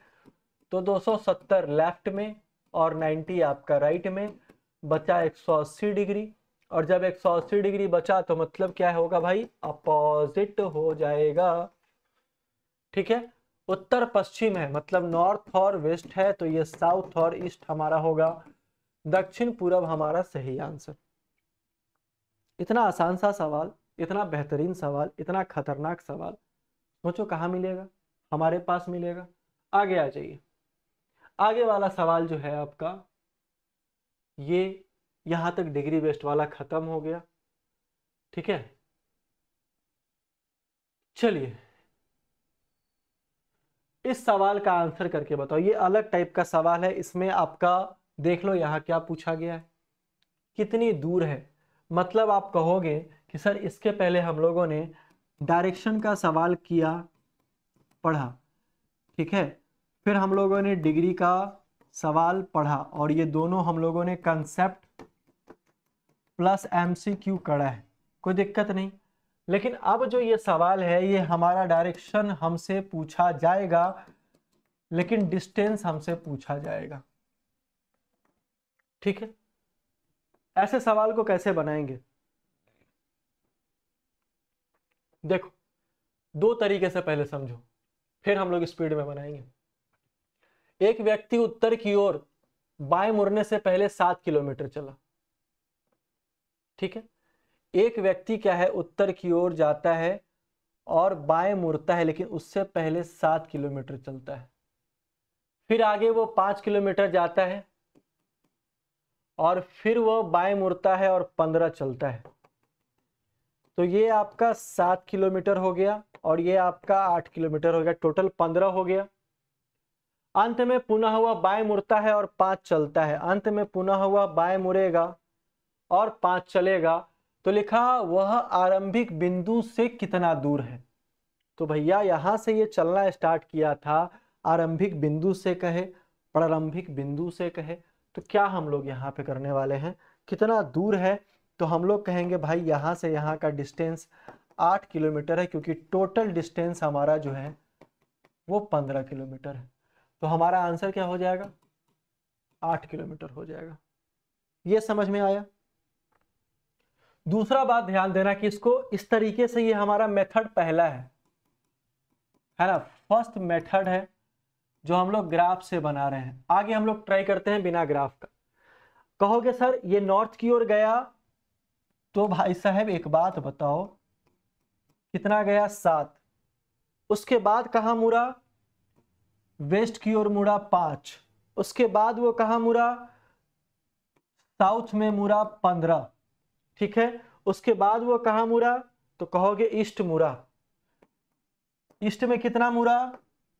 तो 270 लेफ्ट में और 90 आपका राइट में, बचा 180 डिग्री। और जब 180 डिग्री बचा तो मतलब क्या होगा भाई अपोजिट हो जाएगा। ठीक है, उत्तर पश्चिम है मतलब नॉर्थ और वेस्ट है, तो ये साउथ और ईस्ट हमारा होगा। दक्षिण पूरब हमारा सही आंसर। इतना आसान सा सवाल, इतना बेहतरीन सवाल, इतना खतरनाक सवाल, सोचो कहाँ मिलेगा, हमारे पास मिलेगा। आगे आ जाइए। आगे वाला सवाल जो है आपका, ये यहां तक डिग्री बेस्ड वाला खत्म हो गया। ठीक है, चलिए इस सवाल का आंसर करके बताओ। ये अलग टाइप का सवाल है, इसमें आपका देख लो यहाँ क्या पूछा गया है, कितनी दूर है। मतलब आप कहोगे कि सर इसके पहले हम लोगों ने डायरेक्शन का सवाल किया पढ़ा, ठीक है, फिर हम लोगों ने डिग्री का सवाल पढ़ा और ये दोनों हम लोगों ने कंसेप्ट प्लस एमसीक्यू करा है, कोई दिक्कत नहीं। लेकिन अब जो ये सवाल है ये हमारा डायरेक्शन हमसे पूछा जाएगा लेकिन डिस्टेंस हमसे पूछा जाएगा। ठीक है, ऐसे सवाल को कैसे बनाएंगे, देखो दो तरीके से पहले समझो फिर हम लोग स्पीड में बनाएंगे। एक व्यक्ति उत्तर की ओर बाएं मुड़ने से पहले 7 किलोमीटर चला। ठीक है, एक व्यक्ति क्या है उत्तर की ओर जाता है और बाएं मुड़ता है लेकिन उससे पहले 7 किलोमीटर चलता है। फिर आगे वो 5 किलोमीटर जाता है और फिर वो बाएं मुड़ता है और 15 चलता है। तो ये आपका 7 किलोमीटर हो गया और ये आपका 8 किलोमीटर हो गया, टोटल 15 हो गया। अंत में पुनः हुआ बाएं मुड़ता है और 5 चलता है, अंत में पुनः हुआ बाएं मुड़ेगा और 5 चलेगा। तो लिखा वह आरंभिक बिंदु से कितना दूर है। तो भैया यहां से ये चलना स्टार्ट किया था, आरंभिक बिंदु से कहे प्रारंभिक बिंदु से कहे, तो क्या हम लोग यहाँ पे करने वाले हैं कितना दूर है। तो हम लोग कहेंगे भाई यहां से यहाँ का डिस्टेंस 8 किलोमीटर है क्योंकि टोटल डिस्टेंस हमारा जो है वो 15 किलोमीटर है। तो हमारा आंसर क्या हो जाएगा 8 किलोमीटर हो जाएगा। ये समझ में आया। दूसरा बात ध्यान देना कि इसको इस तरीके से, ये हमारा मेथड पहला है ना, फर्स्ट मेथड है जो हम लोग ग्राफ से बना रहे हैं। आगे हम लोग ट्राई करते हैं बिना ग्राफ का। कहोगे सर ये नॉर्थ की ओर गया, तो भाई साहब एक बात बताओ कितना गया 7, उसके बाद कहां मुड़ा वेस्ट की ओर मुड़ा 5, उसके बाद वो कहां मुड़ा साउथ में मुड़ा 15। ठीक है, उसके बाद वो कहां मुड़ा तो कहोगे ईस्ट मुड़ा, ईस्ट में कितना मुड़ा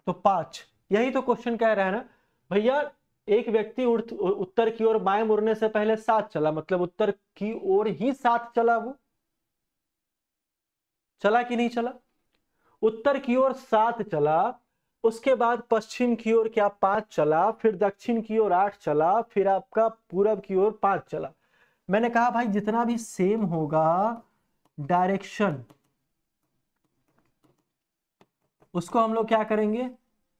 तो 5। यही तो क्वेश्चन कह रहा है ना भैया, एक व्यक्ति उत्तर की ओर बाएं मुड़ने से पहले 7 चला, मतलब उत्तर की ओर ही 7 चला, वो चला कि नहीं चला। उत्तर की ओर 7 चला, उसके बाद पश्चिम की ओर क्या 5 चला, फिर दक्षिण की ओर 8 चला, फिर आपका पूरब की ओर 5 चला। मैंने कहा भाई जितना भी सेम होगा डायरेक्शन उसको हम लोग क्या करेंगे,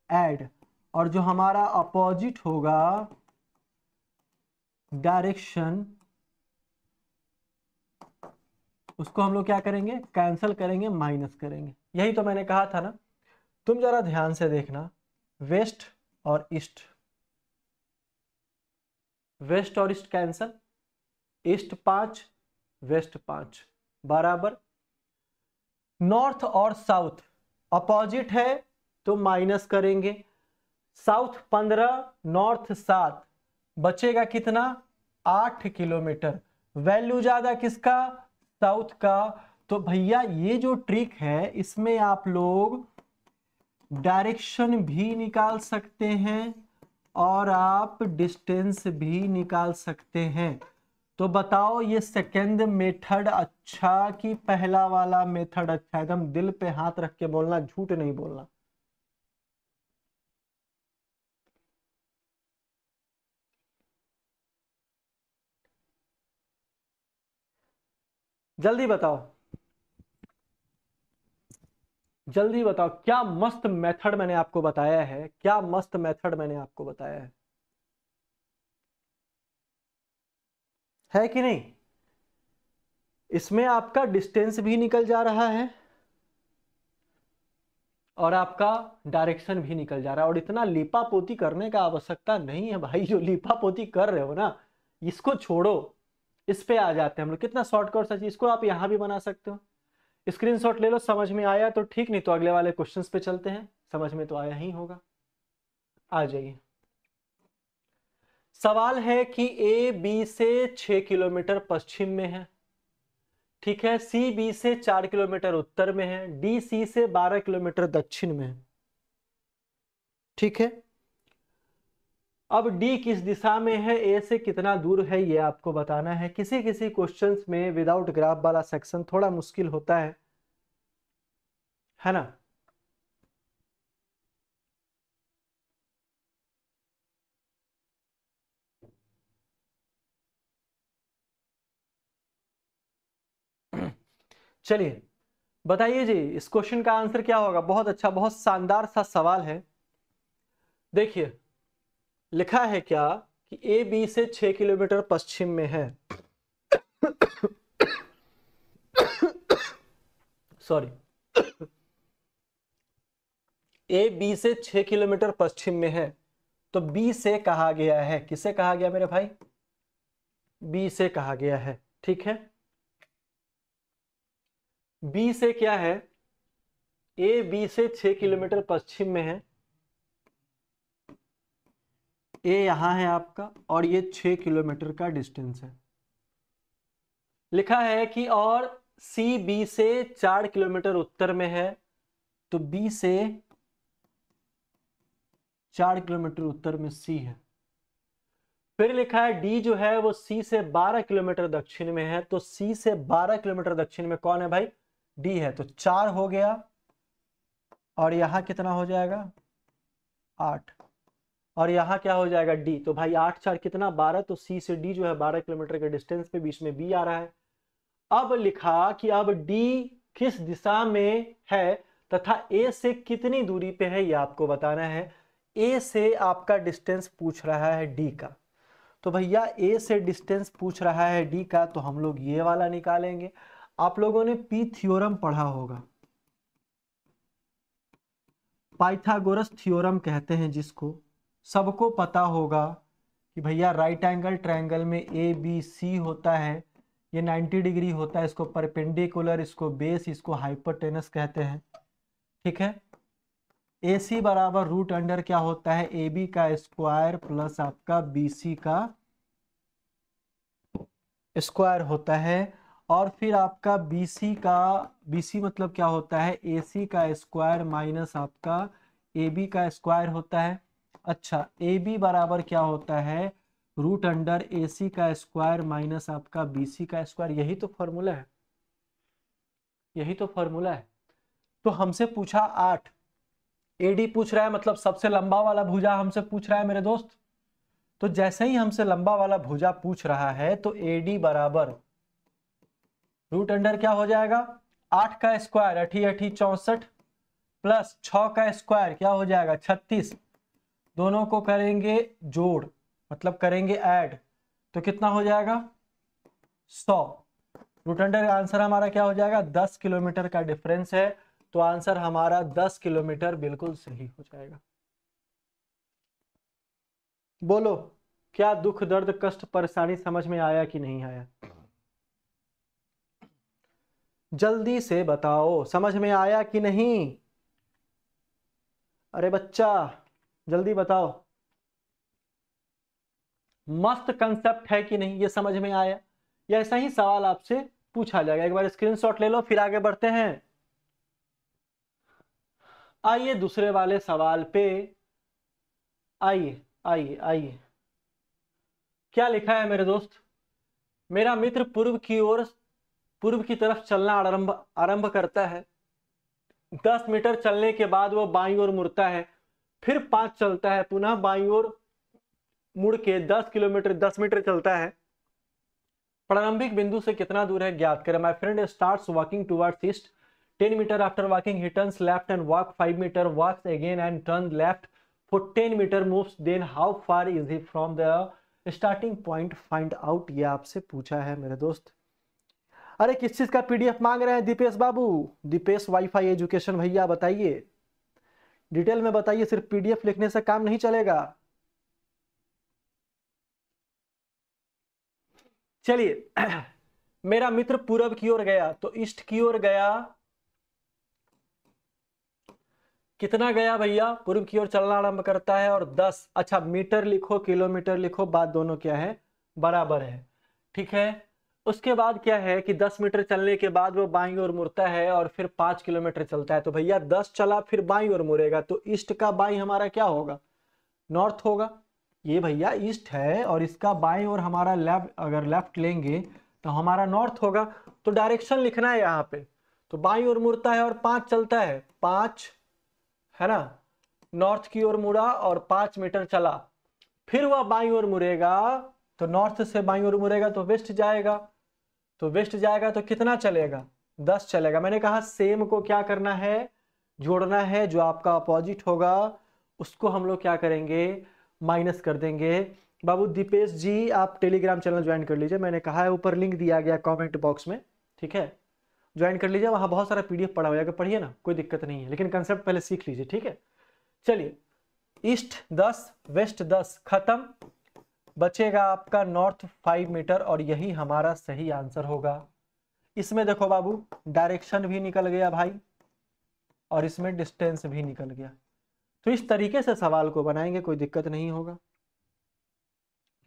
ऐड, और जो हमारा अपोजिट होगा डायरेक्शन, उसको हम लोग क्या करेंगे, कैंसिल करेंगे, माइनस करेंगे। यही तो मैंने कहा था ना, तुम जरा ध्यान से देखना, वेस्ट और ईस्ट, वेस्ट और ईस्ट कैंसल, ईस्ट 5 वेस्ट 5 बराबर, नॉर्थ और साउथ अपोजिट है तो माइनस करेंगे, साउथ 15 नॉर्थ 7, बचेगा कितना 8 किलोमीटर, वैल्यू ज्यादा किसका, साउथ का। तो भैया ये जो ट्रिक है इसमें आप लोग डायरेक्शन भी निकाल सकते हैं और आप डिस्टेंस भी निकाल सकते हैं। तो बताओ ये सेकेंड मेथड अच्छा कि पहला वाला मेथड अच्छा, एकदम दिल पे हाथ रख के बोलना, झूठ नहीं बोलना। जल्दी बताओ, जल्दी बताओ, क्या मस्त मेथड मैंने आपको बताया है, क्या मस्त मेथड मैंने आपको बताया है कि नहीं। इसमें आपका डिस्टेंस भी निकल जा रहा है और आपका डायरेक्शन भी निकल जा रहा है, और इतना लीपापोती करने का आवश्यकता नहीं है भाई। जो लीपापोती कर रहे हो ना, इसको छोड़ो, इस पे आ जाते हैं हम लोग। कितना शॉर्टकट सा चीज, इसको आप यहां भी बना सकते हो। स्क्रीनशॉट ले लो, समझ में आया तो ठीक, नहीं तो अगले वाले क्वेश्चंस पे चलते हैं। समझ में तो आया ही होगा, आ जाइए। सवाल है कि ए बी से 6 किलोमीटर पश्चिम में है, ठीक है, सी बी से 4 किलोमीटर उत्तर में है, डी सी से 12 किलोमीटर दक्षिण में है, ठीक है। अब डी किस दिशा में है, ए से कितना दूर है, ये आपको बताना है। किसी किसी क्वेश्चंस में विदाउट ग्राफ वाला सेक्शन थोड़ा मुश्किल होता है ना। चलिए बताइए जी, इस क्वेश्चन का आंसर क्या होगा। बहुत अच्छा, बहुत शानदार सा सवाल है। देखिए लिखा है क्या कि ए बी से 6 किलोमीटर पश्चिम में है, सॉरी, ए बी से 6 किलोमीटर पश्चिम में है, तो बी से कहा गया है, किसे कहा गया मेरे भाई, बी से कहा गया है, ठीक है। बी से क्या है, ए बी से 6 किलोमीटर पश्चिम में है, ए यहां है आपका, और ये 6 किलोमीटर का डिस्टेंस है। लिखा है कि और सी बी से 4 किलोमीटर उत्तर में है, तो बी से 4 किलोमीटर उत्तर में सी है। फिर लिखा है डी जो है वो सी से 12 किलोमीटर दक्षिण में है, तो सी से 12 किलोमीटर दक्षिण में कौन है भाई, डी है। तो 4 हो गया, और यहां कितना हो जाएगा 8, और यहां क्या हो जाएगा डी। तो भाई 8 4 कितना 12, तो सी से डी जो है 12 किलोमीटर के डिस्टेंस पे, बीच में बी आ रहा है। अब लिखा कि अब डी किस दिशा में है तथा ए से कितनी दूरी पे है, ये आपको बताना है। ए से आपका डिस्टेंस पूछ रहा है डी का, तो भैया ए से डिस्टेंस पूछ रहा है डी का, तो हम लोग ये वाला निकालेंगे। आप लोगों ने पी थ्योरम पढ़ा होगा, पाइथागोरस थ्योरम कहते हैं जिसको, सबको पता होगा कि भैया राइट एंगल ट्रायंगल में ए बी सी होता है, ये 90 डिग्री होता है, इसको परपेंडिकुलर, इसको बेस, इसको हाइपोटेनस कहते हैं, ठीक है। ए सी बराबर रूट अंडर क्या होता है, ए बी का स्क्वायर प्लस आपका बी सी का स्क्वायर होता है, और फिर आपका BC का, BC मतलब क्या होता है, AC का स्क्वायर माइनस आपका AB का स्क्वायर होता है। अच्छा, AB बराबर क्या होता है, रूट अंडर AC का स्क्वायर माइनस आपका BC का स्क्वायर। यही तो फॉर्मूला है, यही तो फॉर्मूला है। तो हमसे पूछा 8, AD पूछ रहा है, मतलब सबसे लंबा वाला भुजा हमसे पूछ रहा है मेरे दोस्त। तो जैसे ही हमसे लंबा वाला भुजा पूछ रहा है, तो AD बराबर रूट अंडर क्या हो जाएगा, 8 का स्क्वायर 8 8 64, प्लस 6 का स्क्वायर क्या हो जाएगा 36, दोनों को करेंगे जोड़, मतलब करेंगे ऐड, तो कितना हो जाएगा 100। रूट अंडर आंसर हमारा क्या हो जाएगा 10 किलोमीटर का डिफरेंस है, तो आंसर हमारा 10 किलोमीटर बिल्कुल सही हो जाएगा। बोलो क्या दुख दर्द कष्ट परेशानी समझ में आया कि नहीं आया? जल्दी से बताओ समझ में आया कि नहीं? अरे बच्चा जल्दी बताओ, मस्त कंसेप्ट है कि नहीं, ये समझ में आया? या ऐसा ही सवाल आपसे पूछा जाएगा? एक बार स्क्रीनशॉट ले लो फिर आगे बढ़ते हैं। आइए दूसरे वाले सवाल पे, आइए आइए आइए। क्या लिखा है मेरे दोस्त? मेरा मित्र पूर्व की तरफ चलना आरंभ करता है। 10 मीटर चलने के बाद वो बाईं ओर मुड़ता है, फिर 5 चलता है, पुनः बाईं ओर मुड़ के 10 मीटर चलता है। प्रारंभिक बिंदु से कितना दूर है ज्ञात करें। My friend starts walking towards east 10 metre after walking he turns left and walk 5 metre, walks again and turn left for 10 metre, moves, then how far is he from the starting point, find out. ये आपसे पूछा है मेरे दोस्त। अरे किस चीज का पीडीएफ मांग रहे हैं दीपेश बाबू? दीपेश वाईफाई एजुकेशन भैया, बताइए डिटेल में बताइए, सिर्फ पीडीएफ लिखने से काम नहीं चलेगा। चलिए मेरा मित्र पूरब की ओर गया, तो ईस्ट की ओर गया, कितना गया भैया? पूर्व की ओर चलना आरंभ करता है और 10, अच्छा मीटर लिखो किलोमीटर लिखो, बात दोनों क्या है बराबर है, ठीक है। उसके बाद क्या है कि 10 मीटर चलने के बाद वो बाईं ओर मुड़ता है और फिर 5 किलोमीटर चलता है, तो भैया 10 चला फिर बाईं ओर मुड़ेगा, तो ईस्ट का बाईं हमारा क्या होगा नॉर्थ होगा। ये भैया ईस्ट है और इसका बाईं ओर हमारा लेफ्ट, अगर लेफ्ट लेंगे तो हमारा नॉर्थ होगा, तो डायरेक्शन लिखना है यहाँ पे। तो बाईं ओर मुड़ता है और 5 चलता है, 5 है ना, नॉर्थ की ओर मुड़ा और 5 मीटर चला, फिर वह बाईं ओर मुड़ेगा, तो नॉर्थ से बाईं ओर मुड़ेगा तो वेस्ट जाएगा, तो वेस्ट जाएगा तो कितना चलेगा 10 चलेगा। मैंने कहा सेम को क्या करना है जोड़ना है, जो आपका अपोजिट होगा उसको हम लोग क्या करेंगे माइनस कर देंगे। बाबू दीपेश जी आप टेलीग्राम चैनल ज्वाइन कर लीजिए, मैंने कहा है ऊपर लिंक दिया गया कमेंट बॉक्स में, ठीक है ज्वाइन कर लीजिए, वहां बहुत सारा पीडीएफ पढ़ा हुआ है, पढ़िए ना कोई दिक्कत नहीं है, लेकिन कंसेप्ट पहले सीख लीजिए, ठीक है। चलिए ईस्ट 10 वेस्ट 10 खत्म, बचेगा आपका नॉर्थ 5 मीटर और यही हमारा सही आंसर होगा। इसमें देखो बाबू डायरेक्शन भी निकल गया भाई और इसमें डिस्टेंस भी निकल गया, तो इस तरीके से सवाल को बनाएंगे कोई दिक्कत नहीं होगा।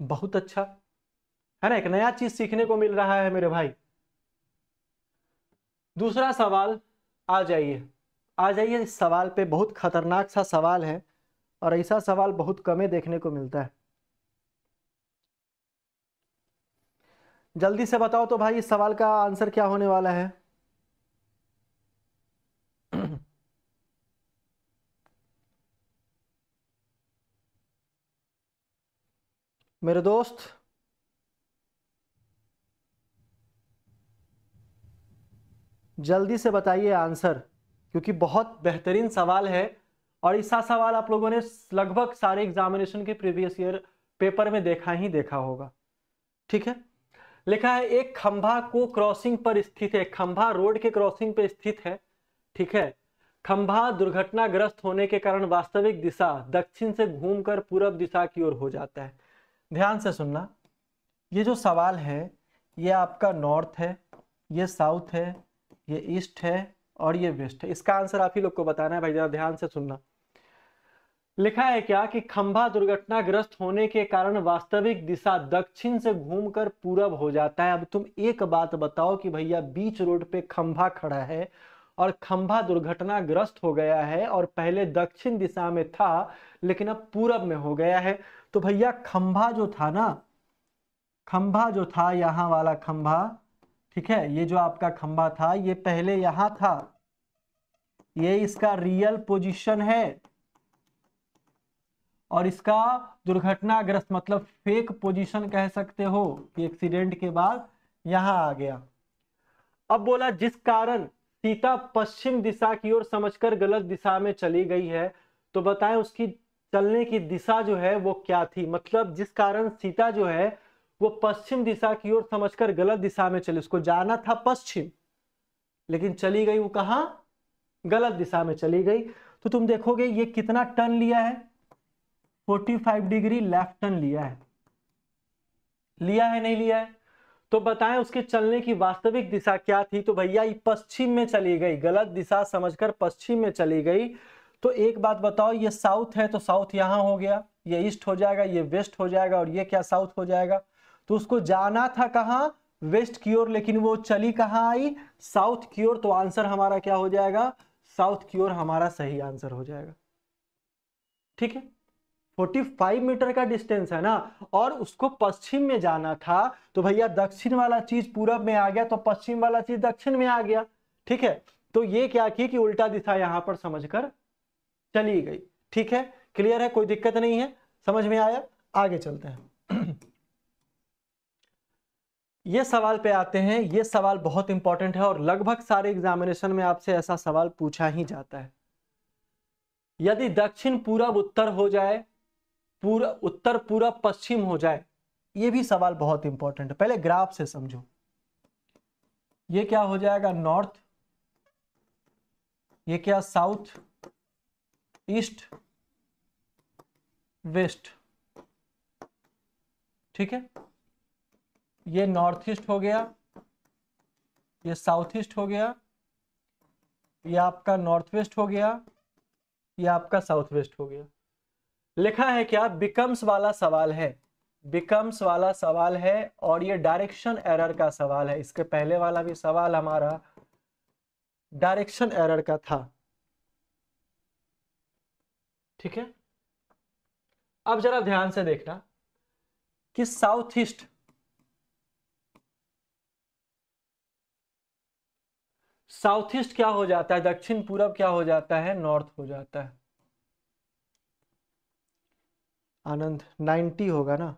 बहुत अच्छा है ना, एक नया चीज सीखने को मिल रहा है मेरे भाई। दूसरा सवाल, आ जाइए आ जाइए, इस सवाल पे बहुत खतरनाक सा सवाल है और ऐसा सवाल बहुत कम देखने को मिलता है। जल्दी से बताओ तो भाई इस सवाल का आंसर क्या होने वाला है? मेरे दोस्त जल्दी से बताइए आंसर, क्योंकि बहुत बेहतरीन सवाल है और ऐसा सवाल आप लोगों ने लगभग सारे एग्जामिनेशन के प्रीवियस ईयर पेपर में देखा ही देखा होगा, ठीक है। लिखा है एक खंभा को क्रॉसिंग पर स्थित है, खंभा रोड के क्रॉसिंग पर स्थित है, ठीक है। खंभा दुर्घटनाग्रस्त होने के कारण वास्तविक दिशा दक्षिण से घूमकर पूर्व दिशा की ओर हो जाता है। ध्यान से सुनना, ये जो सवाल है ये आपका नॉर्थ है, ये साउथ है, ये ईस्ट है और ये वेस्ट है। इसका आंसर आप ही लोग को बताना है भाई, जरा ध्यान से सुनना। लिखा है क्या कि खंभा दुर्घटनाग्रस्त होने के कारण वास्तविक दिशा दक्षिण से घूमकर पूरब हो जाता है। अब तुम एक बात बताओ कि भैया बीच रोड पे खंभा खड़ा है और खंभा दुर्घटनाग्रस्त हो गया है और पहले दक्षिण दिशा में था लेकिन अब पूरब में हो गया है, तो भैया खंभा जो था ना, खंभा जो था यहाँ वाला खंभा, ठीक है, ये जो आपका खंभा था ये पहले यहां था, ये इसका रियल पोजीशन है और इसका दुर्घटनाग्रस्त मतलब फेक पोजीशन कह सकते हो कि एक्सीडेंट के बाद यहां आ गया। अब बोला जिस कारण सीता पश्चिम दिशा की ओर समझकर गलत दिशा में चली गई है, तो बताएं उसकी चलने की दिशा जो है वो क्या थी। मतलब जिस कारण सीता जो है वो पश्चिम दिशा की ओर समझकर गलत दिशा में चली, उसको जाना था पश्चिम लेकिन चली गई वो कहां, गलत दिशा में चली गई। तो तुम देखोगे ये कितना टर्न लिया है, 45 डिग्री लेफ्ट टर्न लिया है, लिया है नहीं लिया है। तो बताएं उसके चलने की वास्तविक दिशा क्या थी। तो भैया ये पश्चिम में चली गई, गलत दिशा समझकर पश्चिम में चली गई। तो एक बात बताओ, ये साउथ है तो साउथ यहां हो गया, ये ईस्ट हो जाएगा, ये वेस्ट हो जाएगा और ये क्या साउथ हो जाएगा। तो उसको जाना था कहां, वेस्ट की ओर, लेकिन वो चली कहां आई, साउथ की ओर। तो आंसर हमारा क्या हो जाएगा, साउथ की ओर हमारा सही आंसर हो जाएगा। ठीक है, 45 मीटर का डिस्टेंस है ना, और उसको पश्चिम में जाना था, तो भैया दक्षिण वाला चीज पूरब में आ गया तो पश्चिम वाला चीज दक्षिण में आ गया। ठीक है, तो ये क्या की कि उल्टा दिशा यहां पर समझकर चली गई। ठीक है, क्लियर है, कोई दिक्कत नहीं है, समझ में आया। आगे चलते हैं। ये सवाल पे आते हैं। ये सवाल बहुत इंपॉर्टेंट है और लगभग सारे एग्जामिनेशन में आपसे ऐसा सवाल पूछा ही जाता है। यदि दक्षिण पूरब उत्तर हो जाए, पूरा उत्तर पूरब पश्चिम हो जाए, ये भी सवाल बहुत इंपॉर्टेंट है। पहले ग्राफ से समझो, ये क्या हो जाएगा, नॉर्थ, ये क्या साउथ, ईस्ट, वेस्ट। ठीक है, ये नॉर्थ ईस्ट हो गया, ये साउथ ईस्ट हो गया, ये आपका नॉर्थ वेस्ट हो गया, ये आपका साउथ वेस्ट हो गया। लिखा है क्या, बिकम्स वाला सवाल है, बिकम्स वाला सवाल है और ये डायरेक्शन एरर का सवाल है। इसके पहले वाला भी सवाल हमारा डायरेक्शन एरर का था। ठीक है, अब जरा ध्यान से देखना कि साउथ ईस्ट, साउथ ईस्ट क्या हो जाता है, दक्षिण पूरब क्या हो जाता है, नॉर्थ हो जाता है। आनंद 90 होगा ना,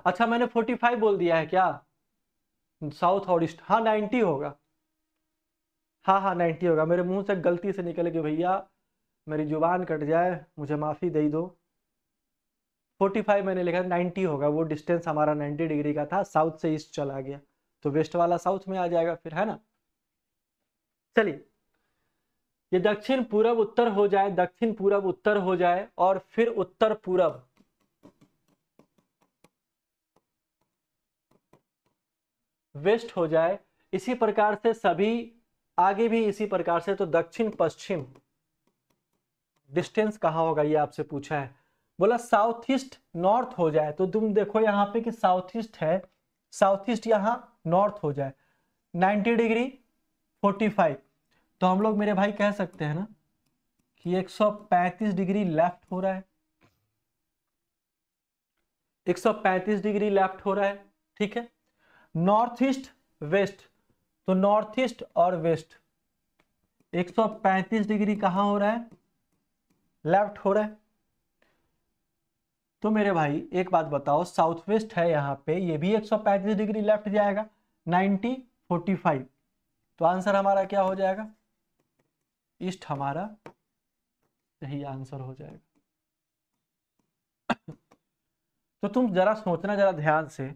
अच्छा मैंने 45 बोल दिया है क्या, साउथ और ईस्ट, हाँ 90 होगा, हाँ हाँ 90 होगा। मेरे मुंह से गलती से निकल गई भैया, मेरी जुबान कट जाए, मुझे माफी दे दो। 45 मैंने लिखा, 90 होगा, वो डिस्टेंस हमारा 90 डिग्री का था, साउथ से ईस्ट चला गया तो वेस्ट वाला साउथ में आ जाएगा फिर, है ना। चलिए, ये दक्षिण पूरब उत्तर हो जाए, दक्षिण पूरब उत्तर हो जाए और फिर उत्तर पूरब, वेस्ट हो जाए, इसी प्रकार से सभी आगे भी इसी प्रकार से। तो दक्षिण पश्चिम डिस्टेंस कहां होगा ये आपसे पूछा है। बोला साउथ ईस्ट नॉर्थ हो जाए, तो तुम देखो यहां पे कि साउथ ईस्ट है, साउथ ईस्ट यहां नॉर्थ हो जाए 90 डिग्री 45, तो हम लोग मेरे भाई कह सकते हैं ना कि 135 डिग्री लेफ्ट हो रहा है, 135 डिग्री लेफ्ट हो रहा है। ठीक है, नॉर्थ ईस्ट वेस्ट, तो नॉर्थ ईस्ट और वेस्ट 135 डिग्री कहां हो रहा है, लेफ्ट हो रहा है। तो मेरे भाई एक बात बताओ, साउथ वेस्ट है यहाँ पे, ये भी 135 डिग्री लेफ्ट जाएगा, 90 45, तो आंसर हमारा क्या हो जाएगा, ईस्ट हमारा सही आंसर हो जाएगा। तो तुम जरा सोचना जरा ध्यान से,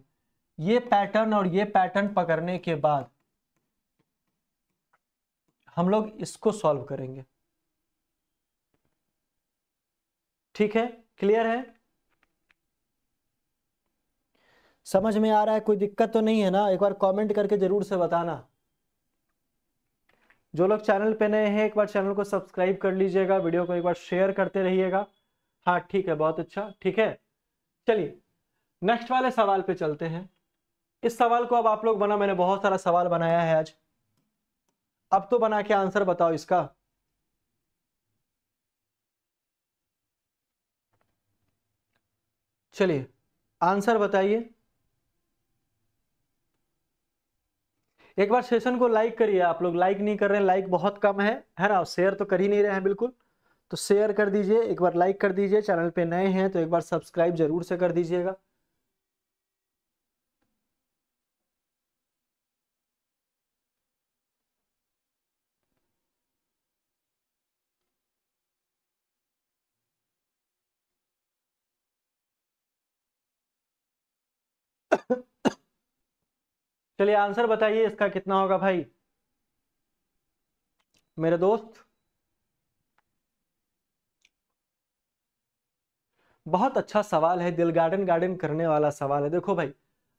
ये पैटर्न और ये पैटर्न पकड़ने के बाद हम लोग इसको सॉल्व करेंगे। ठीक है, क्लियर है, समझ में आ रहा है, कोई दिक्कत तो नहीं है ना। एक बार कमेंट करके जरूर से बताना। जो लोग चैनल पे नए हैं एक बार चैनल को सब्सक्राइब कर लीजिएगा, वीडियो को एक बार शेयर करते रहिएगा। हाँ ठीक है, बहुत अच्छा, ठीक है। चलिए नेक्स्ट वाले सवाल पे चलते हैं। इस सवाल को अब आप लोग बना, मैंने बहुत सारा सवाल बनाया है आज, अब तो बना के आंसर बताओ इसका। चलिए आंसर बताइए। एक बार सेशन को लाइक करिए, आप लोग लाइक नहीं कर रहे हैं, लाइक बहुत कम है ना, शेयर तो कर ही नहीं रहे हैं बिल्कुल, तो शेयर कर दीजिए, एक बार लाइक कर दीजिए। चैनल पे नए हैं तो एक बार सब्सक्राइब जरूर से कर दीजिएगा। चलिए आंसर बताइए इसका कितना होगा भाई मेरे दोस्त। बहुत अच्छा सवाल है, दिल गार्डन गार्डन करने वाला सवाल है। देखो भाई,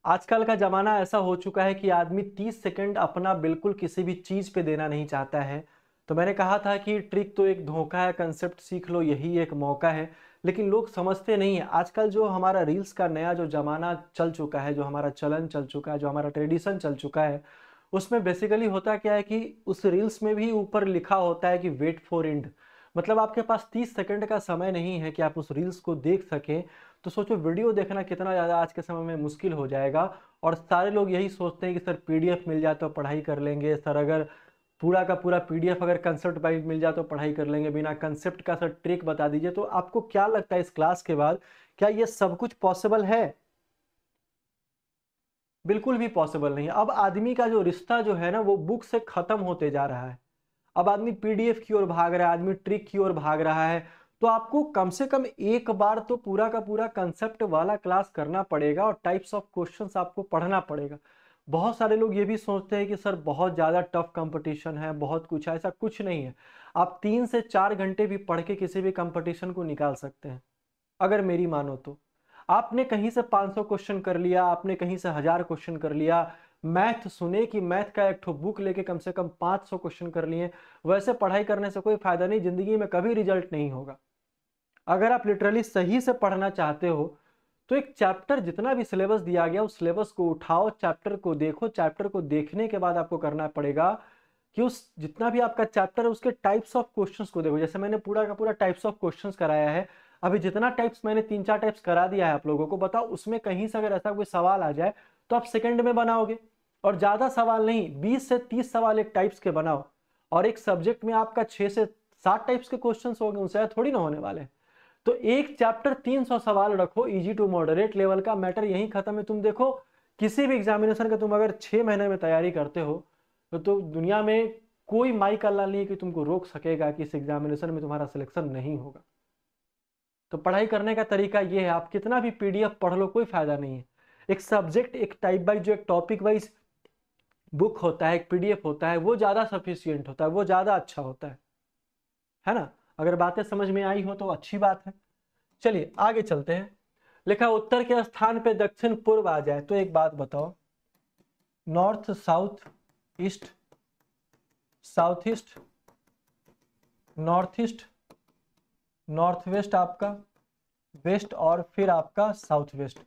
आजकल का जमाना ऐसा हो चुका है कि आदमी 30 सेकंड अपना बिल्कुल किसी भी चीज पे देना नहीं चाहता है। तो मैंने कहा था कि ट्रिक तो एक धोखा है, कंसेप्ट सीख लो, यही एक मौका है। लेकिन लोग समझते नहीं है। आजकल जो हमारा रील्स का नया जो जमाना चल चुका है, जो हमारा चलन चल चुका है, जो हमारा ट्रेडिशन चल चुका है, उसमें बेसिकली होता क्या है कि उस रील्स में भी ऊपर लिखा होता है कि वेट फॉर एंड। मतलब आपके पास 30 सेकंड का समय नहीं है कि आप उस रील्स को देख सकें। तो सोचो वीडियो देखना कितना ज़्यादा आज के समय में मुश्किल हो जाएगा। और सारे लोग यही सोचते हैं कि सर पीडीएफ मिल जाए तो पढ़ाई कर लेंगे, सर अगर पूरा का पूरा पीडीएफ अगर कंसेप्ट वाइज मिल जाए तो पढ़ाई कर लेंगे, बिना कंसेप्ट का सर ट्रिक बता दीजिए। तो आपको क्या लगता है इस क्लास के बाद, क्या ये सब कुछ पॉसिबल है? बिल्कुल भी पॉसिबल नहीं है। अब आदमी का जो रिश्ता जो है ना, वो बुक से खत्म होते जा रहा है। अब आदमी पीडीएफ की ओर भाग रहा है, आदमी ट्रिक की ओर भाग रहा है। तो आपको कम से कम एक बार तो पूरा का पूरा कंसेप्ट वाला क्लास करना पड़ेगा और टाइप्स ऑफ क्वेश्चंस आपको पढ़ना पड़ेगा। बहुत सारे लोग ये भी सोचते हैं कि सर बहुत ज़्यादा टफ कंपटीशन है, बहुत कुछ है। ऐसा कुछ नहीं है। आप 3 से 4 घंटे भी पढ़ के किसी भी कंपटीशन को निकाल सकते हैं, अगर मेरी मानो तो। आपने कहीं से 500 क्वेश्चन कर लिया, आपने कहीं से 1000 क्वेश्चन कर लिया, मैथ सुने कि मैथ का एक ठो बुक लेके कम से कम 500 क्वेश्चन कर लिए, वैसे पढ़ाई करने से कोई फायदा नहीं, जिंदगी में कभी रिजल्ट नहीं होगा। अगर आप लिटरली सही से पढ़ना चाहते हो तो एक चैप्टर जितना भी सिलेबस दिया गया उस सिलेबस को उठाओ, चैप्टर को देखो, चैप्टर को देखने के बाद आपको करना पड़ेगा कि उस जितना भी आपका चैप्टर है उसके टाइप्स ऑफ क्वेश्चंस को देखो। जैसे मैंने पूरा का पूरा टाइप्स ऑफ क्वेश्चंस कराया है, अभी जितना टाइप्स मैंने 3-4 टाइप्स करा दिया है आप लोगों को, बताओ उसमें कहीं से अगर ऐसा कोई सवाल आ जाए तो आप सेकंड में बनाओगे। और ज्यादा सवाल नहीं, 20 से 30 सवाल एक टाइप्स के बनाओ। और एक सब्जेक्ट में आपका 6 से 7 टाइप्स के क्वेश्चन होंगे, उनसे थोड़ी ना होने वाले। तो एक चैप्टर 300 सवाल रखो, इजी टू मॉडरेट लेवल का, मैटर यही खत्म है। तुम देखो किसी भी एग्जामिनेशन का तुम अगर 6 महीने में तैयारी करते हो तो दुनिया में कोई माई का अल्लाह नहीं है कि तुमको रोक सकेगा कि इस एग्जामिनेशन में तुम्हारा सिलेक्शन नहीं होगा। तो पढ़ाई करने का तरीका ये है, आप कितना भी पीडीएफ पढ़ लो कोई फायदा नहीं है। एक सब्जेक्ट, एक टाइप वाइज, जो एक टॉपिक वाइज बुक होता है, एक पीडीएफ होता है, वो ज्यादा सफिशियंट होता है, वो ज्यादा अच्छा होता है ना। अगर बातें समझ में आई हो तो अच्छी बात है। चलिए आगे चलते हैं। लिखा उत्तर के स्थान पे दक्षिण पूर्व आ जाए तो एक बात बताओ, north, south, east, south east, north east, north west आपका, वेस्ट और फिर आपका साउथ वेस्ट।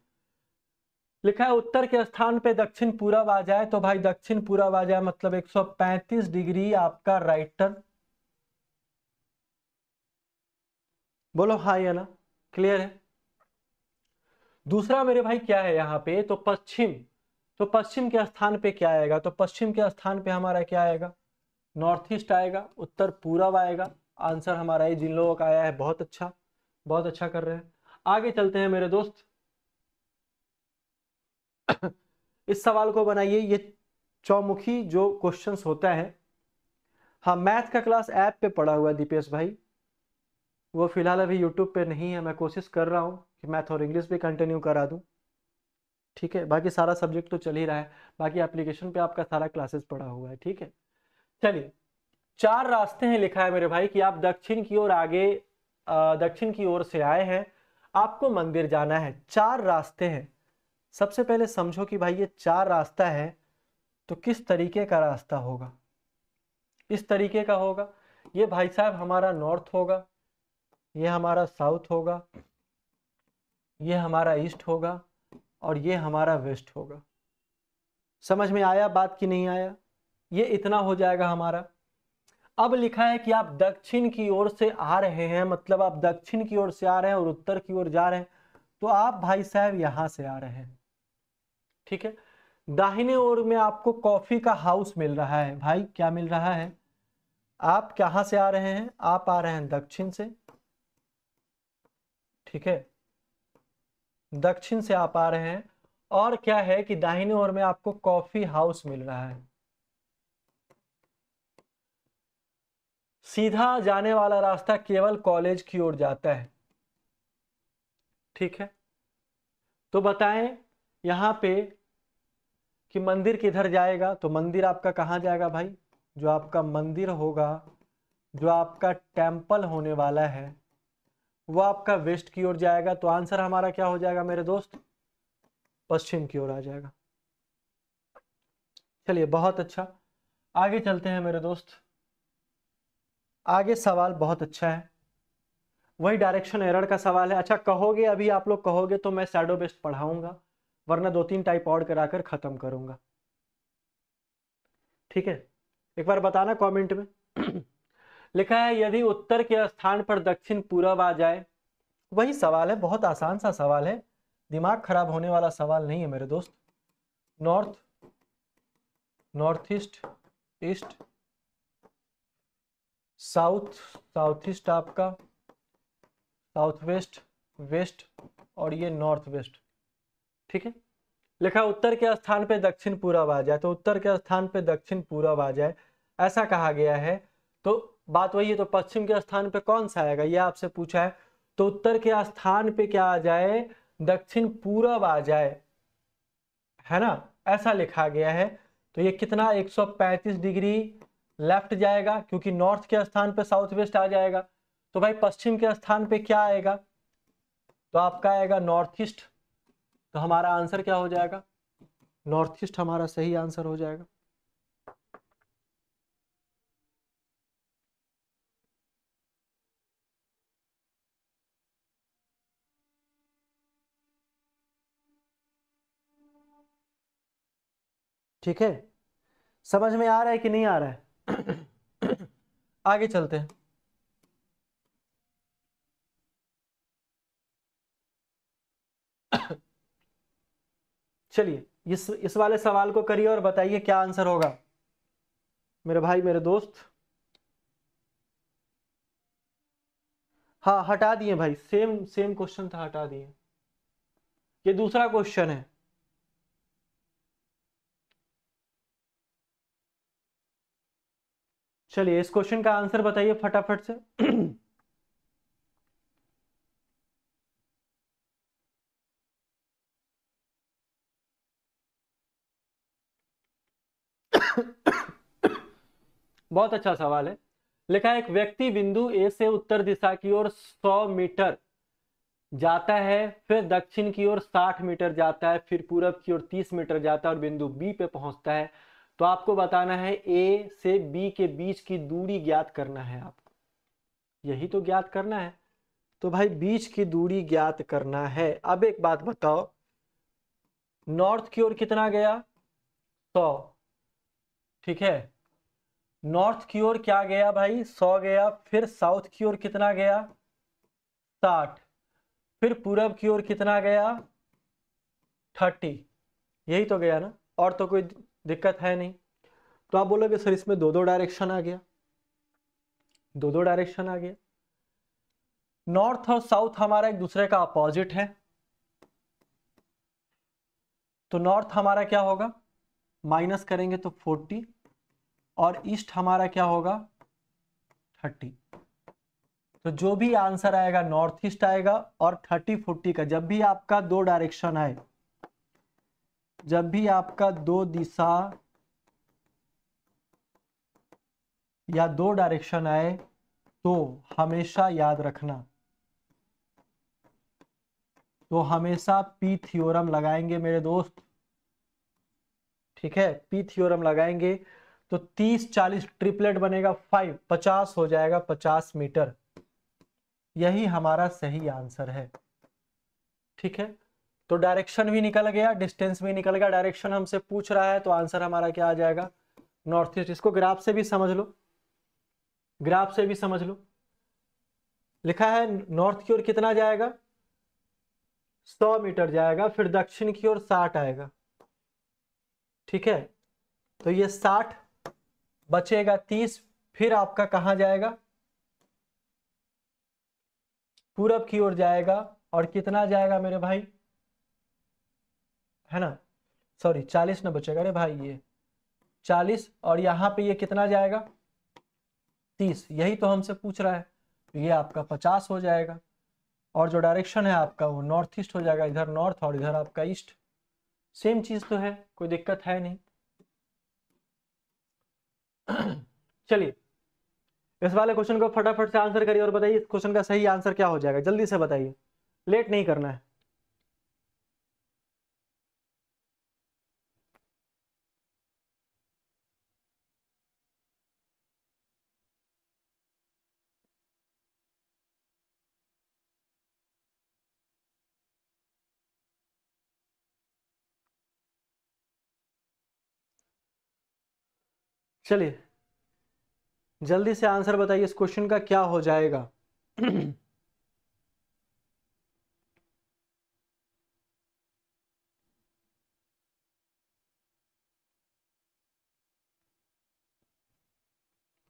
लिखा है उत्तर के स्थान पे दक्षिण पूरब आ जाए तो भाई दक्षिण पूरब आ जाए मतलब 135 डिग्री आपका राइट टर्न। बोलो हाँ या ना, क्लियर है। दूसरा मेरे भाई क्या है यहाँ पे, तो पश्चिम। तो पश्चिम के स्थान पे क्या आएगा, तो पश्चिम के स्थान पे हमारा क्या आएगा, नॉर्थ ईस्ट आएगा, उत्तर पूरब आएगा। आंसर हमारा ये जिन लोगों का आया है, बहुत अच्छा, बहुत अच्छा कर रहे हैं। आगे चलते हैं मेरे दोस्त। इस सवाल को बनाइए, ये चौमुखी जो क्वेश्चंस होता है। हाँ, मैथ का क्लास ऐप पे पढ़ा हुआ है दीपेश भाई, वो फिलहाल अभी यूट्यूब पे नहीं है। मैं कोशिश कर रहा हूँ कि मैथ और इंग्लिश भी कंटिन्यू करा दूँ, ठीक है। बाकी सारा सब्जेक्ट तो चल ही रहा है, बाकी एप्लीकेशन पे आपका सारा क्लासेस पढ़ा हुआ है, ठीक है। चलिए, 4 रास्ते हैं लिखा है मेरे भाई कि आप दक्षिण की ओर आगे, दक्षिण की ओर से आए हैं, आपको मंदिर जाना है। 4 रास्ते हैं। सबसे पहले समझो कि भाई ये 4 रास्ता है, तो किस तरीके का रास्ता होगा। इस तरीके का होगा, ये भाई साहब हमारा नॉर्थ होगा, ये हमारा साउथ होगा, ये हमारा ईस्ट होगा और ये हमारा वेस्ट होगा। समझ में आया बात कि नहीं आया? ये इतना हो जाएगा हमारा। अब लिखा है कि आप दक्षिण की ओर से आ रहे हैं, मतलब आप दक्षिण की ओर से आ रहे हैं और उत्तर की ओर जा रहे हैं, तो आप भाई साहब यहां से आ रहे हैं, ठीक है। दाहिने ओर में आपको कॉफी का हाउस मिल रहा है। भाई क्या मिल रहा है, आप कहां से आ रहे हैं, आप आ रहे हैं दक्षिण से, ठीक है, दक्षिण से आप आ रहे हैं। और क्या है कि दाहिने ओर में आपको कॉफी हाउस मिल रहा है। सीधा जाने वाला रास्ता केवल कॉलेज की ओर जाता है, ठीक है। तो बताएं यहां पे कि मंदिर किधर जाएगा, तो मंदिर आपका कहाँ जाएगा भाई, जो आपका मंदिर होगा, जो आपका टेम्पल होने वाला है वो आपका वेस्ट की ओर जाएगा। तो आंसर हमारा क्या हो जाएगा मेरे दोस्त, पश्चिम की ओर आ जाएगा। चलिए बहुत अच्छा, आगे चलते हैं मेरे दोस्त। आगे सवाल बहुत अच्छा है, वही डायरेक्शन एरर का सवाल है। अच्छा कहोगे, अभी आप लोग कहोगे तो मैं शैडो बेस्ड पढ़ाऊंगा, वरना 2-3 टाइप और कराकर खत्म करूंगा। ठीक है, एक बार बताना कमेंट में। लिखा है यदि उत्तर के स्थान पर दक्षिण पूरब आ जाए, वही सवाल है, बहुत आसान सा सवाल है, दिमाग खराब होने वाला सवाल नहीं है मेरे दोस्त। North, north east, east, south, south east आपका, साउथ वेस्ट, वेस्ट, और ये नॉर्थ वेस्ट। ठीक है, लिखा उत्तर के स्थान पे दक्षिण पूरब आ जाए, तो उत्तर के स्थान पे दक्षिण पूरब आ जाए ऐसा कहा गया है। तो बात वही है, तो पश्चिम के स्थान पे कौन सा आएगा, ये आपसे पूछा है। तो उत्तर के स्थान पे क्या आ जाए, दक्षिण पूरब आ जाए, है ना, ऐसा लिखा गया है। तो ये कितना 135 डिग्री लेफ्ट जाएगा, क्योंकि नॉर्थ के स्थान पे साउथ वेस्ट आ जाएगा। तो भाई पश्चिम के स्थान पे क्या आएगा, तो आपका आएगा नॉर्थ ईस्ट। तो हमारा आंसर क्या हो जाएगा, नॉर्थ ईस्ट हमारा सही आंसर हो जाएगा। ठीक है, समझ में आ रहा है कि नहीं आ रहा है? आगे चलते हैं। चलिए इस वाले सवाल को करिए और बताइए क्या आंसर होगा मेरे भाई मेरे दोस्त। हाँ हटा दिए भाई, सेम सेम क्वेश्चन था, हटा दिए। ये दूसरा क्वेश्चन है। चलिए इस क्वेश्चन का आंसर बताइए फटाफट से। बहुत अच्छा सवाल है। लिखा है एक व्यक्ति बिंदु ए से उत्तर दिशा की ओर 100 मीटर जाता है, फिर दक्षिण की ओर 60 मीटर जाता है, फिर पूरब की ओर 30 मीटर जाता है और बिंदु बी पे पहुंचता है। तो आपको बताना है ए से बी के बीच की दूरी ज्ञात करना है आपको, यही तो ज्ञात करना है। तो भाई बीच की दूरी ज्ञात करना है। अब एक बात बताओ, नॉर्थ की ओर कितना गया, 100, ठीक है, नॉर्थ की ओर क्या गया भाई, 100 गया। फिर साउथ की ओर कितना गया, 60। फिर पूरब की ओर कितना गया, 30। यही तो गया ना, और तो कोई दिक्कत है नहीं। तो आप बोलोगे सर इसमें दो दो डायरेक्शन आ गया, दो दो डायरेक्शन आ गया। नॉर्थ और साउथ हमारा एक दूसरे का अपोजिट है, तो नॉर्थ हमारा क्या होगा, माइनस करेंगे तो 40, और ईस्ट हमारा क्या होगा, 30। तो जो भी आंसर आएगा नॉर्थ ईस्ट आएगा। और 30-40 का जब भी आपका दो डायरेक्शन आए, जब भी आपका दो दिशा या दो डायरेक्शन आए, तो हमेशा याद रखना, तो हमेशा पी थ्योरम लगाएंगे मेरे दोस्त। ठीक है, पी थ्योरम लगाएंगे तो 30-40 ट्रिपलेट बनेगा, 50 हो जाएगा, 50 मीटर। यही हमारा सही आंसर है। ठीक है, तो डायरेक्शन भी निकल गया, डिस्टेंस भी निकल गया। डायरेक्शन हमसे पूछ रहा है तो आंसर हमारा क्या आ जाएगा, नॉर्थ ईस्ट। इसको ग्राफ से भी समझ लो, ग्राफ से भी समझ लो। लिखा है नॉर्थ की ओर कितना जाएगा, 100 मीटर जाएगा, फिर दक्षिण की ओर 60 आएगा। ठीक है, तो ये 60 बचेगा 30, फिर आपका कहां जाएगा, पूरब की ओर जाएगा। और कितना जाएगा मेरे भाई, है ना, सॉरी 40 ना बचेगा, अरे भाई ये 40, और यहां पे ये कितना जाएगा, 30। यही तो हमसे पूछ रहा है, तो ये आपका 50 हो जाएगा। और जो डायरेक्शन है आपका वो नॉर्थ ईस्ट हो जाएगा, इधर नॉर्थ और इधर आपका ईस्ट। सेम चीज तो है, कोई दिक्कत है नहीं। चलिए इस वाले क्वेश्चन को फटाफट से आंसर करिए और बताइए इस क्वेश्चन का सही आंसर क्या हो जाएगा, जल्दी से बताइए, लेट नहीं करना है। चलिए जल्दी से आंसर बताइए इस क्वेश्चन का क्या हो जाएगा।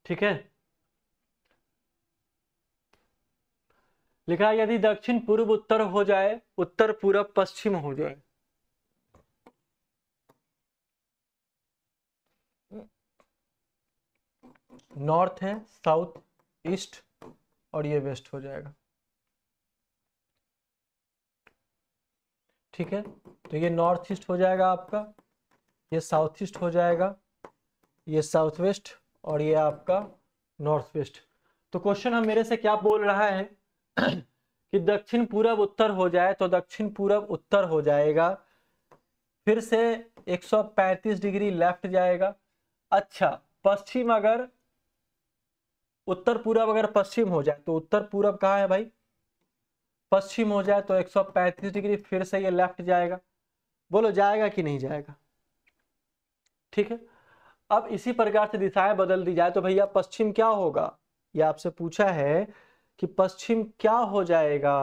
ठीक है, लिखा है यदि दक्षिण पूर्व उत्तर हो जाए, उत्तर पूरब पश्चिम हो जाए। नॉर्थ है, साउथ, ईस्ट और ये वेस्ट हो जाएगा। ठीक है, तो ये नॉर्थ ईस्ट हो जाएगा आपका, ये साउथ ईस्ट हो जाएगा, ये साउथ वेस्ट और ये आपका नॉर्थ वेस्ट। तो क्वेश्चन हम मेरे से क्या बोल रहा है कि दक्षिण पूरब उत्तर हो जाए, तो दक्षिण पूरब उत्तर हो जाएगा, फिर से 135 डिग्री लेफ्ट जाएगा। अच्छा, पश्चिम अगर उत्तर पूरब अगर पश्चिम हो जाए, तो उत्तर पूरब कहाँ है भाई, पश्चिम हो जाए, तो 135 डिग्री फिर से ये लेफ्ट जाएगा। बोलो जाएगा कि नहीं जाएगा। ठीक है, अब इसी प्रकार से दिशाएं बदल दी जाए तो भैया पश्चिम क्या होगा, ये आपसे पूछा है कि पश्चिम क्या हो जाएगा।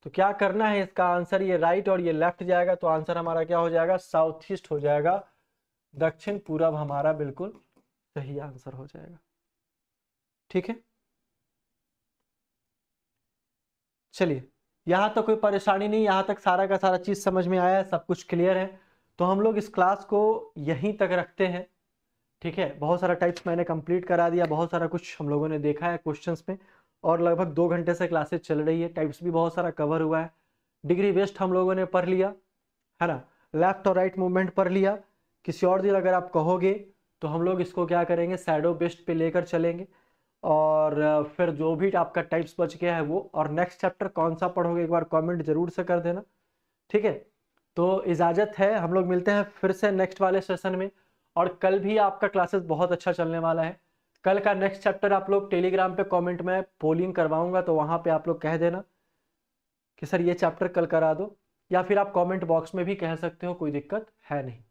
तो क्या करना है, इसका आंसर ये राइट और ये लेफ्ट जाएगा, तो आंसर हमारा क्या हो जाएगा, साउथ ईस्ट हो जाएगा। दक्षिण पूरब हमारा बिल्कुल सही आंसर हो जाएगा। ठीक है, चलिए यहाँ तक कोई परेशानी नहीं, यहाँ तक सारा का सारा चीज समझ में आया है, सब कुछ क्लियर है। तो हम लोग इस क्लास को यहीं तक रखते हैं। ठीक है, बहुत सारा टाइप्स मैंने कंप्लीट करा दिया, बहुत सारा कुछ हम लोगों ने देखा है क्वेश्चंस में, और लगभग 2 घंटे से क्लासेस चल रही है, टाइप्स भी बहुत सारा कवर हुआ है। डिग्री वेस्ट हम लोगों ने पढ़ लिया है ना, लेफ्ट और राइट मूवमेंट पढ़ लिया। किसी और दिन अगर आप कहोगे तो हम लोग इसको क्या करेंगे, शैडो बेस्ट पे लेकर चलेंगे, और फिर जो भी आपका टाइप्स बच गया है वो, और नेक्स्ट चैप्टर कौन सा पढ़ोगे एक बार कमेंट जरूर से कर देना। ठीक है, तो इजाज़त है, हम लोग मिलते हैं फिर से नेक्स्ट वाले सेशन में। और कल भी आपका क्लासेस बहुत अच्छा चलने वाला है। कल का नेक्स्ट चैप्टर आप लोग टेलीग्राम पे कमेंट में पोलिंग करवाऊंगा, तो वहाँ पे आप लोग कह देना कि सर ये चैप्टर कल करा दो, या फिर आप कमेंट बॉक्स में भी कह सकते हो, कोई दिक्कत है नहीं।